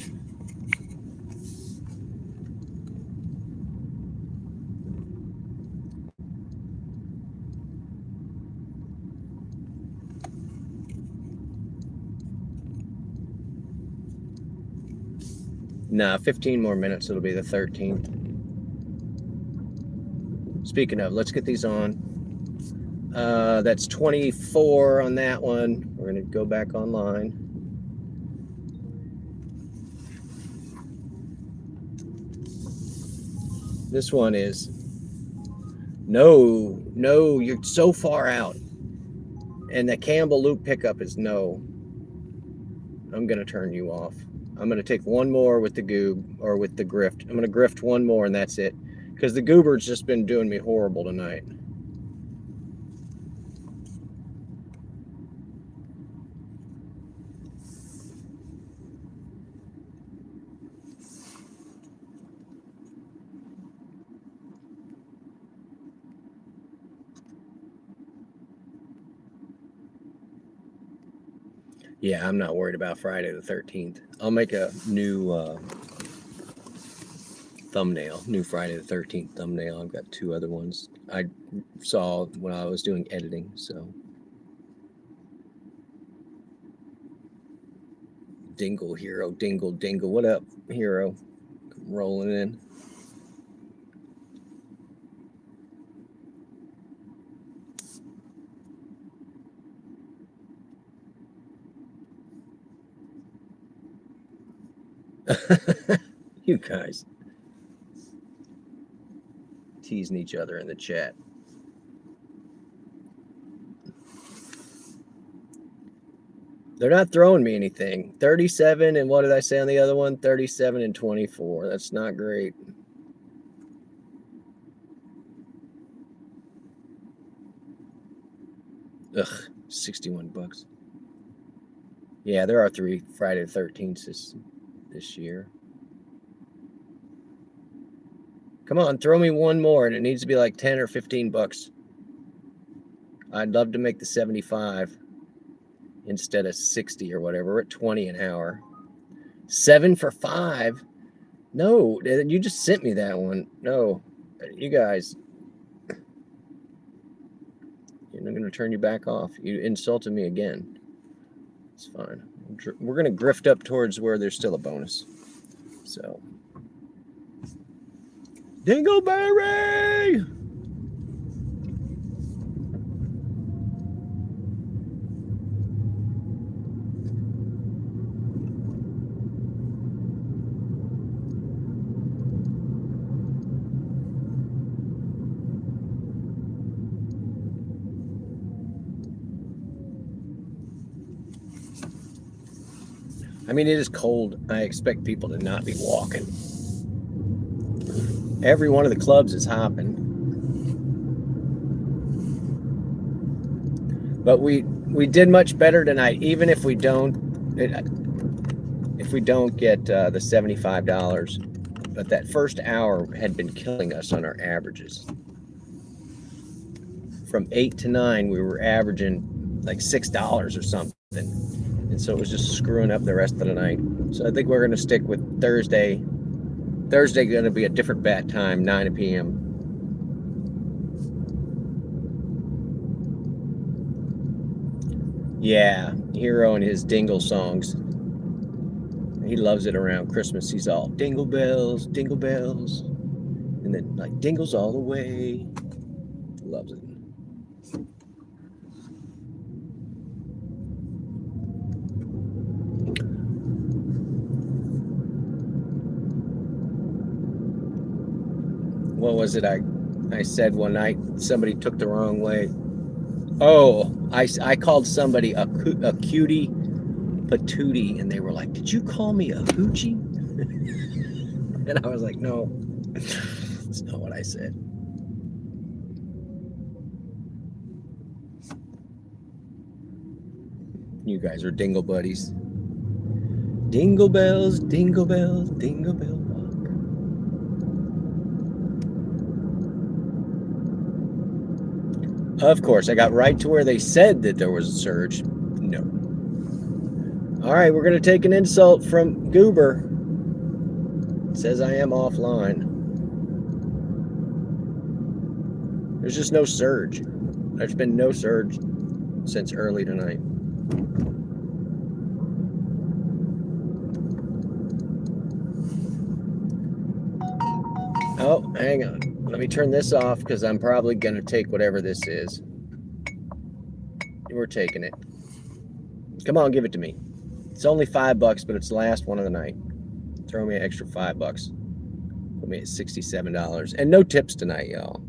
Nah, 15 more minutes. It'll be the 13th. Speaking of, let's get these on. That's 24 on that one. We're going to go back online. This one is no, you're so far out. And the Campbell loop pickup is no. I'm going to turn you off. I'm going to take one more with the goob or with the grift. I'm going to grift one more and that's it. Because the goober's just been doing me horrible tonight. Yeah, I'm not worried about Friday the 13th. I'll make a new thumbnail, new Friday the 13th thumbnail. I've got 2 other ones I saw when I was doing editing, so. Dingle, Hero, dingle, dingle. What up, Hero? Come rolling in. You guys teasing each other in the chat. They're not throwing me anything. 37 and what did I say on the other one? 37 and 24. That's not great. Ugh, 61 bucks. Yeah, there are 3 Friday the 13th this year. Come on, throw me one more, and it needs to be like 10 or 15 bucks. I'd love to make the 75 instead of 60 or whatever. We're at 20 an hour. 7 for 5. No, you just sent me that one. No, you guys. I'm going to turn you back off. You insulted me again. It's fine. We're going to grift up towards where there's still a bonus. So. Dingleberry! I mean, it is cold. I expect people to not be walking. Every one of the clubs is hopping. But we did much better tonight, even if we don't get the $75. But that first hour had been killing us on our averages. From 8 to 9, we were averaging like $6 or something. And so it was just screwing up the rest of the night. So I think we're going to stick with Thursday. Thursday going to be a different bat time, 9 p.m. Yeah, Hero and his dingle songs. He loves it around Christmas. He's all dingle bells, and then like dingles all the way. Loves it. What was it I said one night? Somebody took the wrong way. Oh, I called somebody a cutie patootie, and they were like, "Did you call me a hoochie?" And I was like, "No, that's not what I said." You guys are dingle buddies. Dingle bells, dingle bells, dingle bell rock. Of course, I got right to where they said that there was a surge. No. All right, we're going to take an insult from Goober. It says I am offline. There's just no surge. There's been no surge since early tonight. Oh, hang on. Let me turn this off because I'm probably going to take whatever this is. We're taking it. Come on, give it to me. It's only $5, but it's the last one of the night. Throw me an extra $5. Put me at $67. And no tips tonight, y'all.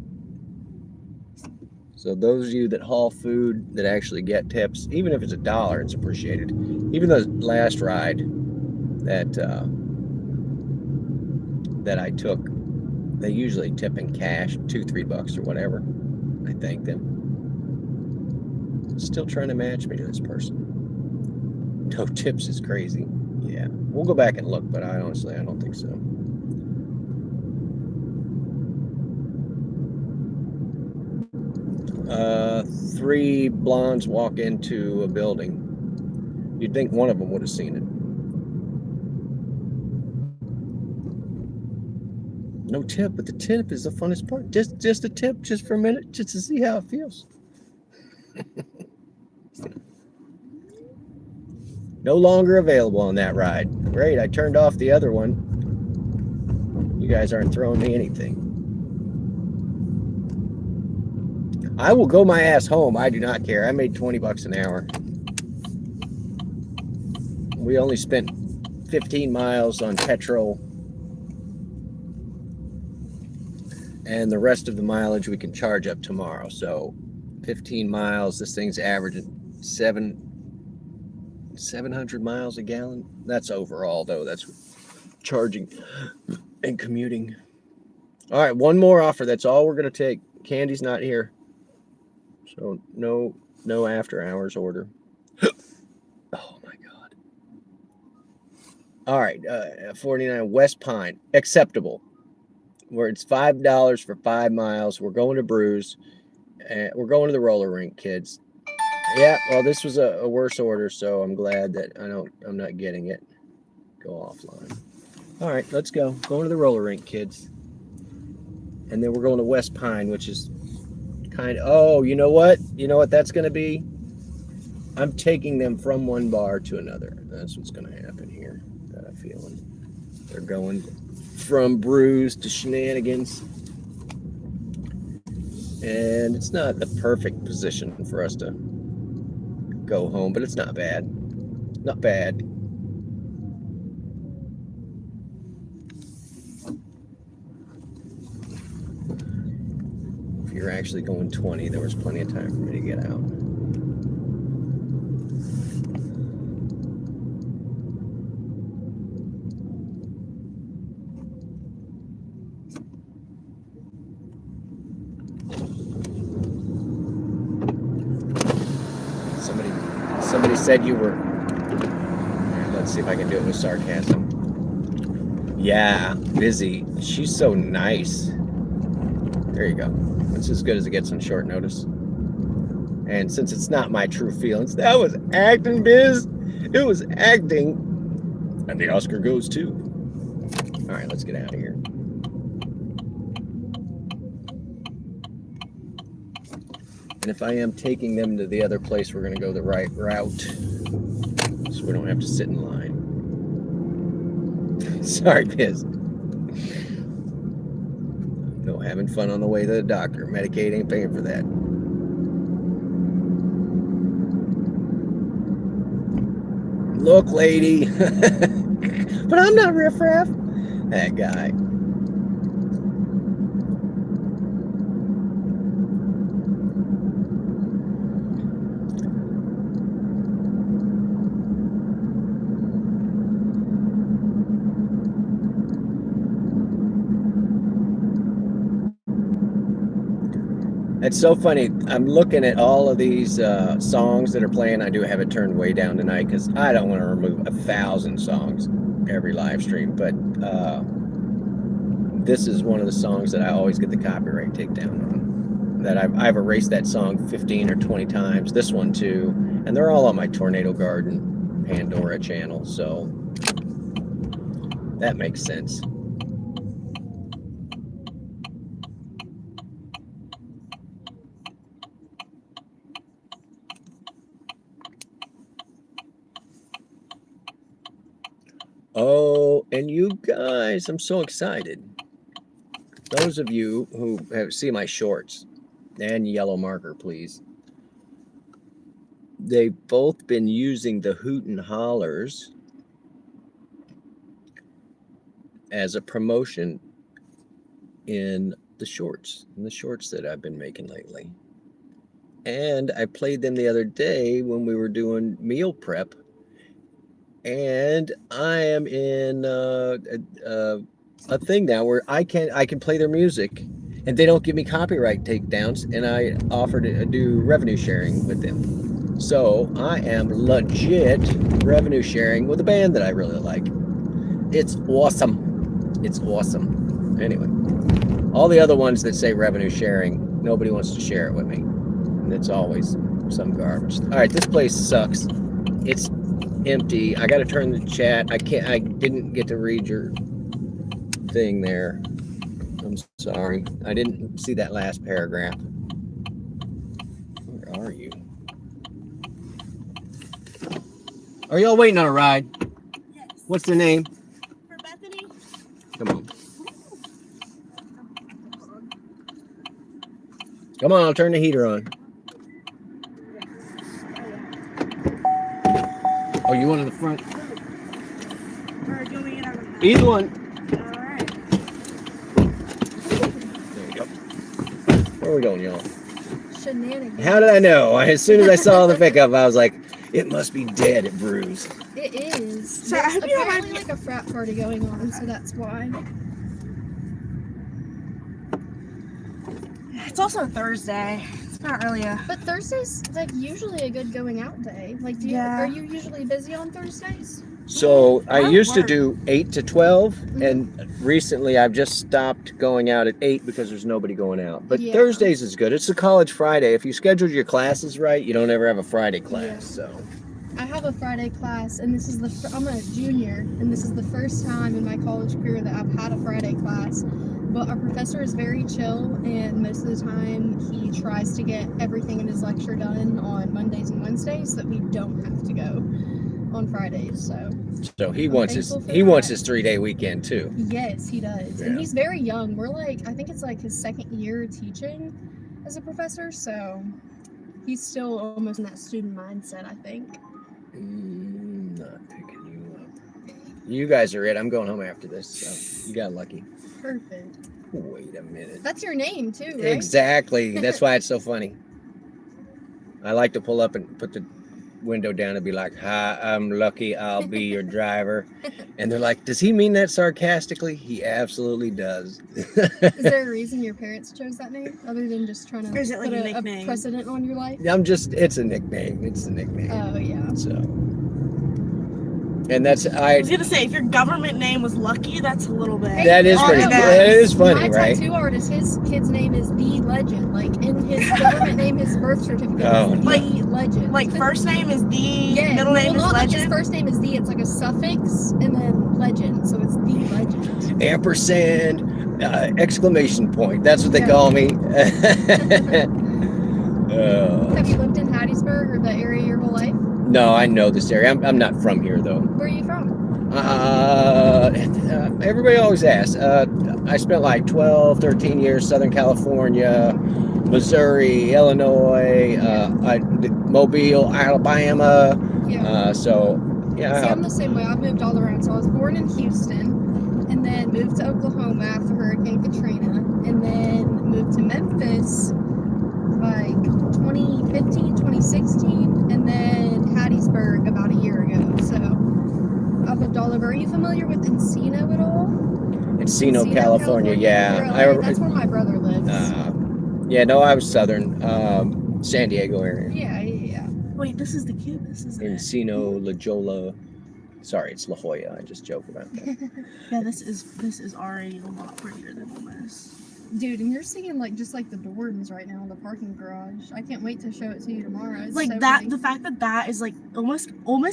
So those of you that haul food that actually get tips, even if it's $1, it's appreciated. Even the last ride that I took, they usually tip in cash, $2-3 or whatever. I thank them. Still trying to match me to this person. No tips is crazy. Yeah, we'll go back and look, but I don't think so. Three blondes walk into a building. You'd think one of them would have seen it. No tip, but the tip is the funnest part. Just a tip, just for a minute, just to see how it feels. No longer available on that ride. Great, I turned off the other one. You guys aren't throwing me anything. I will go my ass home. I do not care. I made $20 an hour. We only spent 15 miles on petrol. And the rest of the mileage we can charge up tomorrow. So 15 miles, this thing's averaging 700 miles a gallon. That's overall, though. That's charging and commuting. All right, one more offer. That's all we're going to take. Candy's not here. So no after hours order. Oh, my God. All right, 49 West Pine. Acceptable. Where it's $5 for 5 miles. We're going to Brews. We're going to the roller rink, kids. Yeah, well, this was a worse order, so I'm glad that I'm not getting it. Go offline. All right, let's go. Going to the roller rink, kids. And then we're going to West Pine, which is kind of, oh, you know what? You know what that's going to be? I'm taking them from one bar to another. That's what's going to happen here. Got a feeling. They're going from Brews to Shenanigans. And it's not the perfect position for us to go home, but it's not bad. Not bad. If you're actually going 20, there was plenty of time for me to get out. Somebody said you were. Let's see if I can do it with sarcasm. Yeah, busy. She's so nice. There you go. That's as good as it gets on short notice. And since it's not my true feelings, that was acting, Biz. It was acting. And the Oscar goes too. All right, let's get out of here. And if I am taking them to the other place, we're going to go the right route. So we don't have to sit in line. Sorry, Biz. No, having fun on the way to the doctor. Medicaid ain't paying for that. Look, lady. But I'm not riffraff. That guy. It's so funny. I'm looking at all of these songs that are playing. I do have it turned way down tonight because I don't want to remove 1,000 songs every live stream. But this is one of the songs that I always get the copyright takedown on. That I've erased that song 15 or 20 times. This one too. And they're all on my Tornado Garden Pandora channel. So that makes sense. Oh, and you guys, I'm so excited. those of you who have see my shorts and yellow marker, please. They've both been using the hoot and hollers as a promotion in the shorts that I've been making lately. And I played them the other day when we were doing meal prep. And I am in a thing now where I can play their music, and they don't give me copyright takedowns, and I offer to do revenue sharing with them. So I am legit revenue sharing with a band that I really like. It's awesome. It's awesome. Anyway, all the other ones that say revenue sharing, nobody wants to share it with me. And it's always some garbage. All right, this place sucks. It's empty. I got to turn the chat. I didn't get to read your thing there. I'm sorry. I didn't see that last paragraph. Where are you? Are y'all waiting on a ride? Yes. What's the name? For Bethany. Come on. Come on, I'll turn the heater on. Oh, you want in the front? Or do you want me to get out of the back? Either one. All right. There you go. Where are we going, y'all? Shenanigans. How did I know? As soon as I saw the pickup, I was like, it must be dead at Brews. It is. So I There's hope you have apparently like a frat party going on, so that's why. It's also Thursday. It's not really a. But Thursday's like usually a good going out day. Like, are you usually busy on Thursdays? So I I used to work. do 8 to 12, and recently I've just stopped going out at 8 because there's nobody going out. But Yeah. Thursdays is good. It's a college Friday. If you schedule your classes right, you don't ever have a Friday class. Yeah. So I have a Friday class, and this is I'm a junior, and this is the first time in my college career that I've had a Friday class. But our professor is very chill, and most of the time he tries to get everything in his lecture done on Mondays and Wednesdays so that we don't have to go on Fridays. So he I'm wants his thankful for 3-day weekend too. yes, he does. Yeah. And he's very young. We're like, I think it's like his second year teaching as a professor, so he's still almost in that student mindset, I think. Not picking you up. You guys are it. I'm going home after this, so you got lucky. Perfect. Wait a minute. That's your name too, right? Exactly. That's why it's so funny. I like to pull up and put the window down and be like, "Hi, I'm Lucky. I'll be your driver." And they're like, "Does he mean that sarcastically?" He absolutely does. Is there a reason your parents chose that name other than just trying Or to is it like put a a nickname? precedent on your life? It's a nickname. It's a nickname. Oh yeah. So, and that's I was gonna say if your government name was Lucky, that's a little bit. that is pretty. on the That nose. is funny, My right? tattoo artist, his kid's name is The Legend. Like in his government name, his birth certificate Oh, is The Legend. Like first name is the, yeah, middle name is not like his Legend. first name is The. It's like a suffix and then Legend, so it's The Legend. Ampersand, exclamation point. That's what they Yeah. call me. Have you lived in Hattiesburg or the area your whole life? No, I know this area. I'm not from here though. Where are you from? Everybody always asks. I spent like 12, 13 years Southern California, Missouri, Illinois, Mobile, Alabama. Yeah. So See, yeah. I'm the same way. I've moved all around. So I was born in Houston, and then moved to Oklahoma after Hurricane Katrina, and then moved to Memphis like 2015, 2016, and then Hattiesburg about a year ago. So I've lived all over. Are you familiar with Encino at all? Encino, California. Yeah. Really? That's where my brother lives. Yeah. No, I was Southern, San Diego area. Yeah. Wait, this is the kid. This is Encino, La Jolla. Sorry, it's La Jolla. I just joke about that. Yeah, this is already a lot prettier than Omas. Dude, and you're seeing like just like the dorms right now in the parking garage. I can't wait to show it to you tomorrow. It's Like so that, pretty. the fact that that is like almost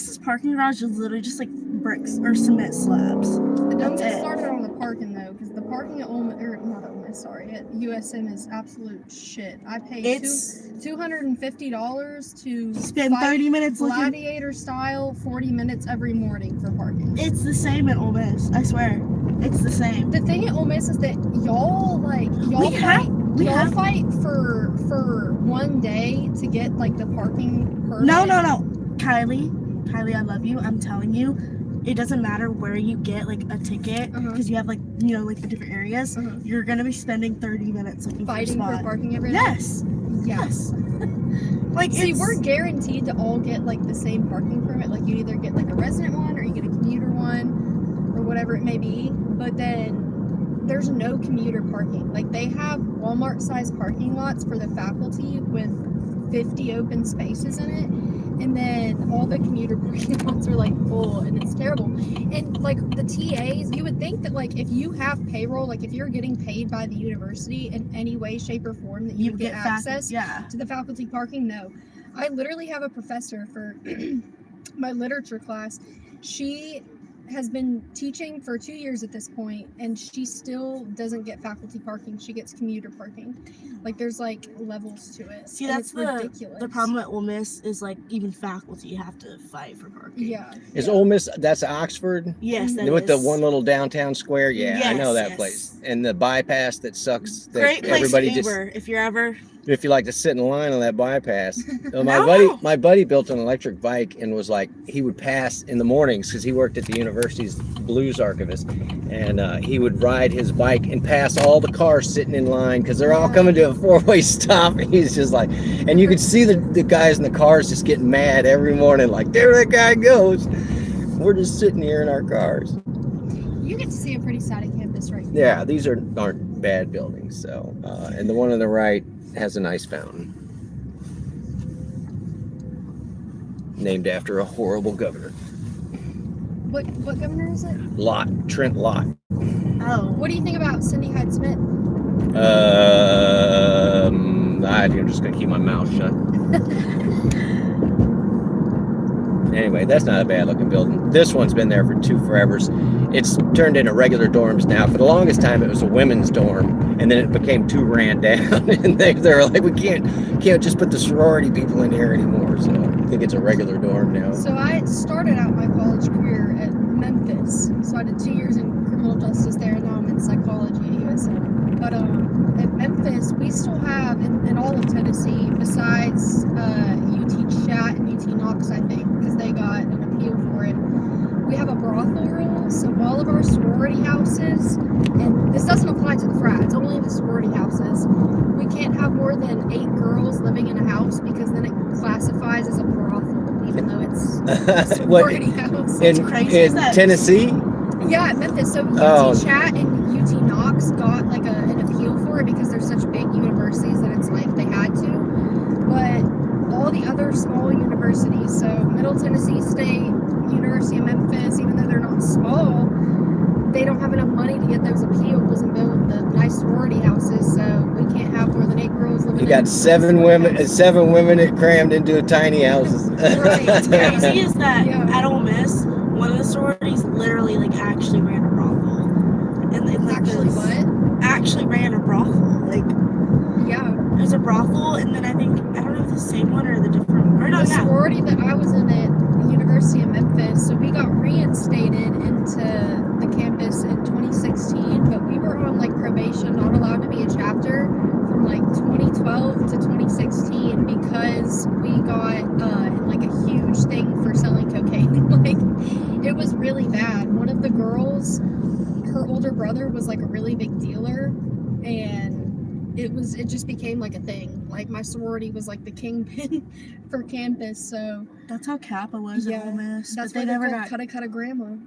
this parking garage is literally just like bricks or cement slabs. Don't That's get it. started on the parking though, because the parking at at USM is absolute shit. I paid It's $250 to spend fight 30 minutes looking. gladiator style 40 minutes every morning for parking. It's the same at Ole Miss, I swear. It's the same. The thing at Ole Miss is that y'all fight for one day to get like the parking permit. No. Kylie, I love you. I'm telling you, it doesn't matter where you get like a ticket because you have like like the different areas. You're gonna be spending 30 minutes looking Fighting for a spot. for parking every day. Yes. Like, see, we're guaranteed to all get like the same parking permit. Like you either get like a resident one or you get a commuter one or whatever it may be. But then there's no commuter parking. Like they have Walmart-sized parking lots for the faculty with 50 open spaces in it. And then all the commuter parking lots are like full, and it's terrible. And like the TAs, you would think that like if you have payroll, like if you're getting paid by the university in any way, shape, or form, that you would get access to the faculty parking. No, I literally have a professor for my literature class. She has been teaching for 2 years at this point, and she still doesn't get faculty parking. She gets commuter parking. Like there's like levels to it. See, and that's ridiculous. The problem at Ole Miss is like even faculty have to fight for parking. Yeah. Is Ole Miss, that's Oxford? Yes, that with is. the one little downtown square? Yeah, I Yes, know that yes. place. And the bypass that sucks. That Great place everybody to Uber if you're ever. If you like to sit in line on that bypass. So No. my buddy built an electric bike and was like, he would pass in the mornings because he worked at the university's blues archivist, and he would ride his bike and pass all the cars sitting in line because they're all coming to a 4-way stop. And he's just like, and you could see the guys in the cars just getting mad every morning, like, there that guy goes. We're just sitting here in our cars. You get to see a pretty side of campus right now. Yeah, these aren't bad buildings. So, and the one on the right has a nice fountain named after a horrible governor. What governor is it? Trent Lott. Oh. What do you think about Cindy Hyde-Smith? I'm just gonna keep my mouth shut. Anyway, that's not a bad looking building. This one's been there for forevers. It's turned into regular dorms now. For the longest time, it was a women's dorm, and then it became too ran down. And they were like, we can't just put the sorority people in here anymore. So I think it's a regular dorm now. So I started out my college career at Memphis. So I did 2 years in criminal justice there, and now I'm in psychology at USM. But at Memphis, we still have in all of Tennessee, besides UT Chat and UT Knox, I think, because they got an appeal for it. We have a brothel rule, so all of our sorority houses, and this doesn't apply to the frats, only the sorority houses, we can't have more than 8 girls living in a house because then it classifies as a brothel, even though it's a sorority house. In Tennessee? Yeah, at Memphis. So UT Chat and UT Knox got like an appeal for it because they're such big universities that it's like they had to. But all the other small universities, so Middle Tennessee State, University of Memphis, even though they're not small, they don't have enough money to get those appeals and build the nice sorority houses, so we can't have more than 8 girls living in. You got 7 women that crammed into tiny houses. Right. What's crazy is that at Ole Miss, one of the sororities literally like actually ran a brothel. And like actually ran a brothel. Like there's a brothel, and then I don't know if it's the same one or the different. Or no, the sorority that I was in at the University of Memphis, so we got reinstated into the campus in 2016, but we were on like probation, not allowed to be a chapter from like 2012 to 2016 because we got like a huge thing for selling cocaine. Like it was really bad. One of the girls, her older brother was like a really big dealer, and it just became like a thing. Like my sorority was like the kingpin for campus. So that's how Kappa was at Ole Miss. That's but why they never got Kata Grandma.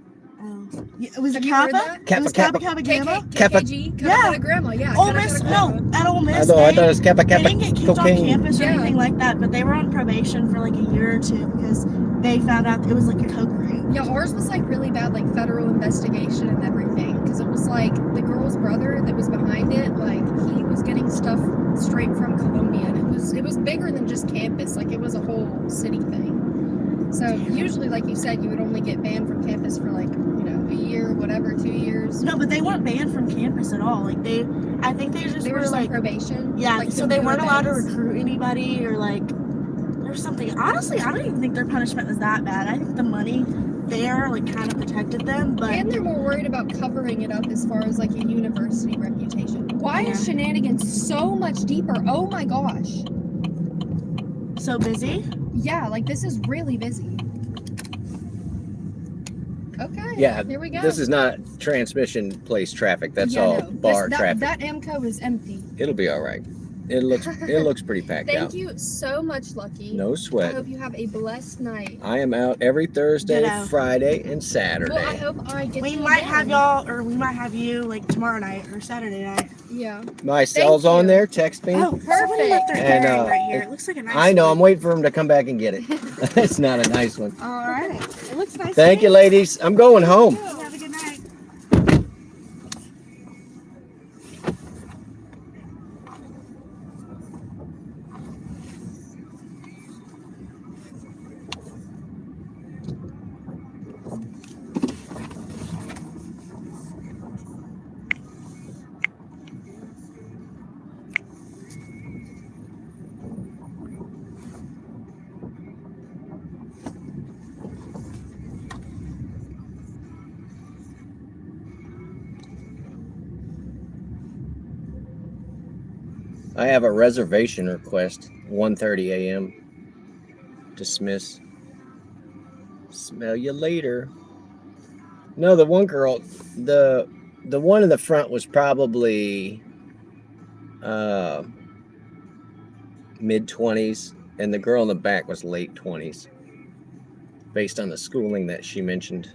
It was Have a you heard Kappa? that? It was Kappa Gamma? KKG, Kata Grandma, yeah. Ole Miss, no, at Ole Miss, I thought it was Kappa they didn't get kicked cocaine. off campus or anything like that, but they were on probation for like a year or two because they found out it was like a coke ring. Yeah, ours was like really bad, like federal investigation and everything, because it was like the girl's brother that was behind it, like he was getting stuff straight from Colombia, and it was bigger than just campus, like it was a whole city thing. So usually, like you said, you would only get banned from campus for like, a year, whatever, 2 years. No, but they weren't banned from campus at all. Like I think they were just like on probation. Yeah, like so they weren't allowed to recruit anybody or like there's something. Honestly, I don't even think their punishment was that bad. I think the money there, like kind of protected them, but And they're more worried about covering it up as far as like a university reputation. Why is Shenanigans so much deeper? Oh my gosh. so busy. Yeah, like this is really busy. Okay. Yeah, Here we go. this is not transmission place traffic. That's all no. bar traffic. That AMCO is empty. It'll be all right. It looks pretty packed out. Thank you so much, Lucky. No I sweat. hope you have a blessed night. I am out every Thursday, Ditto. Friday, and Saturday. Well, I hope I get We you might again. have y'all, or we might have you like tomorrow night or Saturday night. Yeah. My cell's on you. there. Text me. Oh, somebody left their And, herring right here. It looks like a nice I know. I'm one. waiting for him to come back and get it. It's not a nice one. All right. It looks nice. Thank you, ladies. I'm going home. Have a good night. I have a reservation request. 1:30 a.m. Dismiss. Smell you later. No, the one girl, the one in the front was probably mid-20s, and the girl in the back was late 20s, based on the schooling that she mentioned.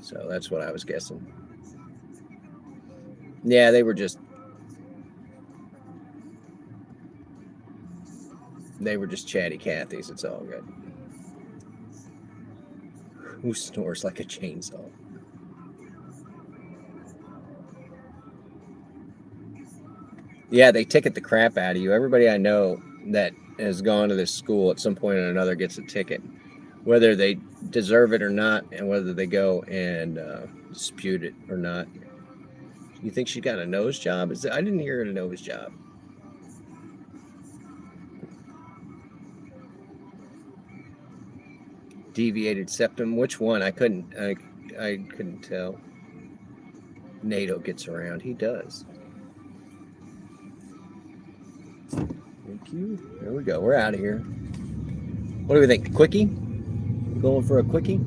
So that's what I was guessing. Yeah, they were just chatty Cathys. It's all good. Who snores like a chainsaw? Yeah, they ticket the crap out of you. Everybody I know that has gone to this school at some point or another gets a ticket, whether they deserve it or not, and whether they go and dispute it or not. You think she got a nose job? I didn't hear a nose job. Deviated septum. Which one? I couldn't tell. NATO gets around. He does. Thank you. There we go. We're out of here. What do we think? Quickie? Going for a quickie?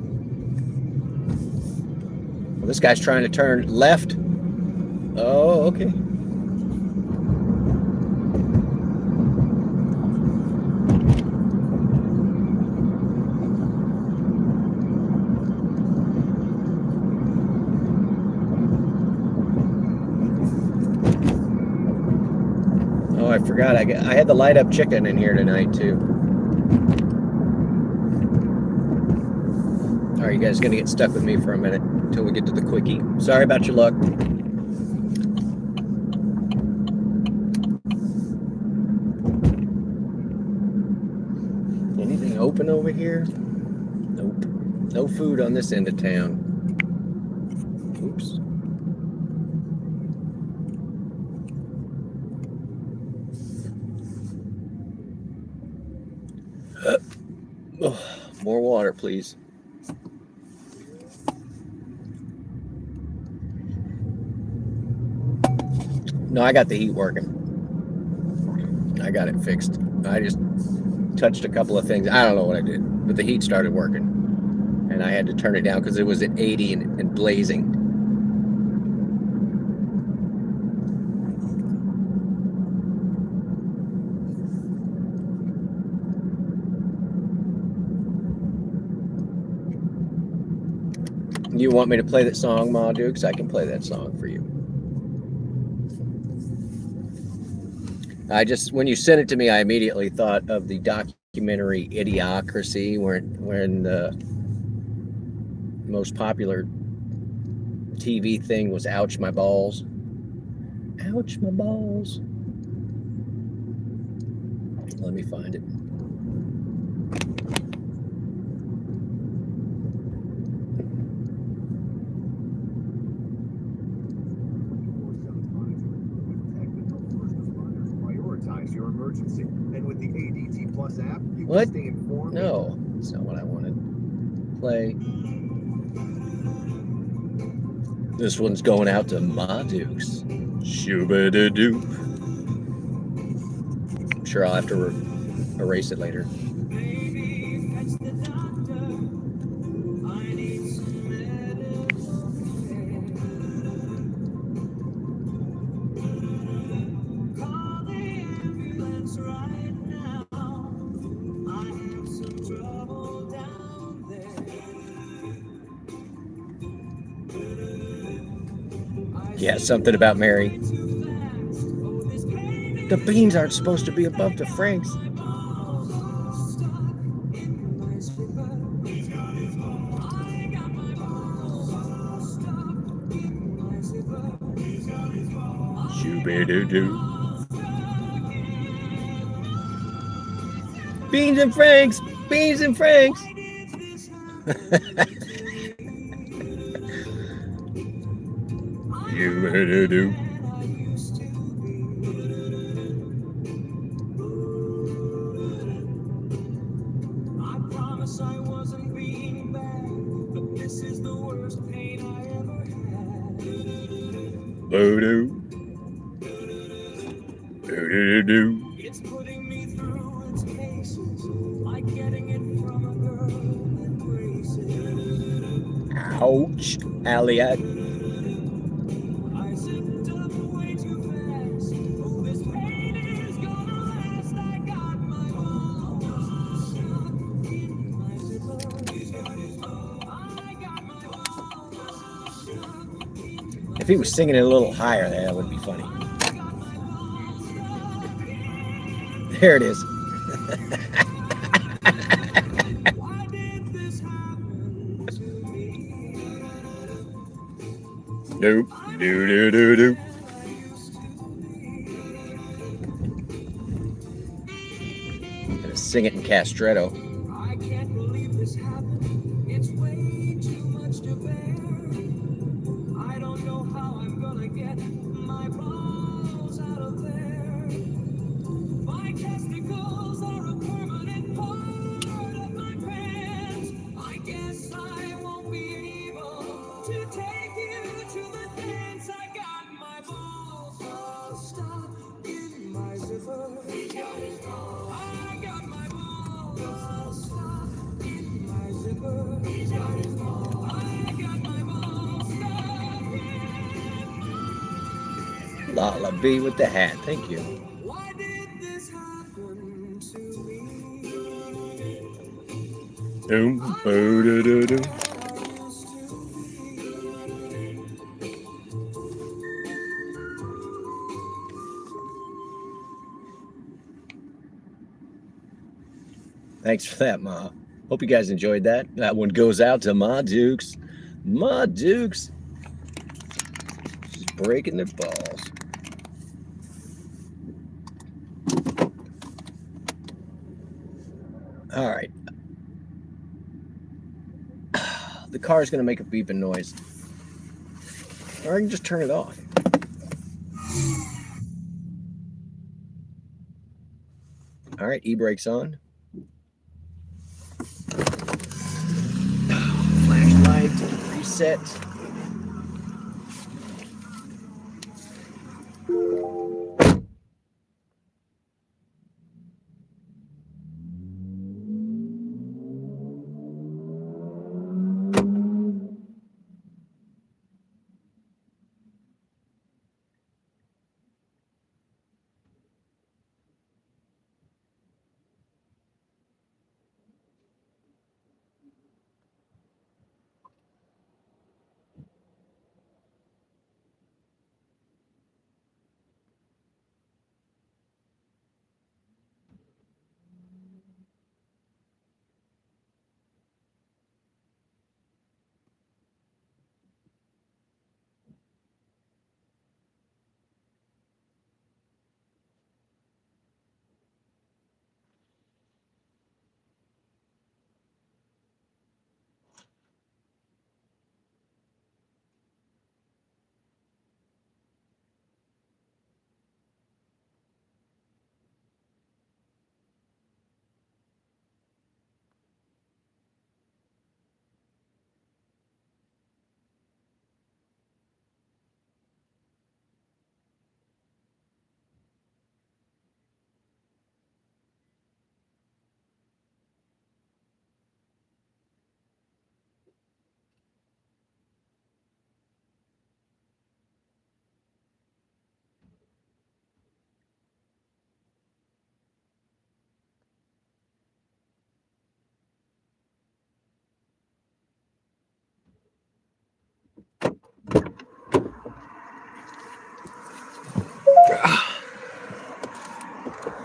Well, this guy's trying to turn left. Oh, okay. Oh, I forgot. I had the light up chicken in here tonight too. All right, you guys gonna get stuck with me for a minute until we get to the quickie. Sorry about your luck. Anything open over here? Nope. No food on this end of town. Oops. More water, please. No, I got the heat working. I got it fixed. I just touched a couple of things. I don't know what I did, but the heat started working. And I had to turn it down because it was at 80 and blazing. You want me to play that song, Ma Dukes? I can play that song for you. When you sent it to me, I immediately thought of the documentary Idiocracy, when the most popular TV thing was Ouch My Balls. Ouch My Balls. Let me find it. Your emergency, and with the ADT Plus app, you What? can stay informed. No, that's not what I wanted. play. This one's going out to Ma Dukes. Shoo-ba-da-doo. I'm sure I'll have to erase it later. Yeah, something about Mary. The beans aren't supposed to be above the Franks. Shoo-ba-doo-doo. Beans and Franks! Beans and Franks! Shoo-ba-doo-doo. Boo-doo. Boo-doo-doo-doo. It's putting me through its paces, like getting it from a girl that braces. Ouch, Elliot. I zipped up way too fast. Oh, this pain is gonna last. I got my balls stuck in my zipper. I got my balls stuck in my. If he was singing it a little higher, that would be funny. There it is. Why did this happen to me? Nope. Do. Gonna sing it in Castretto. I can't believe this happened. It's way too much to bear. I don't know how I'm gonna get my balls out of there. My testicles are a permanent part of my pants. I guess I won't be able to take you to the dance. I got my balls all stuck in my zipper. I got my balls all stuck in my zipper. I got my balls stuck in. Lala B with the hat. Thank you. Why did this happen to me? Doom, boo-doo-doo-doo. Thanks for that, Ma. Hope you guys enjoyed that. That one goes out to Ma Dukes. Ma Dukes. She's breaking their balls. All right. The car is going to make a beeping noise. Or I can just turn it off. All right, e-brake's on. Flashlight reset.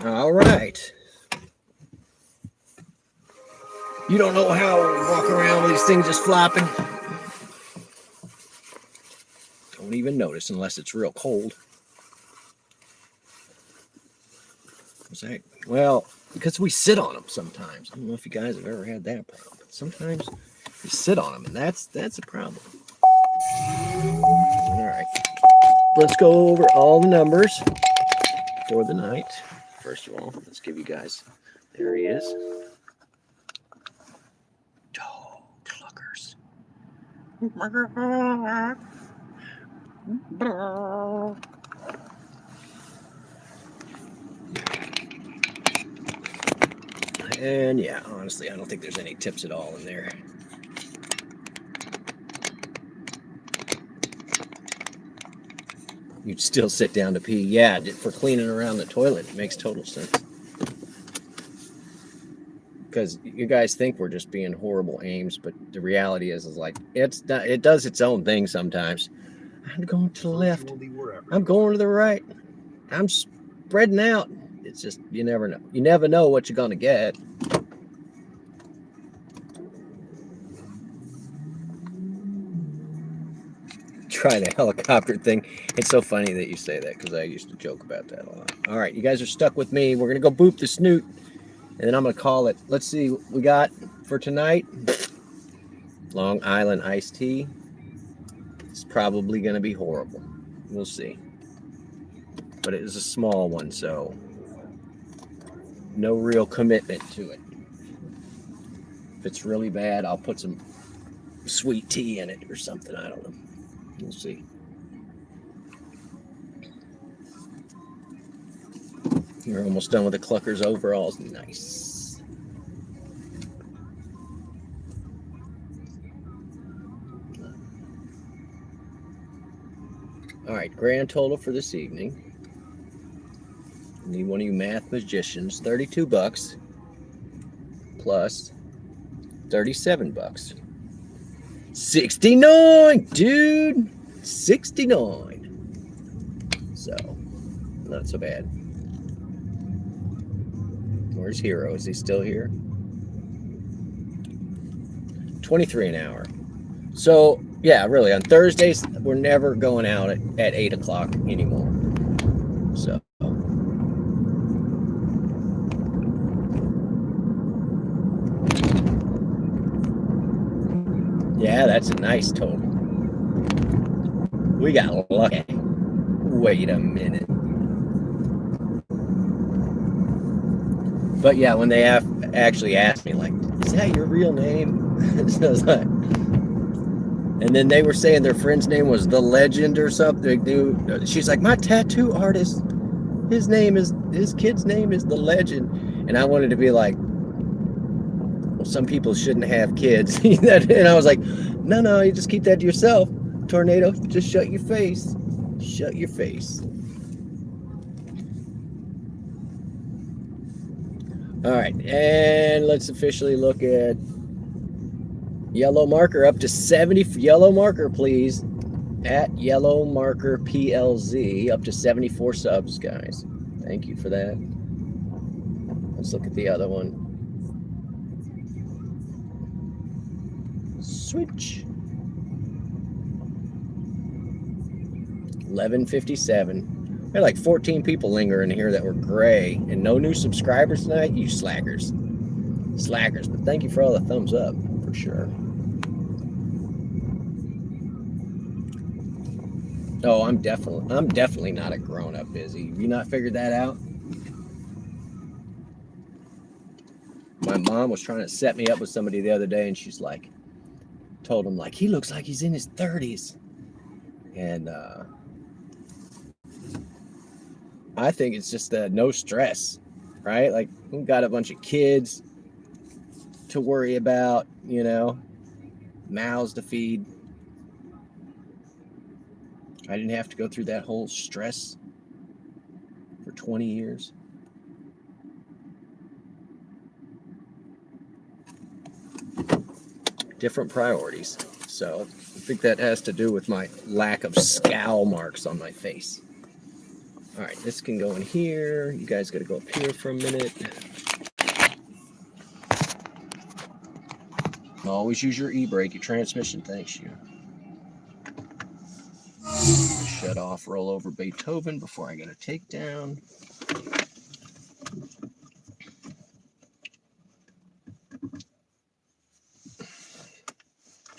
All right. You don't know how we walk around with these things just flopping. Don't even notice unless it's real cold. Well, because we sit on them sometimes. I don't know if you guys have ever had that problem. But sometimes you sit on them, and that's a problem. All right. Let's go over all the numbers for the night. First of all, let's give you guys. There he is. Oh, cluckers. And yeah, honestly, I don't think there's any tips at all in there. You'd still sit down to pee. Yeah, for cleaning around the toilet, it makes total sense. Because you guys think we're just being horrible aims, but the reality is like it's not, it does its own thing sometimes. I'm going to the left. I'm going to the right. I'm spreading out. It's just, you never know. You never know what you're going to get. Try the helicopter thing. It's so funny that you say that because I used to joke about that a lot. All right, you guys are stuck with me. We're going to go boop the snoot, and then I'm going to call it. Let's see what we got for tonight. Long Island iced tea. It's probably going to be horrible. We'll see. But it is a small one, so no real commitment to it. If it's really bad, I'll put some sweet tea in it or something. I don't know. We'll see. You're almost done with the Cluckers overalls. Nice. All right, grand total for this evening. I need one of you math magicians. $32 plus $37. 69, dude. 69. So, not so bad. Where's Hero? Is he still here? 23 an hour. So, yeah, really, on Thursdays, we're never going out at 8 o'clock anymore. So. Yeah, that's a nice total. We got lucky. Wait a minute. But yeah, when they actually asked me, like, is that your real name? So I was like, and then they were saying their friend's name was The Legend or something. She's like, my tattoo artist, his kid's name is The Legend. And I wanted to be like, well, some people shouldn't have kids. And I was like, no, you just keep that to yourself. Tornado, just shut your face. Shut your face. All right, and let's officially look at yellow marker up to 70. Yellow marker, please. At yellow marker PLZ up to 74 subs, guys. Thank you for that. Let's look at the other one. Switch. 11:57. There are like 14 people lingering here that were gray, and no new subscribers tonight. You slackers, but thank you for all the thumbs up for sure. Oh, I'm definitely not a grown-up, Busy. Have you not figured that out? My mom was trying to set me up with somebody the other day, and she's like, told him like he looks like he's in his 30s, and I think it's just no stress, right? Like, we've got a bunch of kids to worry about, mouths to feed. I didn't have to go through that whole stress for 20 years. Different priorities. So I think that has to do with my lack of scowl marks on my face. All right, this can go in here. You guys got to go up here for a minute. Always use your e-brake, your transmission. Thanks you. Shut off, roll over Beethoven before I get a takedown.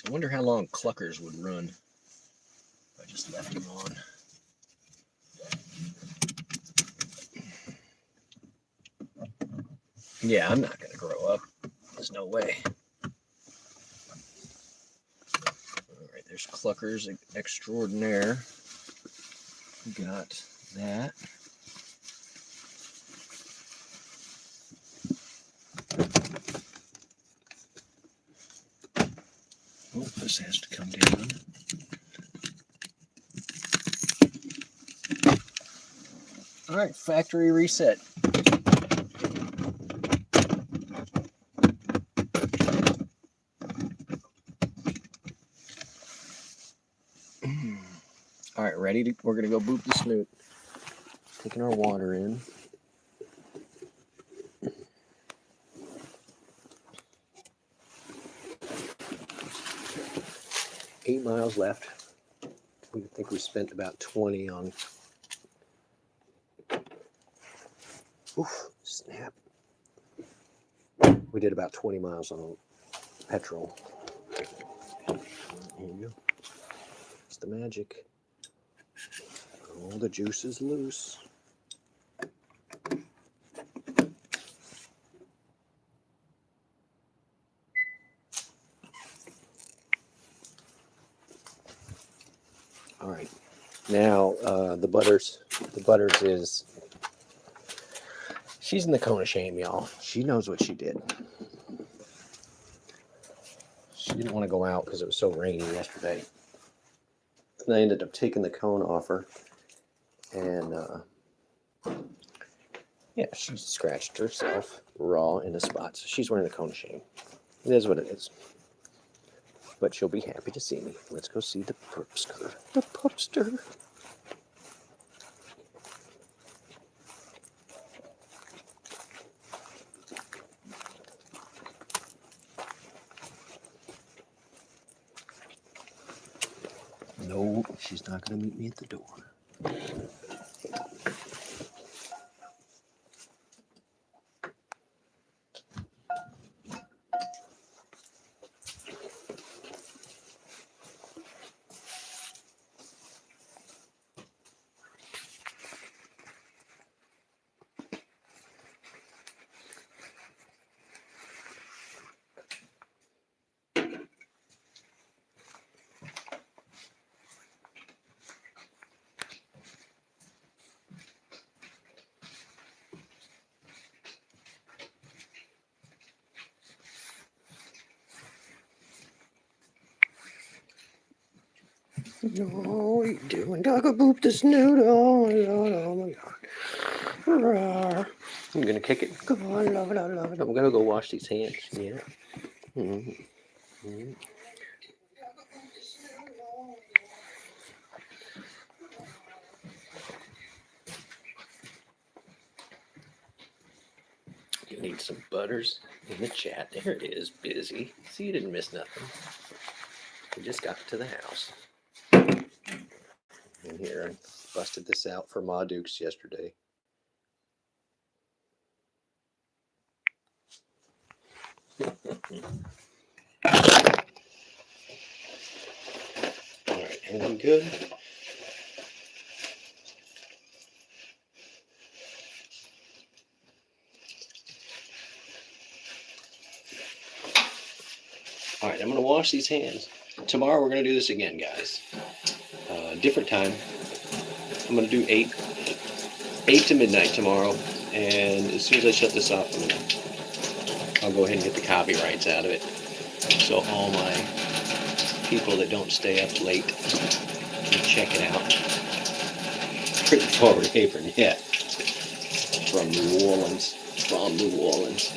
I wonder how long cluckers would run if I just left them on. Yeah, I'm not going to grow up. There's no way. All right, there's cluckers extraordinaire. We got that. Oh, this has to come down. All right, factory reset. All right, ready? We're going to go boop the snoot. Taking our water in. Eight miles left. We think we spent about 20 on. Oof, snap. We did about 20 miles on petrol. Here you go. It's the magic. Oh, the juice is loose. All right. Now the Butters is, she's in the cone of shame, y'all. She knows what she did. She didn't want to go out because it was so rainy yesterday. And I ended up taking the cone off her. And yeah, she scratched herself raw in a spot. So she's wearing the cone of shame. It is what it is. But she'll be happy to see me. Let's go see the pupster. The pupster. No, she's not going to meet me at the door. No, what are you doing? Dogga boop the snoot. Oh my god, oh my god. Rawr. I'm gonna kick it. Come on, love it, I love it. I'm gonna go wash these hands. Yeah. Mm-hmm. Mm-hmm. You need some butters in the chat. There it is, busy. See, you didn't miss nothing. We just got to the house. And here, I busted this out for Ma Dukes yesterday. Alright, anything good? Alright, I'm going to wash these hands. Tomorrow we're going to do this again, guys. Different time. I'm going to do 8 to midnight tomorrow. And as soon as I shut this off, I'll go ahead and get the copyrights out of it. So all my people that don't stay up late can check it out. Pretty forward apron, yeah. From New Orleans. From New Orleans.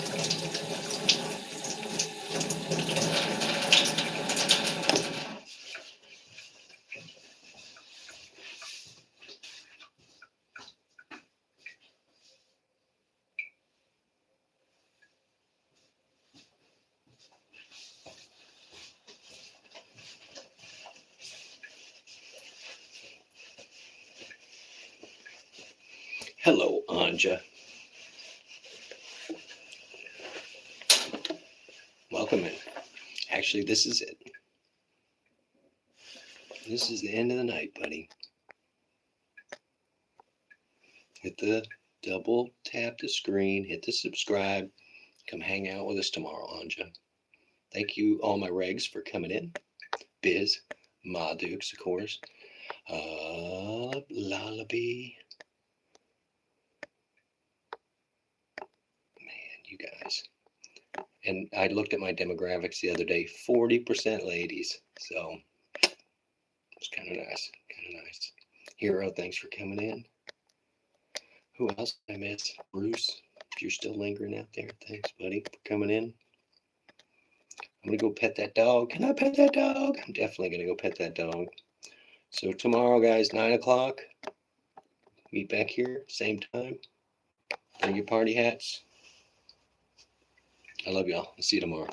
Hello, Anja. Welcome in. Actually, this is it. This is the end of the night, buddy. Hit the double tap the screen, hit the subscribe. Come hang out with us tomorrow, Anja. Thank you, all my regs, for coming in. Biz, Ma Dukes, of course. Lullaby. Man, you guys. And I looked at my demographics the other day, 40% ladies. So it's kind of nice. Kind of nice. Hero, thanks for coming in. Who else did I miss? Bruce, if you're still lingering out there, thanks, buddy, for coming in. I'm going to go pet that dog. Can I pet that dog? I'm definitely going to go pet that dog. So tomorrow, guys, 9 o'clock. Meet back here, same time. Bring your party hats. I love y'all. I'll see you tomorrow.